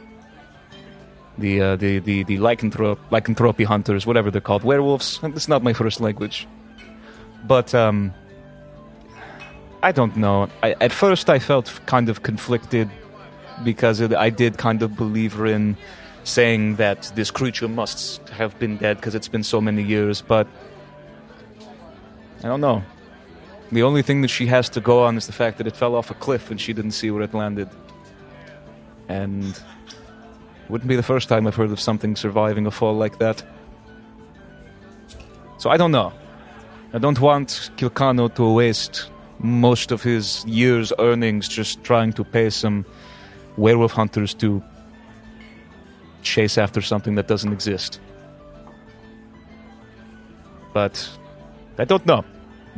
[SPEAKER 8] lycanthropy hunters, whatever they're called, werewolves. It's not my first language, but I don't know. At first, I felt kind of conflicted because I did kind of believe Wrin saying that this creature must have been dead because it's been so many years, but I don't know. The only thing that she has to go on is the fact that it fell off a cliff and she didn't see where it landed. And it wouldn't be the first time I've heard of something surviving a fall like that. So I don't know. I don't want Kilkano to waste most of his year's earnings just trying to pay some werewolf hunters to chase after something that doesn't exist. But I don't know.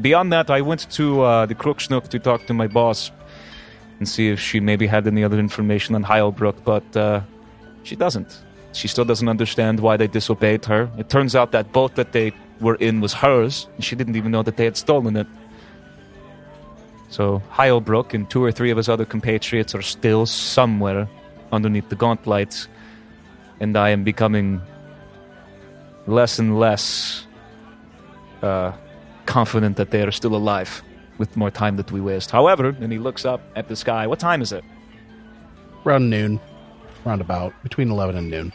[SPEAKER 8] Beyond that, I went to the Crooksnook to talk to my boss and see if she maybe had any other information on Heilbrook, but she doesn't. She still doesn't understand why they disobeyed her. It turns out that boat that they were in was hers, and she didn't even know that they had stolen it. So Heilbrook and 2 or 3 of his other compatriots are still somewhere underneath the Gauntlight, and I am becoming less and less confident that they are still alive with more time that we waste. However, and he looks up at the sky. What time is it?
[SPEAKER 2] Around noon. Roundabout. Between 11 and noon.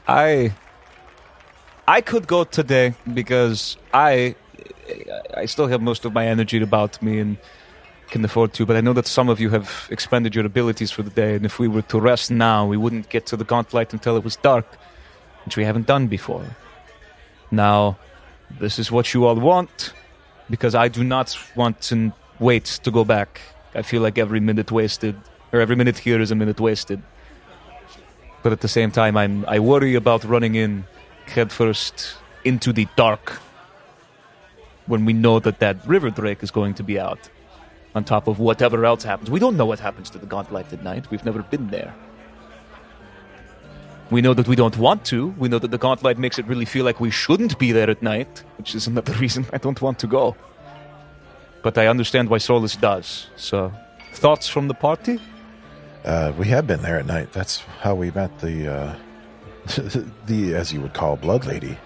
[SPEAKER 8] I could go today because I still have most of my energy about me and can afford to, but I know that some of you have expended your abilities for the day, and if we were to rest now, we wouldn't get to the Gauntlight until it was dark, which we haven't done before. Now, this is what you all want, because I do not want to wait to go back. I feel like every minute wasted, or every minute here is a minute wasted. But at the same time, I worry about running in headfirst into the dark when we know that river drake is going to be out, on top of whatever else happens. We don't know what happens to the Gauntlight at night. We've never been there. We know that we don't want to. We know that the Gauntlight makes it really feel like we shouldn't be there at night, which is another reason I don't want to go. But I understand why Solus does. So, thoughts from the party?
[SPEAKER 7] We have been there at night. That's how we met the as you would call, blood lady.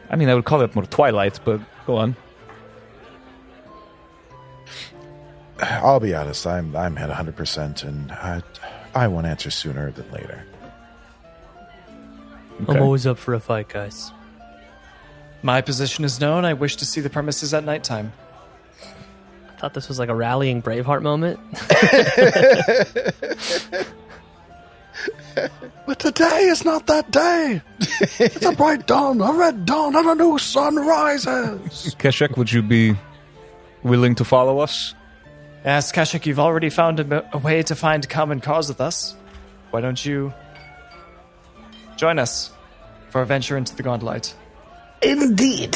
[SPEAKER 8] I mean, I would call it more Twilight, but go on.
[SPEAKER 7] I'll be honest. I'm at 100%, and I want answers sooner than later.
[SPEAKER 8] Okay.
[SPEAKER 3] I'm always up for a fight, guys.
[SPEAKER 10] My position is known. I wish to see the premises at nighttime.
[SPEAKER 3] I thought this was like a rallying Braveheart moment.
[SPEAKER 2] But today is not that day. It's a bright dawn, a red dawn, and a new sun rises.
[SPEAKER 8] Keshek, would you be willing to follow us?
[SPEAKER 10] Yes, Kashik, you've already found a way to find common cause with us. Why don't you join us for a venture into the Gauntlight?
[SPEAKER 9] Indeed.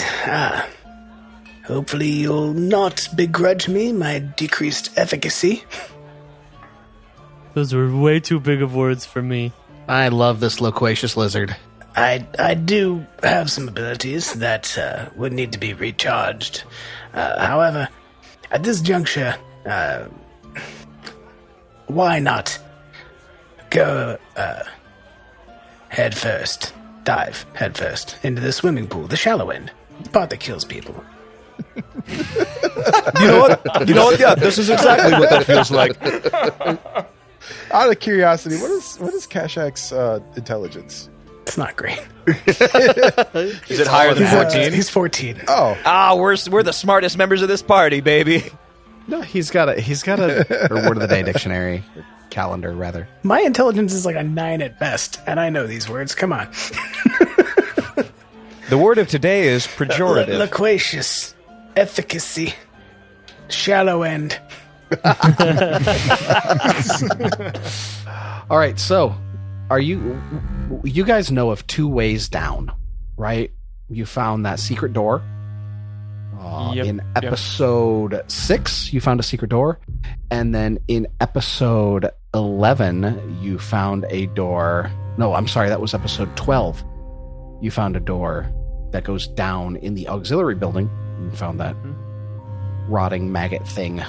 [SPEAKER 9] Hopefully you'll not begrudge me my decreased efficacy.
[SPEAKER 3] Those were way too big of words for me.
[SPEAKER 2] I love this loquacious lizard.
[SPEAKER 9] I do have some abilities that would need to be recharged. However, at this juncture, why not go dive head first into the swimming pool, the shallow end, the part that kills people.
[SPEAKER 8] You know what? Yeah, this is exactly what that feels like.
[SPEAKER 7] Out of curiosity, what is Kashak's intelligence?
[SPEAKER 9] It's not great.
[SPEAKER 6] Is it higher than 14?
[SPEAKER 9] He's 14.
[SPEAKER 7] Oh,
[SPEAKER 6] We're the smartest members of this party, baby.
[SPEAKER 2] No, he's got a or word of the day dictionary, or calendar rather.
[SPEAKER 9] My intelligence is like a 9 at best, and I know these words. Come on.
[SPEAKER 8] The word of today is pejorative.
[SPEAKER 9] Loquacious. Efficacy. Shallow end.
[SPEAKER 2] All right, so are you guys know of 2 ways down, right? You found that secret door.
[SPEAKER 10] Yep,
[SPEAKER 2] In episode 6, you found a secret door. And then in episode 11, you found a door. No, I'm sorry, that was episode 12. You found a door that goes down in the auxiliary building. You found that rotting maggot thing.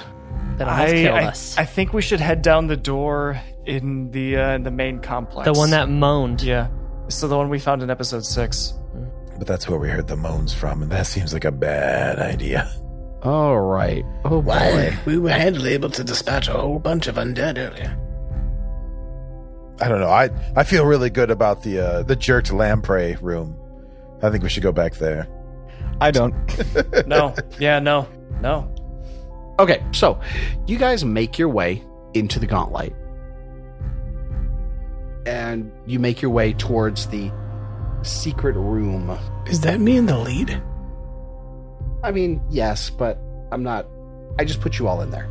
[SPEAKER 3] That almost killed us.
[SPEAKER 10] I think we should head down the door in the main complex.
[SPEAKER 3] The one that moaned.
[SPEAKER 10] Yeah. So the one we found in episode 6.
[SPEAKER 7] but that's where we heard the moans from, and that seems like a bad idea.
[SPEAKER 2] All right. Oh, boy.
[SPEAKER 9] Why? We were handily able to dispatch a whole bunch of undead earlier.
[SPEAKER 7] I don't know. I feel really good about the jerked lamprey room. I think we should go back there.
[SPEAKER 8] I don't.
[SPEAKER 10] No. Yeah, no.
[SPEAKER 2] Okay, so you guys make your way into the Gauntlight. And you make your way towards the secret room.
[SPEAKER 9] Is that me in the lead?
[SPEAKER 2] I mean, yes, but I'm not... I just put you all in there.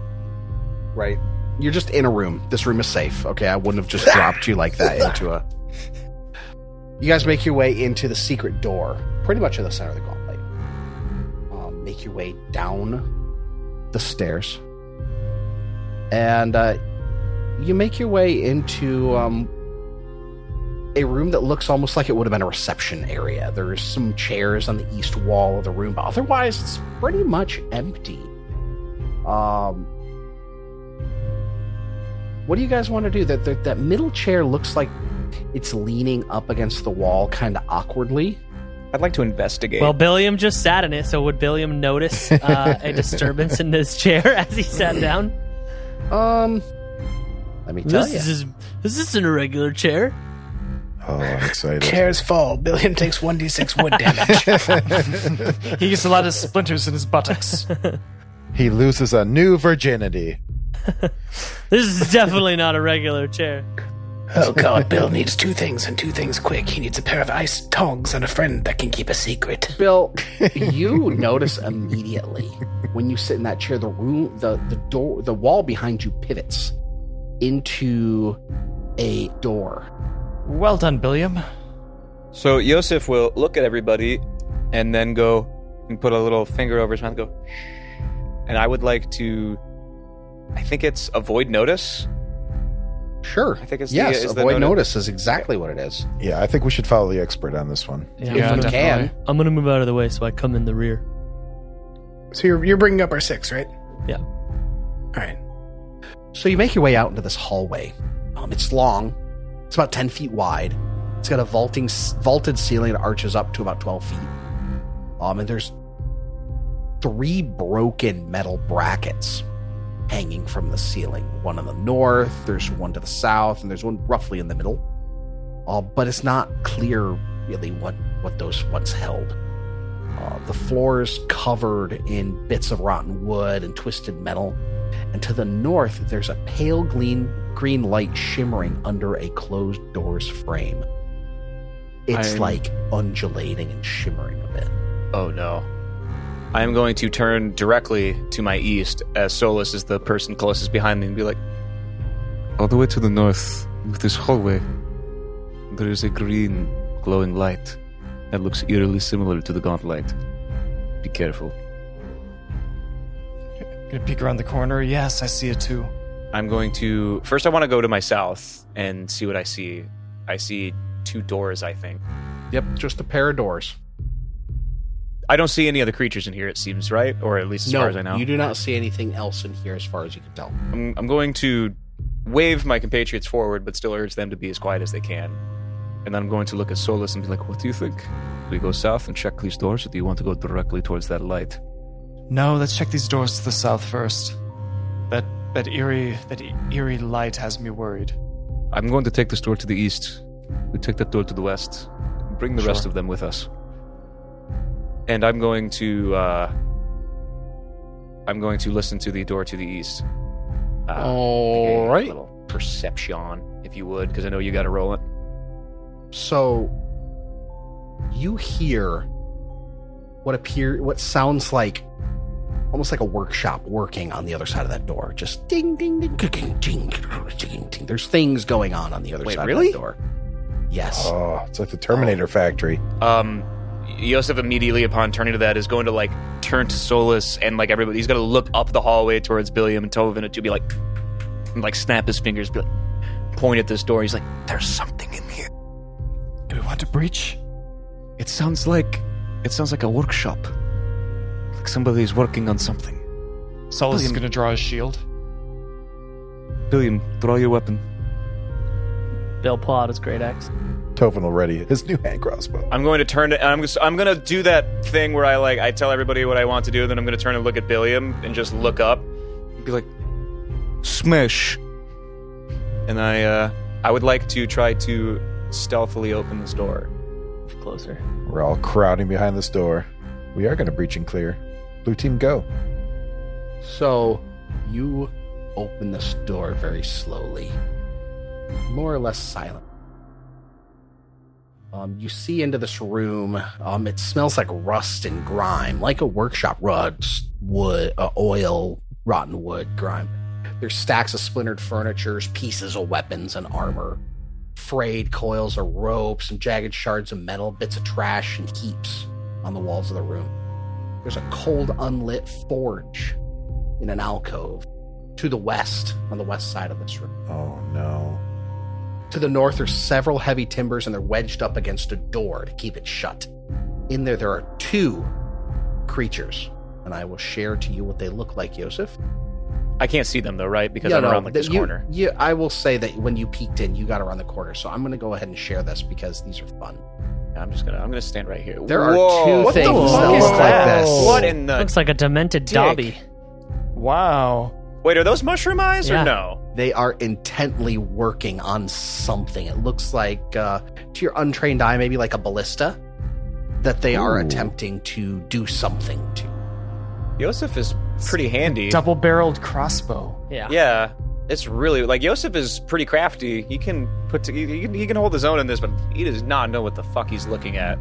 [SPEAKER 2] Right? You're just in a room. This room is safe, okay? I wouldn't have just dropped you like that into a... You guys make your way into the secret door, pretty much in the center of the Gauntlight. Make your way down the stairs. And you make your way into a room that looks almost like it would have been a reception area. There's some chairs on the east wall of the room, but otherwise it's pretty much empty. What do you guys want to do? That middle chair looks like it's leaning up against the wall kind of awkwardly.
[SPEAKER 6] I'd like to investigate.
[SPEAKER 3] Well, Billiam just sat in it, so would Billiam notice a disturbance in this chair as he sat down?
[SPEAKER 2] Let me tell you.
[SPEAKER 3] This isn't a regular chair.
[SPEAKER 7] Oh, I'm excited.
[SPEAKER 9] Chairs fall. Billiam takes 1d6 wood damage.
[SPEAKER 10] He gets a lot of splinters in his buttocks.
[SPEAKER 7] He loses a new virginity.
[SPEAKER 3] This is definitely not a regular chair.
[SPEAKER 9] Oh god, Bill needs two things, and two things quick. He needs a pair of ice tongs and a friend that can keep a secret.
[SPEAKER 2] Bill, you notice immediately when you sit in that chair, the room, the door, the wall behind you pivots into a door.
[SPEAKER 10] Well done, Billiam.
[SPEAKER 6] So Iosif will look at everybody and then go and put a little finger over his mouth and go, shh. And I would like to, I think it's avoid notice.
[SPEAKER 2] Sure.
[SPEAKER 6] I think it's
[SPEAKER 2] yes,
[SPEAKER 6] is
[SPEAKER 2] avoid notice is exactly what it is.
[SPEAKER 7] Yeah, I think we should follow the expert on this one.
[SPEAKER 3] Yeah,
[SPEAKER 2] If you
[SPEAKER 10] definitely.
[SPEAKER 2] can.
[SPEAKER 3] I'm gonna move out of the way so I come in the rear.
[SPEAKER 9] So you're bringing up our 6, right?
[SPEAKER 3] Yeah.
[SPEAKER 9] All right.
[SPEAKER 2] So you make your way out into this hallway. It's long. It's about 10 feet wide. It's got a vaulted ceiling that arches up to about 12 feet. And there's 3 broken metal brackets hanging from the ceiling. One on the north, there's one to the south, and there's one roughly in the middle. But it's not clear really what those once held. The floor is covered in bits of rotten wood and twisted metal. And to the north, there's a pale green light shimmering under a closed door's frame. It's like undulating and shimmering a bit.
[SPEAKER 6] Oh no. I am going to turn directly to my east as Solus is the person closest behind me and be like,
[SPEAKER 8] All the way to the north, with this hallway, there is a green glowing light that looks eerily similar to the Gauntlight. Be careful.
[SPEAKER 10] Gonna peek around the corner. Yes, I see it too.
[SPEAKER 6] I'm going to... First, I want to go to my south and see what I see. I see 2 doors, I think.
[SPEAKER 2] Yep, just a pair of doors.
[SPEAKER 6] I don't see any other creatures in here, it seems, right? Or at least as far as I know.
[SPEAKER 2] You do not see anything else in here as far as you can tell.
[SPEAKER 6] I'm going to wave my compatriots forward, but still urge them to be as quiet as they can. And then I'm going to look at Solus and be like, what do you think? Do we go south and check these doors, or do you want to go directly towards that light?
[SPEAKER 10] No, let's check these doors to the south first. That eerie light has me worried.
[SPEAKER 8] I'm going to take this door to the east. We take that door to the west. Bring the rest of them with us.
[SPEAKER 6] And I'm going to listen to the door to the east.
[SPEAKER 2] All right.
[SPEAKER 6] A little perception, if you would, because I know you got to roll it.
[SPEAKER 2] So you hear what sounds like almost like a workshop working on the other side of that door. Just ding, ding, ding, ding, ding, ding, ding. There's things going on the other side of that door. Yes.
[SPEAKER 7] Oh, it's like the Terminator factory.
[SPEAKER 6] Iosif immediately upon turning to that is going to turn to Solus and everybody. He's going to look up the hallway towards Billiam and Tovin to be like snap his fingers, be point at this door. He's like, "There's something in here."
[SPEAKER 10] Do we want to breach?
[SPEAKER 8] It sounds like a workshop. Like somebody's working on something.
[SPEAKER 10] Solus is going to draw his shield.
[SPEAKER 8] Billiam, draw your weapon.
[SPEAKER 3] Bill pull out his great axe.
[SPEAKER 7] Tovin already his new hand crossbow.
[SPEAKER 6] I'm going to turn to, I'm going to do that thing where I tell everybody what I want to do, then I'm going to turn and look at Billiam and just look up and be like,
[SPEAKER 8] smash.
[SPEAKER 6] And I would like to try to stealthily open this door.
[SPEAKER 3] Closer.
[SPEAKER 7] We're all crowding behind this door. We are going to breach and clear. Blue team, go.
[SPEAKER 2] So you open this door very slowly, more or less silent. You see into this room. It smells like rust and grime, like a workshop. Rugs, wood, oil, rotten wood, grime. There's stacks of splintered furniture, pieces of weapons and armor, frayed coils of rope, some jagged shards of metal, bits of trash, and heaps on the walls of the room. There's a cold, unlit forge in an alcove to the west, on the west side of this room.
[SPEAKER 7] Oh, no.
[SPEAKER 2] To the north are several heavy timbers, and they're wedged up against a door to keep it shut. In there are 2 creatures, and I will share to you what they look like, Iosif.
[SPEAKER 6] I can't see them, though, right? Because I'm around this corner.
[SPEAKER 2] Yeah, I will say that when you peeked in, you got around the corner, so I'm going to go ahead and share this because these are fun.
[SPEAKER 6] I'm gonna stand right here.
[SPEAKER 2] There are 2
[SPEAKER 6] what
[SPEAKER 2] things
[SPEAKER 6] the
[SPEAKER 2] that
[SPEAKER 6] fuck
[SPEAKER 2] look
[SPEAKER 6] is
[SPEAKER 2] like
[SPEAKER 6] that?
[SPEAKER 2] this.
[SPEAKER 6] What in the
[SPEAKER 3] Looks like a demented Dobby.
[SPEAKER 10] Wow.
[SPEAKER 6] Wait, are those mushroom eyes or no?
[SPEAKER 2] They are intently working on something. It looks like, to your untrained eye, maybe like a ballista that they are attempting to do something to.
[SPEAKER 6] Iosif is pretty handy.
[SPEAKER 10] Double-barreled crossbow.
[SPEAKER 3] Yeah.
[SPEAKER 6] Yeah, it's really Iosif is pretty crafty. He can he can hold his own in this, but he does not know what the fuck he's looking at.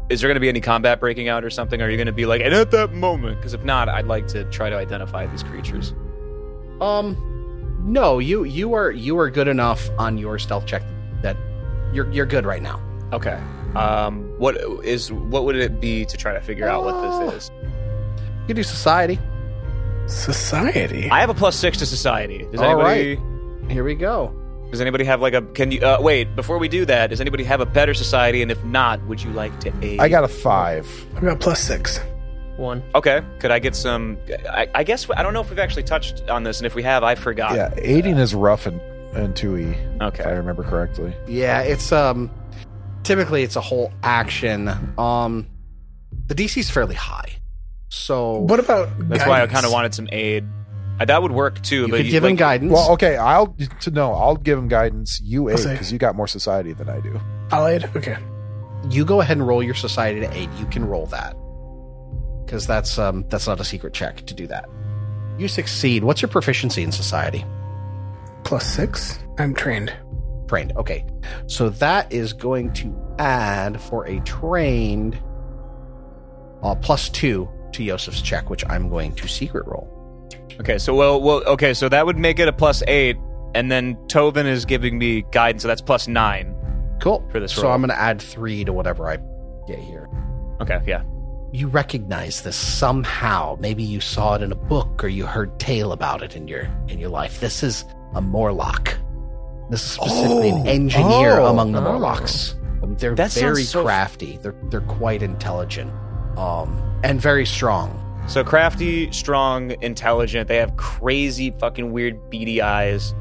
[SPEAKER 6] Is there going to be any combat breaking out or something? Are you going to be like, and at that moment? Because if not, I'd like to try to identify these creatures.
[SPEAKER 2] No, you are good enough on your stealth check that you're good right now.
[SPEAKER 6] Okay. What would it be to try to figure out what this is?
[SPEAKER 2] You can do society.
[SPEAKER 9] Society?
[SPEAKER 6] I have a +6 to society. Does
[SPEAKER 2] All
[SPEAKER 6] anybody?
[SPEAKER 2] right. Here we go.
[SPEAKER 6] Does anybody have can you wait, before we do that, does anybody have a better society, and if not, would you like to aid?
[SPEAKER 7] I got a 5.
[SPEAKER 9] I got +6.
[SPEAKER 3] 1.
[SPEAKER 6] Okay. Could I get some? I guess I don't know if we've actually touched on this, and if we have, I forgot.
[SPEAKER 7] Yeah, aiding is rough and 2E.
[SPEAKER 6] Okay.
[SPEAKER 7] If I remember correctly.
[SPEAKER 2] Yeah, it's typically it's a whole action. The DC's fairly high, so
[SPEAKER 9] What about
[SPEAKER 6] That's why I
[SPEAKER 9] guidance?
[SPEAKER 6] kind of wanted some aid. That would work too.
[SPEAKER 2] you
[SPEAKER 6] but
[SPEAKER 2] could give him
[SPEAKER 6] like,
[SPEAKER 2] guidance.
[SPEAKER 7] Well, okay, I'll give him guidance. You aid
[SPEAKER 9] say-
[SPEAKER 7] because you got more society than I do.
[SPEAKER 9] I'll aid? Okay.
[SPEAKER 2] You go ahead and roll your society to aid. You can roll that because that's not a secret check to do that. You succeed. What's your proficiency in society?
[SPEAKER 9] +6. I'm trained.
[SPEAKER 2] Trained. Okay, so that is going to add for a trained +2 to Iosif's check, which I'm going to secret roll.
[SPEAKER 6] Okay, so okay, so that would make it a +8, and then Tovin is giving me guidance, so that's +9.
[SPEAKER 2] Cool.
[SPEAKER 6] For this
[SPEAKER 2] so
[SPEAKER 6] roll.
[SPEAKER 2] I'm going to add 3 to whatever I get here.
[SPEAKER 6] Okay, yeah.
[SPEAKER 2] You recognize this somehow. Maybe you saw it in a book or you heard tale about it in your life. This is a Morlock. This is specifically an engineer among the Morlocks. They're
[SPEAKER 6] That sounds
[SPEAKER 2] very
[SPEAKER 6] so
[SPEAKER 2] crafty. They're quite intelligent, and very strong.
[SPEAKER 6] So crafty, strong, intelligent. They have crazy, fucking weird, beady eyes.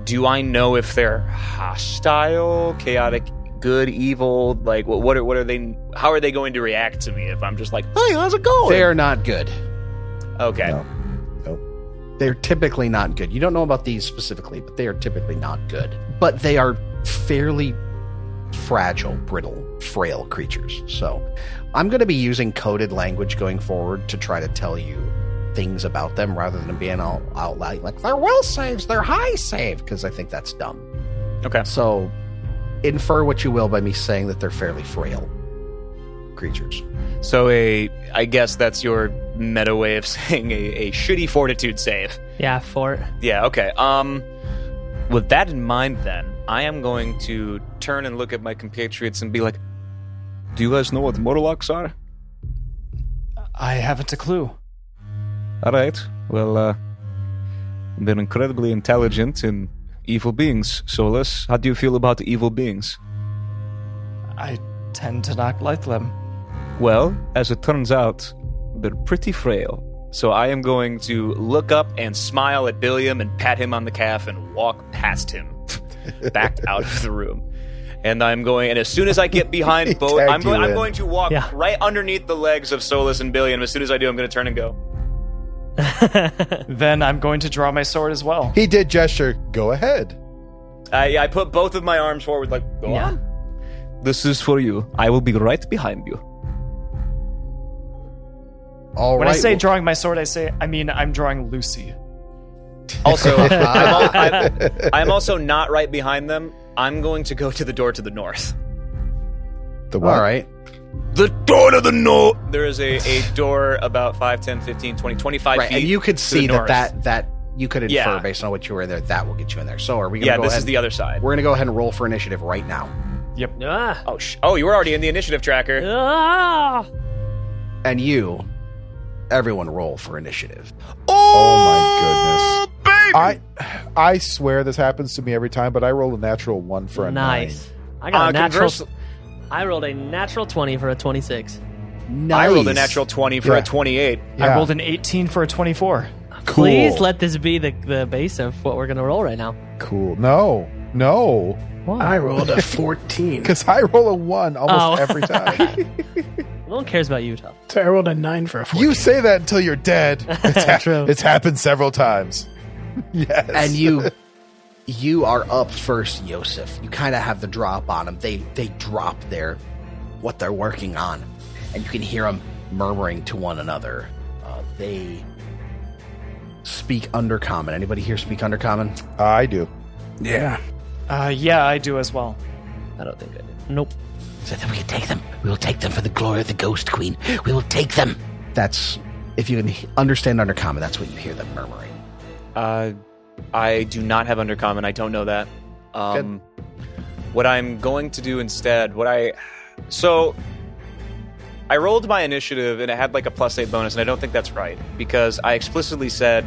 [SPEAKER 6] Do I know if they're hostile, chaotic, good, evil? Like, what are they? How are they going to react to me if I'm just like, "Hey, how's it going?"
[SPEAKER 2] They're not good.
[SPEAKER 6] Okay.
[SPEAKER 7] No.
[SPEAKER 2] They're typically not good. You don't know about these specifically, but they are typically not good. But they are fairly fragile, brittle, frail creatures. So I'm going to be using coded language going forward to try to tell you things about them rather than being all out loud like they're will saves, they're high save, because I think that's dumb.
[SPEAKER 6] Okay.
[SPEAKER 2] So infer what you will by me saying that they're fairly frail creatures.
[SPEAKER 6] So I guess that's your meta way of saying a shitty fortitude save.
[SPEAKER 3] Yeah, 4.
[SPEAKER 6] Yeah, okay. With that in mind, then, I am going to turn and look at my compatriots and be like, do you guys know what Morlocks are?
[SPEAKER 10] I haven't a clue.
[SPEAKER 8] All right. Well, they're incredibly intelligent and evil beings. Solus, how do you feel about evil beings?
[SPEAKER 10] I tend to not like them.
[SPEAKER 8] Well, as it turns out, they're pretty frail.
[SPEAKER 6] So I am going to look up and smile at Billiam and pat him on the calf and walk past him back out of the room. And as soon as I get behind both, I'm going to walk right underneath the legs of Solus and Billiam. As soon as I do, I'm going to turn and go.
[SPEAKER 10] Then I'm going to draw my sword as well.
[SPEAKER 7] He did gesture. Go ahead.
[SPEAKER 6] I put both of my arms forward, like, go on.
[SPEAKER 8] This is for you. I will be right behind you.
[SPEAKER 2] All
[SPEAKER 10] When
[SPEAKER 2] right.
[SPEAKER 10] I say drawing my sword, I mean I'm drawing Lucy.
[SPEAKER 6] Also, I'm also not right behind them. I'm going to go to the door to the north.
[SPEAKER 7] The what?
[SPEAKER 2] All right.
[SPEAKER 6] The door to the north. There is a door about 5, 10, 15, 20, 25
[SPEAKER 2] Right,
[SPEAKER 6] feet.
[SPEAKER 2] and you could
[SPEAKER 6] to
[SPEAKER 2] see
[SPEAKER 6] the north.
[SPEAKER 2] that you could infer
[SPEAKER 6] Yeah.
[SPEAKER 2] based on what you were there. That will get you in there. So are we going to
[SPEAKER 6] Yeah,
[SPEAKER 2] go
[SPEAKER 6] this
[SPEAKER 2] ahead?
[SPEAKER 6] is the other side.
[SPEAKER 2] We're going to go ahead and roll for initiative right now.
[SPEAKER 3] Ah.
[SPEAKER 6] Oh, you were already in the initiative tracker.
[SPEAKER 3] Ah.
[SPEAKER 2] And everyone roll for initiative.
[SPEAKER 7] Oh my goodness. I swear this happens to me every time, but I roll a natural 1 for a 9.
[SPEAKER 3] Nice. I got a natural.
[SPEAKER 6] converse-
[SPEAKER 3] I rolled a natural 20 for a 26.
[SPEAKER 2] Nice.
[SPEAKER 6] I rolled a natural 20 for
[SPEAKER 7] Yeah.
[SPEAKER 6] a 28.
[SPEAKER 7] Yeah.
[SPEAKER 10] I rolled an 18 for a 24.
[SPEAKER 7] Cool.
[SPEAKER 3] Please let this be the base of what we're going to roll right now.
[SPEAKER 7] Cool. No.
[SPEAKER 3] What?
[SPEAKER 9] I rolled a 14.
[SPEAKER 7] Because I roll a 1 almost every time.
[SPEAKER 3] No one cares about you, Tough.
[SPEAKER 9] So I rolled a 9 for a 14.
[SPEAKER 7] You say that until you're dead.
[SPEAKER 3] True.
[SPEAKER 7] It's happened several times. Yes.
[SPEAKER 2] And you are up first, Iosif. You kind of have the drop on them. They drop what they're working on, and you can hear them murmuring to one another. They speak Undercommon. Anybody here speak Undercommon?
[SPEAKER 7] I do.
[SPEAKER 9] Yeah.
[SPEAKER 10] Yeah, I do as well.
[SPEAKER 3] I don't think I did. Nope.
[SPEAKER 5] So that we can take them. We will take them for the glory of the Ghost Queen. We will take them.
[SPEAKER 2] That's if you can understand Undercommon. That's what you hear them murmuring.
[SPEAKER 6] I do not have Undercommon. I don't know that. What I'm going to do instead, so I rolled my initiative and it had like a +8 bonus, and I don't think that's right because I explicitly said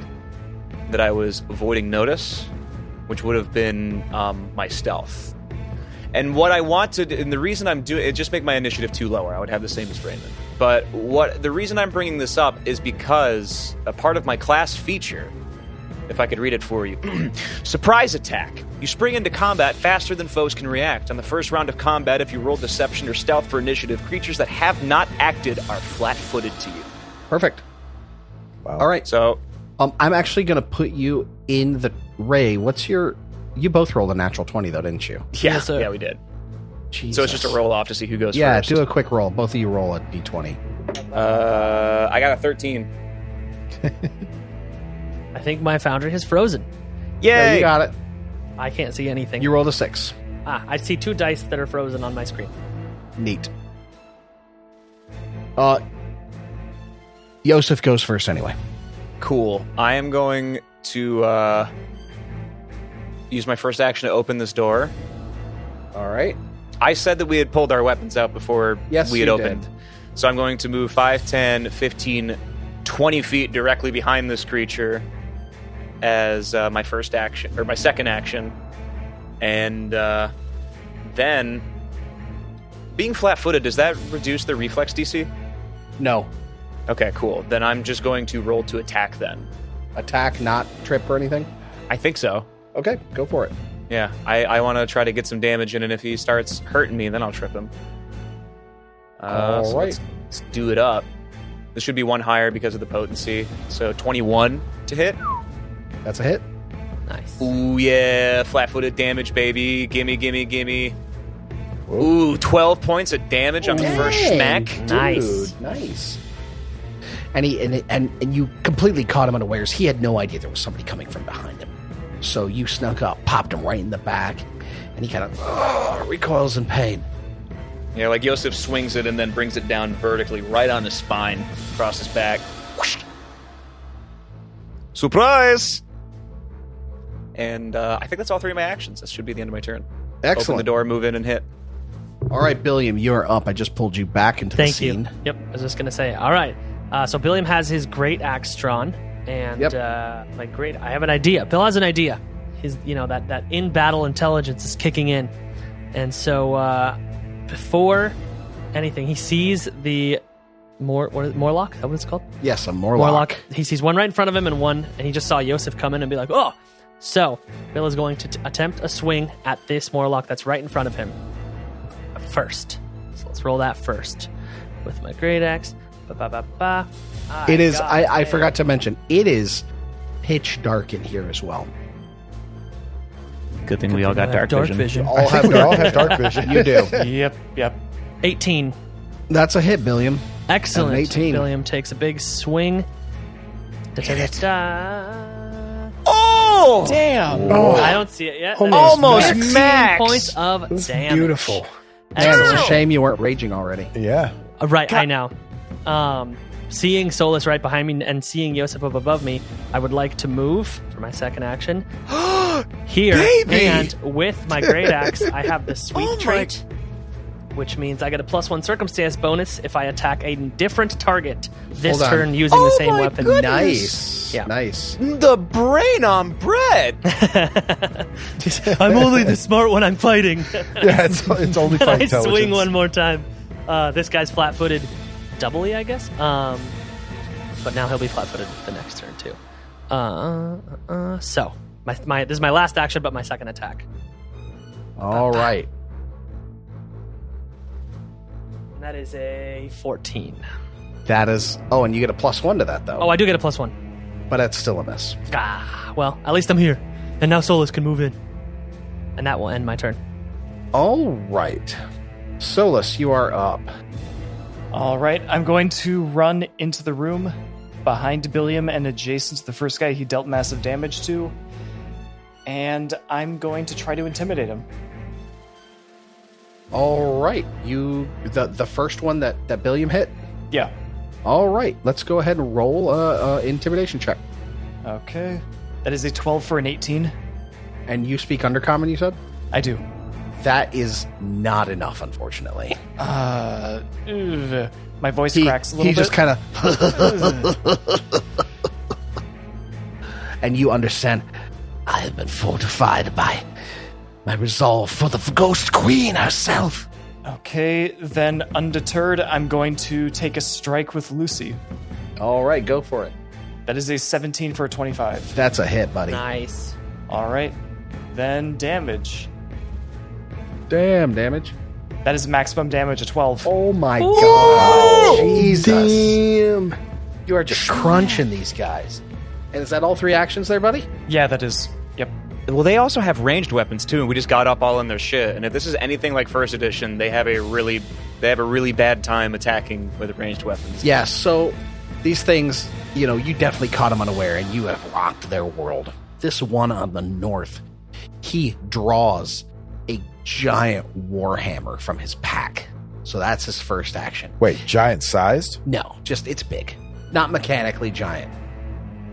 [SPEAKER 6] that I was avoiding notice, which would have been my stealth. And what I want to do, and the reason I'm doing it, just make my initiative 2 lower. I would have the same as Brandon. But the reason I'm bringing this up is because a part of my class feature, if I could read it for you, surprise attack. You spring into combat faster than foes can react. On the first round of combat, if you roll deception or stealth for initiative, creatures that have not acted are flat-footed to you.
[SPEAKER 2] Perfect.
[SPEAKER 7] Wow.
[SPEAKER 2] All right.
[SPEAKER 6] So,
[SPEAKER 2] I'm actually going to put you in the Ray. What's your? You both rolled a natural 20 though, didn't you?
[SPEAKER 6] yeah, yeah, we did.
[SPEAKER 2] Jesus.
[SPEAKER 6] So it's just a roll off to see who goes
[SPEAKER 2] Yeah,
[SPEAKER 6] first.
[SPEAKER 2] do a quick roll. Both of you roll a d20.
[SPEAKER 6] I got a 13.
[SPEAKER 3] I think my foundry has frozen.
[SPEAKER 6] Yay!
[SPEAKER 2] No, you got it.
[SPEAKER 3] I can't see anything.
[SPEAKER 2] You rolled a 6.
[SPEAKER 3] I see 2 dice that are frozen on my screen.
[SPEAKER 2] Neat. Iosif goes first anyway.
[SPEAKER 6] Cool. I am going to use my first action to open this door.
[SPEAKER 2] All right.
[SPEAKER 6] I said that we had pulled our weapons out before
[SPEAKER 2] Yes,
[SPEAKER 6] we had
[SPEAKER 2] you
[SPEAKER 6] opened.
[SPEAKER 2] did.
[SPEAKER 6] So I'm going to move 5, 10, 15, 20 feet directly behind this creature as my first action, or my second action. And then, being flat-footed, does that reduce the reflex DC?
[SPEAKER 2] No.
[SPEAKER 6] Okay, cool. Then I'm just going to roll to attack then.
[SPEAKER 2] Attack, not trip or anything?
[SPEAKER 6] I think so.
[SPEAKER 2] Okay, go for it.
[SPEAKER 6] Yeah, I want to try to get some damage in, and if he starts hurting me, then I'll trip him.
[SPEAKER 2] All
[SPEAKER 6] So
[SPEAKER 2] right.
[SPEAKER 6] let's do it up. This should be 1 higher because of the potency. So 21 to hit.
[SPEAKER 2] That's a hit.
[SPEAKER 3] Nice.
[SPEAKER 6] Ooh, yeah. Flat-footed damage, baby. Gimme, gimme, gimme. Ooh, 12 points of damage on the first
[SPEAKER 2] Dang,
[SPEAKER 6] smack.
[SPEAKER 3] Nice.
[SPEAKER 2] Dude, nice. And and you completely caught him unawares. He had no idea there was somebody coming from behind him. So you snuck up, popped him right in the back, and he kind of recoils in pain.
[SPEAKER 6] Yeah, like Iosif swings it and then brings it down vertically right on his spine, across his back. Whoosh. Surprise! And I think that's all 3 of my actions. That should be the end of my turn.
[SPEAKER 2] Excellent.
[SPEAKER 6] Open the door, move in, and hit.
[SPEAKER 2] All right, Billiam, you're up. I just pulled you back into
[SPEAKER 3] Thank
[SPEAKER 2] the
[SPEAKER 3] you.
[SPEAKER 2] scene.
[SPEAKER 3] Yep, I was just going to say. All right. So Billiam has his great axe drawn. And I have an idea. Bill has an idea. His, that in-battle intelligence is kicking in. And so before anything, he sees the Morlock? Is that what it's called?
[SPEAKER 2] Yes, a Morlock.
[SPEAKER 3] He sees one right in front of him and he just saw Iosif come in and be like, oh! So Bill is going to attempt a swing at this Morlock that's right in front of him first. So let's roll that first with my great axe. Ba-ba-ba-ba.
[SPEAKER 2] It is. I forgot to mention. It is pitch dark in here as well.
[SPEAKER 8] Good thing we all got dark vision.
[SPEAKER 7] All have dark vision.
[SPEAKER 2] You do.
[SPEAKER 10] Yep.
[SPEAKER 3] 18.
[SPEAKER 2] That's a hit, Billiam.
[SPEAKER 3] Excellent.
[SPEAKER 2] An 18.
[SPEAKER 3] Billiam takes a big swing. Da-da-da-da.
[SPEAKER 6] Oh!
[SPEAKER 10] Damn.
[SPEAKER 3] I don't see it yet.
[SPEAKER 6] Almost
[SPEAKER 3] 15
[SPEAKER 6] max.
[SPEAKER 3] points of damage.
[SPEAKER 9] Beautiful.
[SPEAKER 2] Man, it's a
[SPEAKER 3] Excellent.
[SPEAKER 2] shame you weren't raging already.
[SPEAKER 7] Yeah.
[SPEAKER 3] Right, I know. Seeing Solus right behind me and seeing Iosif up above me, I would like to move for my second action. Here,
[SPEAKER 6] Baby!
[SPEAKER 3] and with my great axe, I have the sweep trait, which means I get a +1 circumstance bonus if I attack a different target this
[SPEAKER 2] Hold on.
[SPEAKER 3] turn using the same weapon.
[SPEAKER 2] Nice.
[SPEAKER 3] Yeah.
[SPEAKER 2] Nice.
[SPEAKER 6] The brain on bread.
[SPEAKER 3] I'm only the smart when I'm fighting.
[SPEAKER 7] Yeah, it's only
[SPEAKER 3] And
[SPEAKER 7] fight
[SPEAKER 3] I
[SPEAKER 7] intelligence.
[SPEAKER 3] swing one more time. This guy's flat-footed doubly, I guess. But now he'll be flat-footed the next turn too. So this is my last action, but my second attack.
[SPEAKER 2] All right.
[SPEAKER 3] And that is a 14.
[SPEAKER 2] That is. Oh, and you get a +1 to that though.
[SPEAKER 3] Oh, I do get a +1.
[SPEAKER 2] But that's still a miss.
[SPEAKER 3] Well, at least I'm here, and now Solus can move in, and that will end my turn.
[SPEAKER 2] All right. Solus, you are up.
[SPEAKER 10] All right, I'm going to run into the room behind Billiam and adjacent to the first guy he dealt massive damage to, and I'm going to try to intimidate him.
[SPEAKER 2] All right. The first one that Billiam hit.
[SPEAKER 10] Yeah.
[SPEAKER 2] All right. Let's go ahead and roll a intimidation check.
[SPEAKER 10] Okay. That is a 12 for an 18.
[SPEAKER 2] And you speak Undercommon, you said?
[SPEAKER 10] I do.
[SPEAKER 2] That is not enough, unfortunately.
[SPEAKER 10] My voice cracks a little
[SPEAKER 2] He
[SPEAKER 10] bit.
[SPEAKER 2] just kind of... And you understand, I have been fortified by
[SPEAKER 5] my resolve for the Ghost Queen herself.
[SPEAKER 10] Okay, then undeterred, I'm going to take a strike with Lucy.
[SPEAKER 2] All right, go for it.
[SPEAKER 10] That is a 17 for a 25.
[SPEAKER 2] That's a hit, buddy.
[SPEAKER 3] Nice.
[SPEAKER 10] All right, then damage.
[SPEAKER 2] Damn damage.
[SPEAKER 10] That is maximum damage at 12.
[SPEAKER 2] Oh my god. Jesus.
[SPEAKER 9] Damn.
[SPEAKER 2] You are just crunching these guys. And is that all 3 actions there, buddy?
[SPEAKER 10] Yeah, that is. Yep.
[SPEAKER 6] Well, they also have ranged weapons too, and we just got up all in their shit. And if this is anything like first edition, they have a really bad time attacking with ranged weapons.
[SPEAKER 2] Yeah, so these things, you definitely caught them unaware, and you have rocked their world. This one on the north, he draws a giant warhammer from his pack. So that's his first action.
[SPEAKER 7] Wait, giant sized?
[SPEAKER 2] No, just it's big. Not mechanically giant.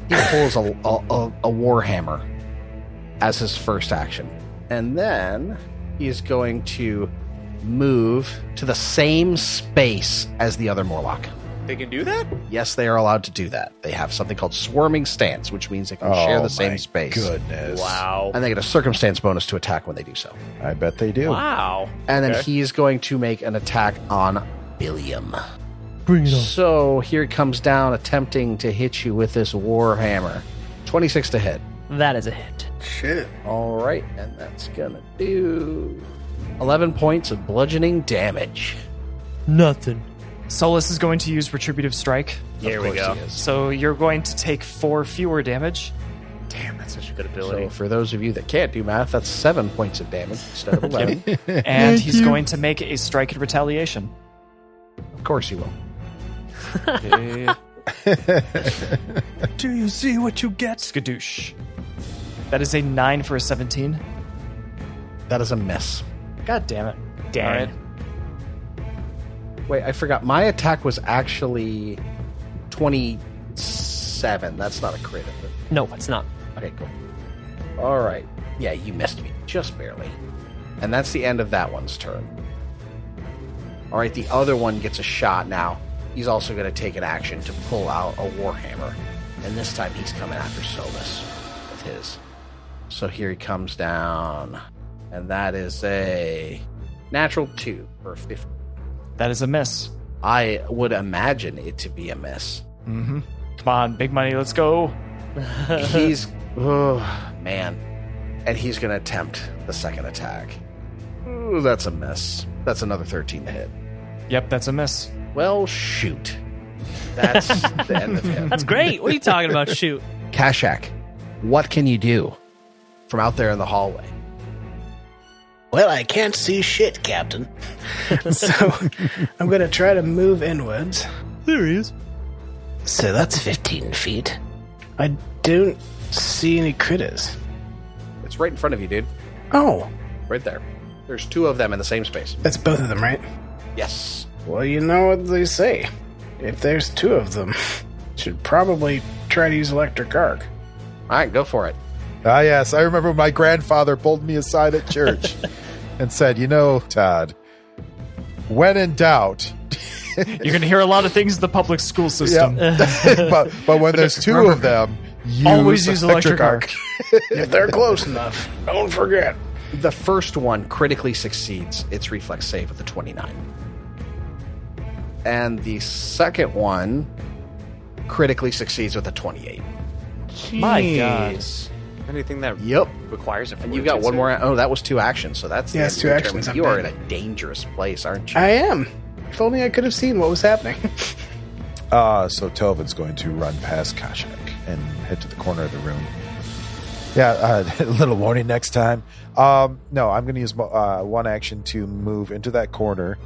[SPEAKER 2] He pulls a warhammer as his first action. And then he's going to move to the same space as the other Morlock.
[SPEAKER 6] They can do that?
[SPEAKER 2] Yes, they are allowed to do that. They have something called swarming stance, which means they can share the same space.
[SPEAKER 7] Goodness.
[SPEAKER 6] Wow.
[SPEAKER 2] And they get a circumstance bonus to attack when they do so.
[SPEAKER 7] I bet they do.
[SPEAKER 6] Wow.
[SPEAKER 2] And then
[SPEAKER 6] Okay.
[SPEAKER 2] he's going to make an attack on Billiam.
[SPEAKER 3] Bring it on.
[SPEAKER 2] So here he comes down, attempting to hit you with this warhammer. 26 to hit.
[SPEAKER 3] That is a hit.
[SPEAKER 9] Shit.
[SPEAKER 2] All right, and that's gonna do 11 points of bludgeoning damage.
[SPEAKER 3] Nothing.
[SPEAKER 10] Solus is going to use Retributive Strike.
[SPEAKER 6] Here
[SPEAKER 2] Of
[SPEAKER 6] we
[SPEAKER 2] course
[SPEAKER 6] go.
[SPEAKER 2] he is.
[SPEAKER 10] So you're going to take 4 fewer damage.
[SPEAKER 6] Damn, that's such a good ability.
[SPEAKER 2] So for those of you that can't do math, that's 7 points of damage instead of 11.
[SPEAKER 10] And he's going to make a strike in retaliation.
[SPEAKER 2] Of course he will.
[SPEAKER 3] Do you see what you get?
[SPEAKER 10] Skadoosh. That is a 9 for a 17.
[SPEAKER 2] That is a miss.
[SPEAKER 10] God damn it.
[SPEAKER 6] Dang.
[SPEAKER 10] All right.
[SPEAKER 2] Wait, I forgot. My attack was actually 27. That's not a crit, is it?
[SPEAKER 3] No, it's not.
[SPEAKER 2] Okay, cool. All right. Yeah, you missed me just barely. And that's the end of that one's turn. All right, the other one gets a shot now. He's also going to take an action to pull out a warhammer. And this time he's coming after Solus with his. So here he comes down. And that is a natural 2 for 50.
[SPEAKER 10] That is a miss.
[SPEAKER 2] I would imagine it to be a miss.
[SPEAKER 10] Mm-hmm. Come on, big money, let's go.
[SPEAKER 2] He's... oh, man. And he's going to attempt the second attack. Ooh, that's a miss. That's another 13 to hit.
[SPEAKER 10] Yep, that's a miss.
[SPEAKER 2] Well, shoot. That's the end of him.
[SPEAKER 3] That's great. What are you talking about? Shoot.
[SPEAKER 2] Kashak, what can you do from out there in the hallway?
[SPEAKER 9] Well, I can't see shit, Captain. So I'm going to try to move inwards.
[SPEAKER 3] There he is.
[SPEAKER 9] So that's 15 feet. I don't see any critters.
[SPEAKER 2] It's right in front of you, dude.
[SPEAKER 9] Oh,
[SPEAKER 2] Right there. There's 2 of them in the same space.
[SPEAKER 9] that's both of them, right?
[SPEAKER 2] Yes.
[SPEAKER 9] Well, you know what they say. If there's 2 of them, should probably try to use electric arc.
[SPEAKER 2] All right, go for it.
[SPEAKER 7] Ah, yes. I remember my grandfather pulled me aside at church and said, Todd, when in doubt,
[SPEAKER 10] You're going to hear a lot of things in the public school system.
[SPEAKER 7] but when there's 2 of them,
[SPEAKER 10] Always use electric arc.
[SPEAKER 9] If they're close enough, don't forget.
[SPEAKER 2] The first one critically succeeds its reflex save with a 29. And the second one critically succeeds with a 28.
[SPEAKER 10] My God.
[SPEAKER 6] Anything that
[SPEAKER 2] Yep.
[SPEAKER 6] requires a
[SPEAKER 2] And you got one more. Oh, that was 2 actions. So that's
[SPEAKER 9] Yeah,
[SPEAKER 2] the
[SPEAKER 9] it's
[SPEAKER 2] end
[SPEAKER 9] 2
[SPEAKER 2] of your
[SPEAKER 9] actions,
[SPEAKER 2] turn.
[SPEAKER 9] I'm
[SPEAKER 2] You are in
[SPEAKER 9] dead.
[SPEAKER 2] a dangerous place, aren't you?
[SPEAKER 9] I am. If only I could have seen what was happening.
[SPEAKER 7] So Telvin's going to run past Kashak and head to the corner of the room. Yeah, a little warning next time. No, I'm going to use one action to move into that corner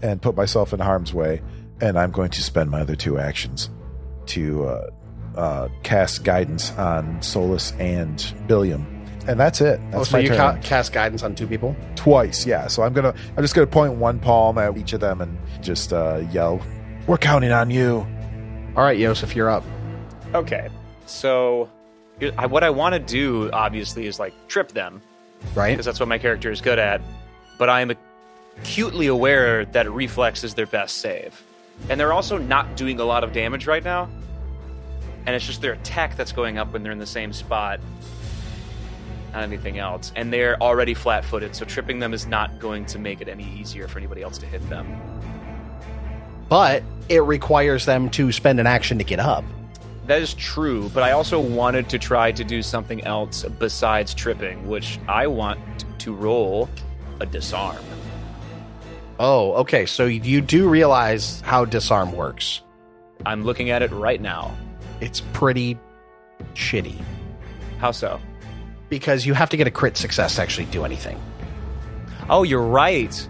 [SPEAKER 7] and put myself in harm's way, and I'm going to spend my other 2 actions to cast guidance on Solus and Billiam, and that's it. That's
[SPEAKER 2] so
[SPEAKER 7] my
[SPEAKER 2] you
[SPEAKER 7] turn.
[SPEAKER 2] cast guidance on 2 people?
[SPEAKER 7] Twice, yeah. So I'm just gonna point one palm at each of them and just yell, "We're counting on you."
[SPEAKER 2] All right, Iosif, you're up.
[SPEAKER 6] Okay, so what I want to do, obviously, is like trip them,
[SPEAKER 2] Right?
[SPEAKER 6] because that's what my character is good at. But I am acutely aware that reflex is their best save, and they're also not doing a lot of damage right now. And it's just their attack that's going up when they're in the same spot. not anything else. And they're already flat-footed, so tripping them is not going to make it any easier for anybody else to hit them.
[SPEAKER 2] But it requires them to spend an action to get up.
[SPEAKER 6] That is true, but I also wanted to try to do something else besides tripping, which I want to roll a disarm.
[SPEAKER 2] Oh, okay. So you do realize how disarm works.
[SPEAKER 6] I'm looking at it right now.
[SPEAKER 2] It's pretty shitty.
[SPEAKER 6] How so?
[SPEAKER 2] Because you have to get a crit success to actually do anything.
[SPEAKER 6] Oh, you're right.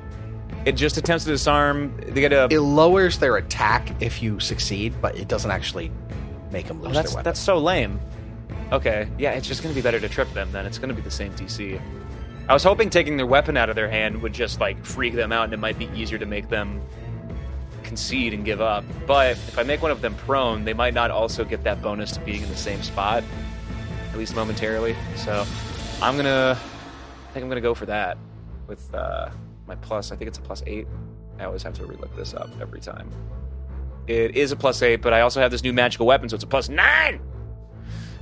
[SPEAKER 6] It just attempts to disarm. They get a.
[SPEAKER 2] It lowers their attack if you succeed, but it doesn't actually make them lose their weapon.
[SPEAKER 6] That's so lame. Okay, yeah, it's just going to be better to trip them then. It's going to be the same DC. I was hoping taking their weapon out of their hand would just, like, freak them out, and it might be easier to make them concede and give up. But if I make one of them prone, they might not also get that bonus to being in the same spot, at least momentarily. So I think I'm going to go for that with my plus. I think it's a +8. I always have to relook this up every time. It is a +8, but I also have this new magical weapon, so it's a +9!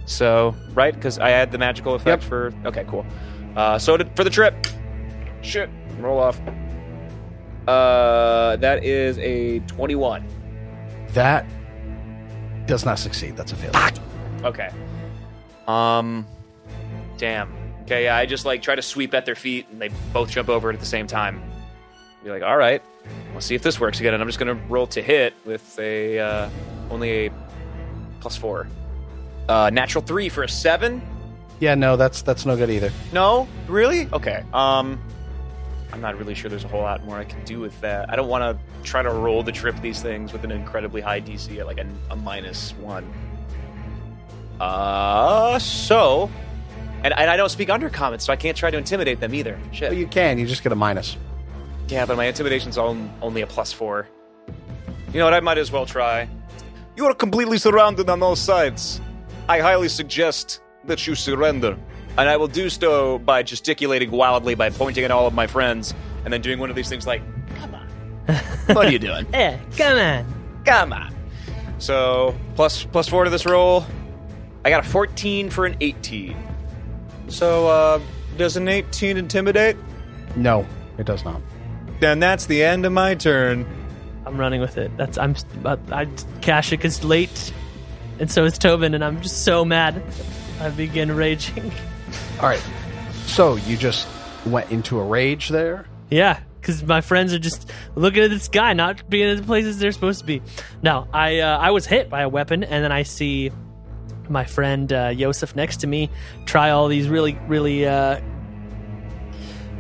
[SPEAKER 6] So, right? Because I had the magical effect for... Okay, cool. For the trip. Shit. Roll off. That is a 21.
[SPEAKER 2] That does not succeed. That's a failure.
[SPEAKER 6] Okay. Damn. Okay, yeah, I just, like, try to sweep at their feet, and they both jump over it at the same time. Be like, all right, we'll see if this works again. And I'm just going to roll to hit with a only a +4. Natural 3 for a 7.
[SPEAKER 2] Yeah, no, that's no good either.
[SPEAKER 6] No, really? Okay. I'm not really sure there's a whole lot more I can do with that. I don't want to try to roll to trip these things with an incredibly high DC at like a -1. And I don't speak Undercommon, so I can't try to intimidate them either. Shit.
[SPEAKER 2] Well, you can. You just get a minus.
[SPEAKER 6] Yeah, but my intimidation's only a +4. You know what? I might as well try. You are completely surrounded on all sides. I highly suggest that you surrender. And I will do so by gesticulating wildly, by pointing at all of my friends, and then doing one of these things like, come on. What are you doing?
[SPEAKER 3] Come on.
[SPEAKER 6] Come on. So, +4 to this roll. I got a 14 for an 18. So, does an 18 intimidate?
[SPEAKER 2] No, it does not.
[SPEAKER 6] Then that's the end of my turn.
[SPEAKER 3] I'm running with it. I Kashik is late, and so is Tobin, and I'm just so mad. I begin raging.
[SPEAKER 2] All right. So you just went into a rage there?
[SPEAKER 3] Yeah, because my friends are just looking at this guy not being in the places they're supposed to be. No, I was hit by a weapon, and then I see my friend Iosif next to me try all these really, really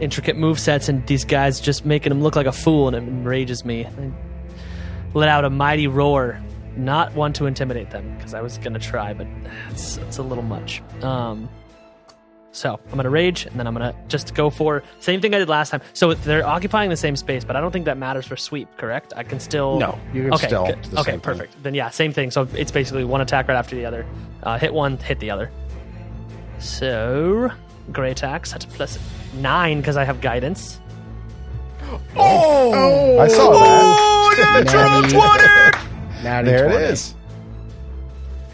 [SPEAKER 3] intricate movesets, and these guys just making him look like a fool, and it enrages me. I let out a mighty roar, not one to intimidate them, because I was going to try, but it's a little much. So I'm going to rage, and then I'm going to just go for same thing I did last time. So they're occupying the same space, but I don't think that matters for sweep, correct? I can still...
[SPEAKER 2] No, you can still...
[SPEAKER 3] Good.
[SPEAKER 2] Do the
[SPEAKER 3] okay,
[SPEAKER 2] same
[SPEAKER 3] perfect.
[SPEAKER 2] thing.
[SPEAKER 3] Then yeah, same thing. So it's basically one attack right after the other. Hit one, hit the other. So, great attacks. That's a +9 because I have guidance.
[SPEAKER 7] Oh! I saw that.
[SPEAKER 2] Natty
[SPEAKER 7] There
[SPEAKER 2] 20.
[SPEAKER 7] it is.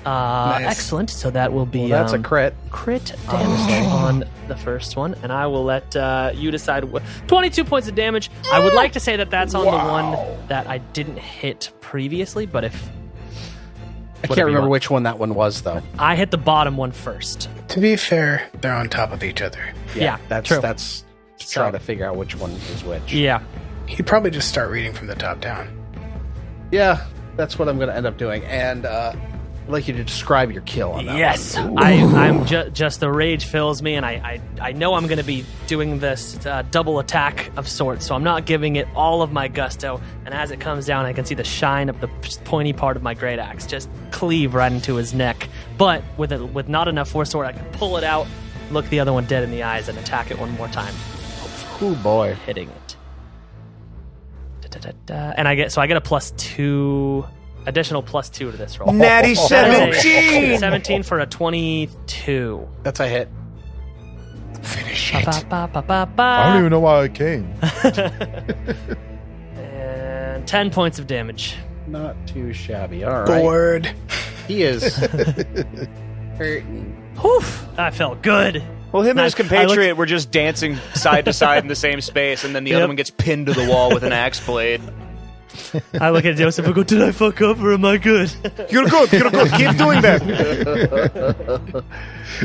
[SPEAKER 3] Excellent. So that will be
[SPEAKER 2] Well, that's a crit.
[SPEAKER 3] Crit damage on the first one, and I will let you decide. 22 points of damage. I would like to say that that's on the one that I didn't hit previously, but if
[SPEAKER 2] I can't remember which one that one was, though.
[SPEAKER 3] I hit the bottom one first.
[SPEAKER 9] To be fair, they're on top of each other.
[SPEAKER 3] Yeah,
[SPEAKER 2] that's
[SPEAKER 3] true.
[SPEAKER 2] That's to try to figure out which one is which.
[SPEAKER 3] Yeah.
[SPEAKER 9] He'd probably just start reading from the top down.
[SPEAKER 2] Yeah, that's what I'm going to end up doing. And I'd like you to describe your kill on that
[SPEAKER 3] Yes,
[SPEAKER 2] one.
[SPEAKER 3] I'm just the rage fills me, and I know I'm going to be doing this double attack of sorts, so I'm not giving it all of my gusto. And as it comes down, I can see the shine of the pointy part of my great axe just cleave right into his neck. But with not enough force sword, I can pull it out, look the other one dead in the eyes, and attack it one more time.
[SPEAKER 2] Oh boy,
[SPEAKER 3] hitting it. And I get a +2. Additional +2 to this roll.
[SPEAKER 6] Natty 17!
[SPEAKER 3] 17 for a 22.
[SPEAKER 2] That's a hit.
[SPEAKER 9] Finish it.
[SPEAKER 7] I don't even know why I came.
[SPEAKER 3] And 10 points of damage.
[SPEAKER 2] Not too shabby. All right.
[SPEAKER 9] Bored.
[SPEAKER 2] He is hurting.
[SPEAKER 3] Oof, that felt good.
[SPEAKER 6] Well, him and his
[SPEAKER 3] I
[SPEAKER 6] compatriot were just dancing side to side in the same space, and then the other one gets pinned to the wall with an axe blade.
[SPEAKER 3] I look at Joseph and go, did I fuck up or am I good?
[SPEAKER 6] You're good. Keep doing that.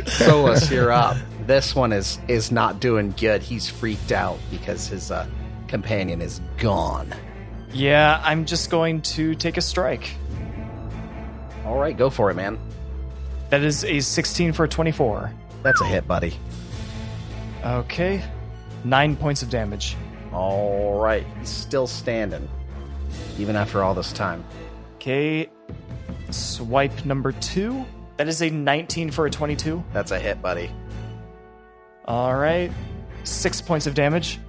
[SPEAKER 2] Solus, you're up. This one is not doing good. He's freaked out because his companion is gone.
[SPEAKER 10] Yeah, I'm just going to take a strike.
[SPEAKER 2] All right, go for it, man.
[SPEAKER 10] That is a 16 for a 24.
[SPEAKER 2] That's a hit, buddy.
[SPEAKER 10] Okay. 9 points of damage.
[SPEAKER 2] All right, he's still standing, even after all this time.
[SPEAKER 10] Okay. Swipe number 2. That is a 19 for a 22.
[SPEAKER 2] That's a hit, buddy.
[SPEAKER 10] All right. 6 points of damage.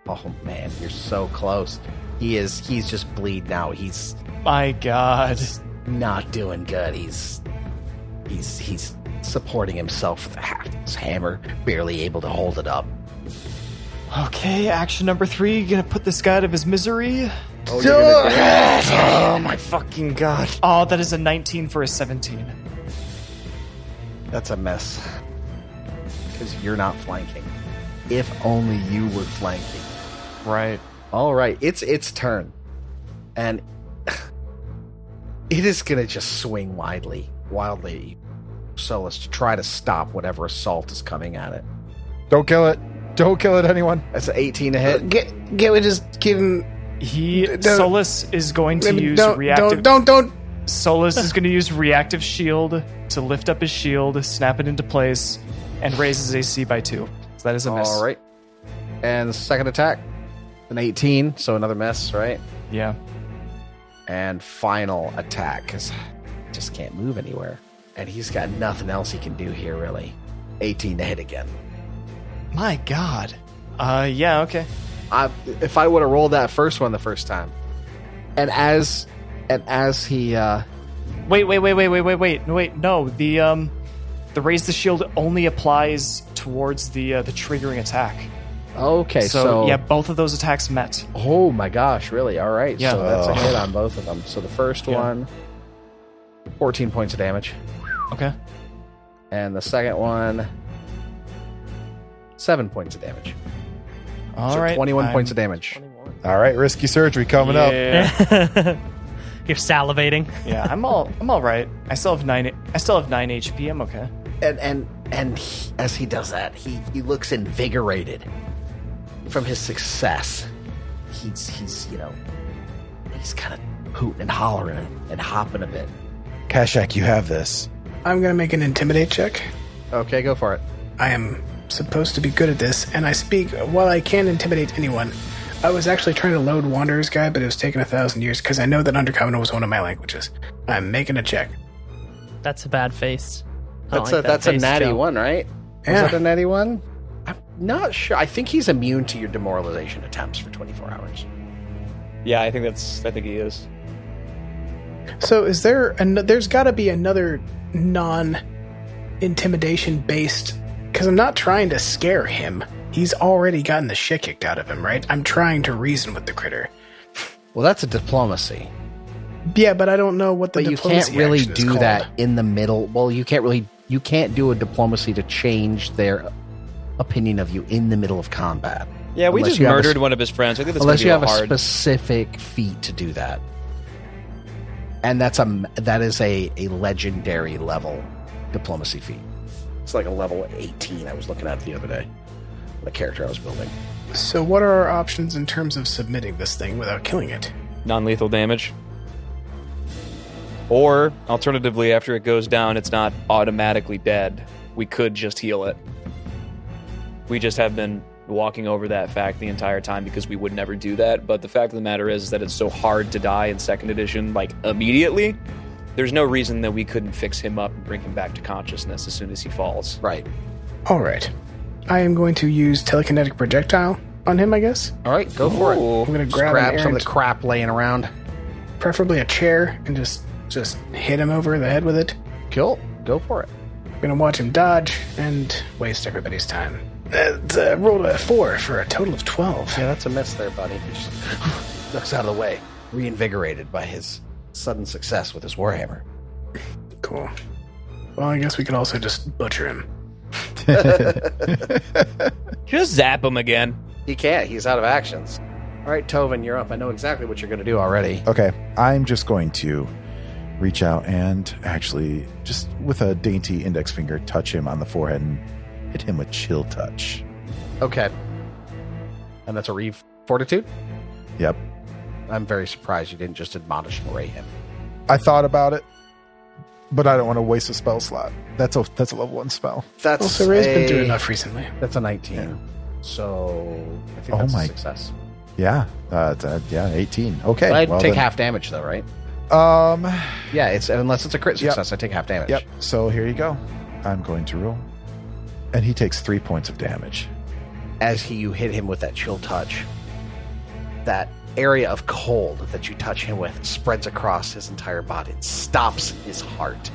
[SPEAKER 2] Oh man, you're so close. He's just bleeding out. He's
[SPEAKER 10] My God.
[SPEAKER 2] not doing good. He's supporting himself with his hammer, barely able to hold it up.
[SPEAKER 10] Okay, action number 3. Gonna put this guy out of his misery.
[SPEAKER 2] Oh my fucking god.
[SPEAKER 10] Oh, that is a 19 for a 17.
[SPEAKER 2] That's a miss. Because you're not flanking. If only you were flanking.
[SPEAKER 10] Right.
[SPEAKER 2] All right, it's turn. And it is going to just swing wildly Solus to try to stop whatever assault is coming at it.
[SPEAKER 7] Don't kill it. Don't kill it, anyone.
[SPEAKER 2] That's an 18 to hit.
[SPEAKER 9] Get we just give him.
[SPEAKER 10] Solus is going to use reactive.
[SPEAKER 9] Don't.
[SPEAKER 10] Solus is going to use reactive shield to lift up his shield, snap it into place, and raise his AC by 2. So that is a miss.
[SPEAKER 2] All right. And the second attack, an 18, so another miss, right?
[SPEAKER 10] Yeah.
[SPEAKER 2] And final attack, because just can't move anywhere. And he's got nothing else he can do here, really. 18 to hit again.
[SPEAKER 10] My God. Yeah. Okay.
[SPEAKER 2] If I would have rolled that first one the first time, and as he
[SPEAKER 10] Wait. No, the raise the shield only applies towards the triggering attack.
[SPEAKER 2] okay,
[SPEAKER 10] So yeah, both of those attacks met.
[SPEAKER 2] Oh my gosh, really? All right,
[SPEAKER 10] Yeah.
[SPEAKER 2] so that's a hit on both of them. So the first one, 14 points of damage,
[SPEAKER 10] Okay.
[SPEAKER 2] and the second one, 7 points of damage.
[SPEAKER 10] All
[SPEAKER 2] So
[SPEAKER 10] right.
[SPEAKER 2] 21 points of damage.
[SPEAKER 7] All right, risky surgery coming up.
[SPEAKER 3] You're salivating.
[SPEAKER 10] Yeah, I'm all right. I still have 9 HP. I'm okay.
[SPEAKER 2] And as he does that, he looks invigorated from his success. He's kind of hooting and hollering and hopping a bit.
[SPEAKER 7] Kashak, you have this.
[SPEAKER 9] I'm gonna make an intimidate check.
[SPEAKER 2] Okay, go for it.
[SPEAKER 9] I am supposed to be good at this, and I speak while I can't intimidate anyone. I was actually trying to load Wanderer's Guide, but it was taking 1,000 years because I know that Undercommon was one of my languages. I'm making a check.
[SPEAKER 3] That's a bad face. I don't
[SPEAKER 2] That's
[SPEAKER 3] like
[SPEAKER 2] a
[SPEAKER 3] that
[SPEAKER 2] that's a
[SPEAKER 3] face,
[SPEAKER 2] natty
[SPEAKER 3] Joe.
[SPEAKER 2] one, right?
[SPEAKER 9] Yeah.
[SPEAKER 2] Was that a natty one? I'm not sure. I think he's immune to your demoralization attempts for 24 hours.
[SPEAKER 6] Yeah, I think he is.
[SPEAKER 9] So is there there's got to be another non-intimidation based, because I'm not trying to scare him. He's already gotten the shit kicked out of him, right? I'm trying to reason with the critter.
[SPEAKER 2] Well, that's a diplomacy.
[SPEAKER 9] Yeah, but I don't know what the
[SPEAKER 2] But you
[SPEAKER 9] diplomacy
[SPEAKER 2] can't really
[SPEAKER 9] action is
[SPEAKER 2] do
[SPEAKER 9] called.
[SPEAKER 2] that in the middle. Well, you can't do a diplomacy to change their opinion of you in the middle of combat.
[SPEAKER 6] Yeah, we
[SPEAKER 2] Unless
[SPEAKER 6] just
[SPEAKER 2] you have
[SPEAKER 6] murdered one of his friends. I think that's
[SPEAKER 2] Unless you
[SPEAKER 6] gonna
[SPEAKER 2] have
[SPEAKER 6] be
[SPEAKER 2] a
[SPEAKER 6] hard.
[SPEAKER 2] specific feat to do that. And that is a legendary level diplomacy feat. It's like a level 18 I was looking at the other day. The character I was building.
[SPEAKER 9] So what are our options in terms of submitting this thing without killing it?
[SPEAKER 6] Non-lethal damage. Or, alternatively, after it goes down, it's not automatically dead. We could just heal it. We just have been walking over that fact the entire time because we would never do that. But the fact of the matter is that it's so hard to die in 2nd edition, like, immediately. There's no reason that we couldn't fix him up and bring him back to consciousness as soon as he falls.
[SPEAKER 2] Right.
[SPEAKER 9] All right. I am going to use telekinetic projectile on him, I guess.
[SPEAKER 2] All right, go for it.
[SPEAKER 6] Ooh.
[SPEAKER 9] I'm going to
[SPEAKER 2] Just
[SPEAKER 9] grab
[SPEAKER 2] grab
[SPEAKER 9] an
[SPEAKER 2] some of
[SPEAKER 9] errant,
[SPEAKER 2] the crap laying around.
[SPEAKER 9] preferably a chair, and just hit him over the head with it.
[SPEAKER 2] Cool. Go for it.
[SPEAKER 9] I'm going to watch him dodge and waste everybody's time. Rolled a 4 for a total of 12.
[SPEAKER 2] Yeah, that's a miss there, buddy. He just ducks out of the way, reinvigorated by his sudden success with his warhammer.
[SPEAKER 9] Cool. Well, I guess we could also just butcher him.
[SPEAKER 6] Just zap him again.
[SPEAKER 2] He can't. He's out of actions. All right, Tovin, you're up. I know exactly what you're going to do already.
[SPEAKER 7] Okay, I'm just going to reach out and actually, just with a dainty index finger, touch him on the forehead and hit him with Chill Touch.
[SPEAKER 2] Okay. And that's a Fortitude?
[SPEAKER 7] Yep.
[SPEAKER 2] I'm very surprised you didn't just admonish and ray him.
[SPEAKER 7] I thought about it, but I don't want to waste a spell slot. That's a level 1 spell.
[SPEAKER 2] That's
[SPEAKER 9] Also, Ray's been doing enough recently.
[SPEAKER 2] That's a 19.
[SPEAKER 7] Yeah.
[SPEAKER 2] So I think that's a success.
[SPEAKER 7] Yeah. 18. Okay.
[SPEAKER 2] But I
[SPEAKER 7] well
[SPEAKER 2] take
[SPEAKER 7] then.
[SPEAKER 2] half damage though, right? Yeah, it's unless it's a crit success, I take half damage.
[SPEAKER 7] Yep. So here you go. I'm going to roll. And he takes 3 points of damage.
[SPEAKER 2] As you hit him with that chill touch, that area of cold that you touch him with spreads across his entire body and stops his heart,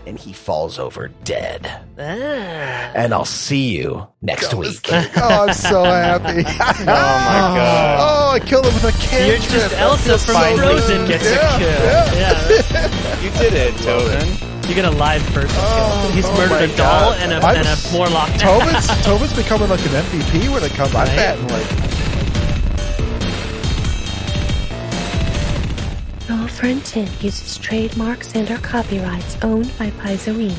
[SPEAKER 2] and he falls over dead. And I'll see you next week.
[SPEAKER 7] Oh, I'm so happy.
[SPEAKER 6] Oh my god.
[SPEAKER 7] Oh, I killed him with a cantrip.
[SPEAKER 3] You're just Elsa from Frozen gets a kill. Yeah.
[SPEAKER 6] You did it, Tovin.
[SPEAKER 3] You get a live person kill. He's murdered a doll and a Morlock.
[SPEAKER 7] Tobin's becoming like an MVP when it comes. I'm batting like.
[SPEAKER 1] Roll for Intent uses trademarks and/or copyrights owned by Paizo Inc.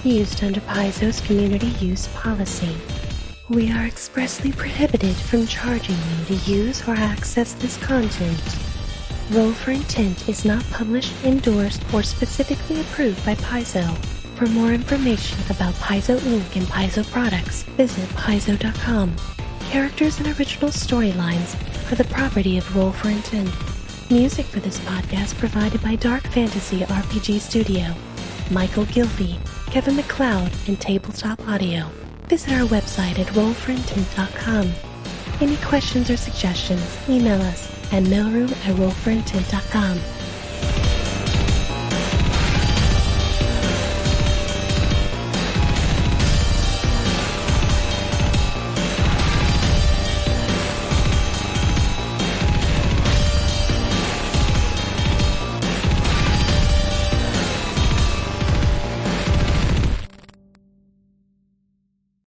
[SPEAKER 1] Used under Paizo's community use policy. We are expressly prohibited from charging you to use or access this content. Roll for Intent is not published, endorsed, or specifically approved by Paizo. For more information about Paizo Inc. and Paizo products, visit Paizo.com. Characters and original storylines are the property of Roll for Intent. Music for this podcast provided by Dark Fantasy RPG Studio, Michael Gilfie, Kevin McLeod, and Tabletop Audio. Visit our website at rollforintent.com. Any questions or suggestions, email us at mailroom@rollforintent.com.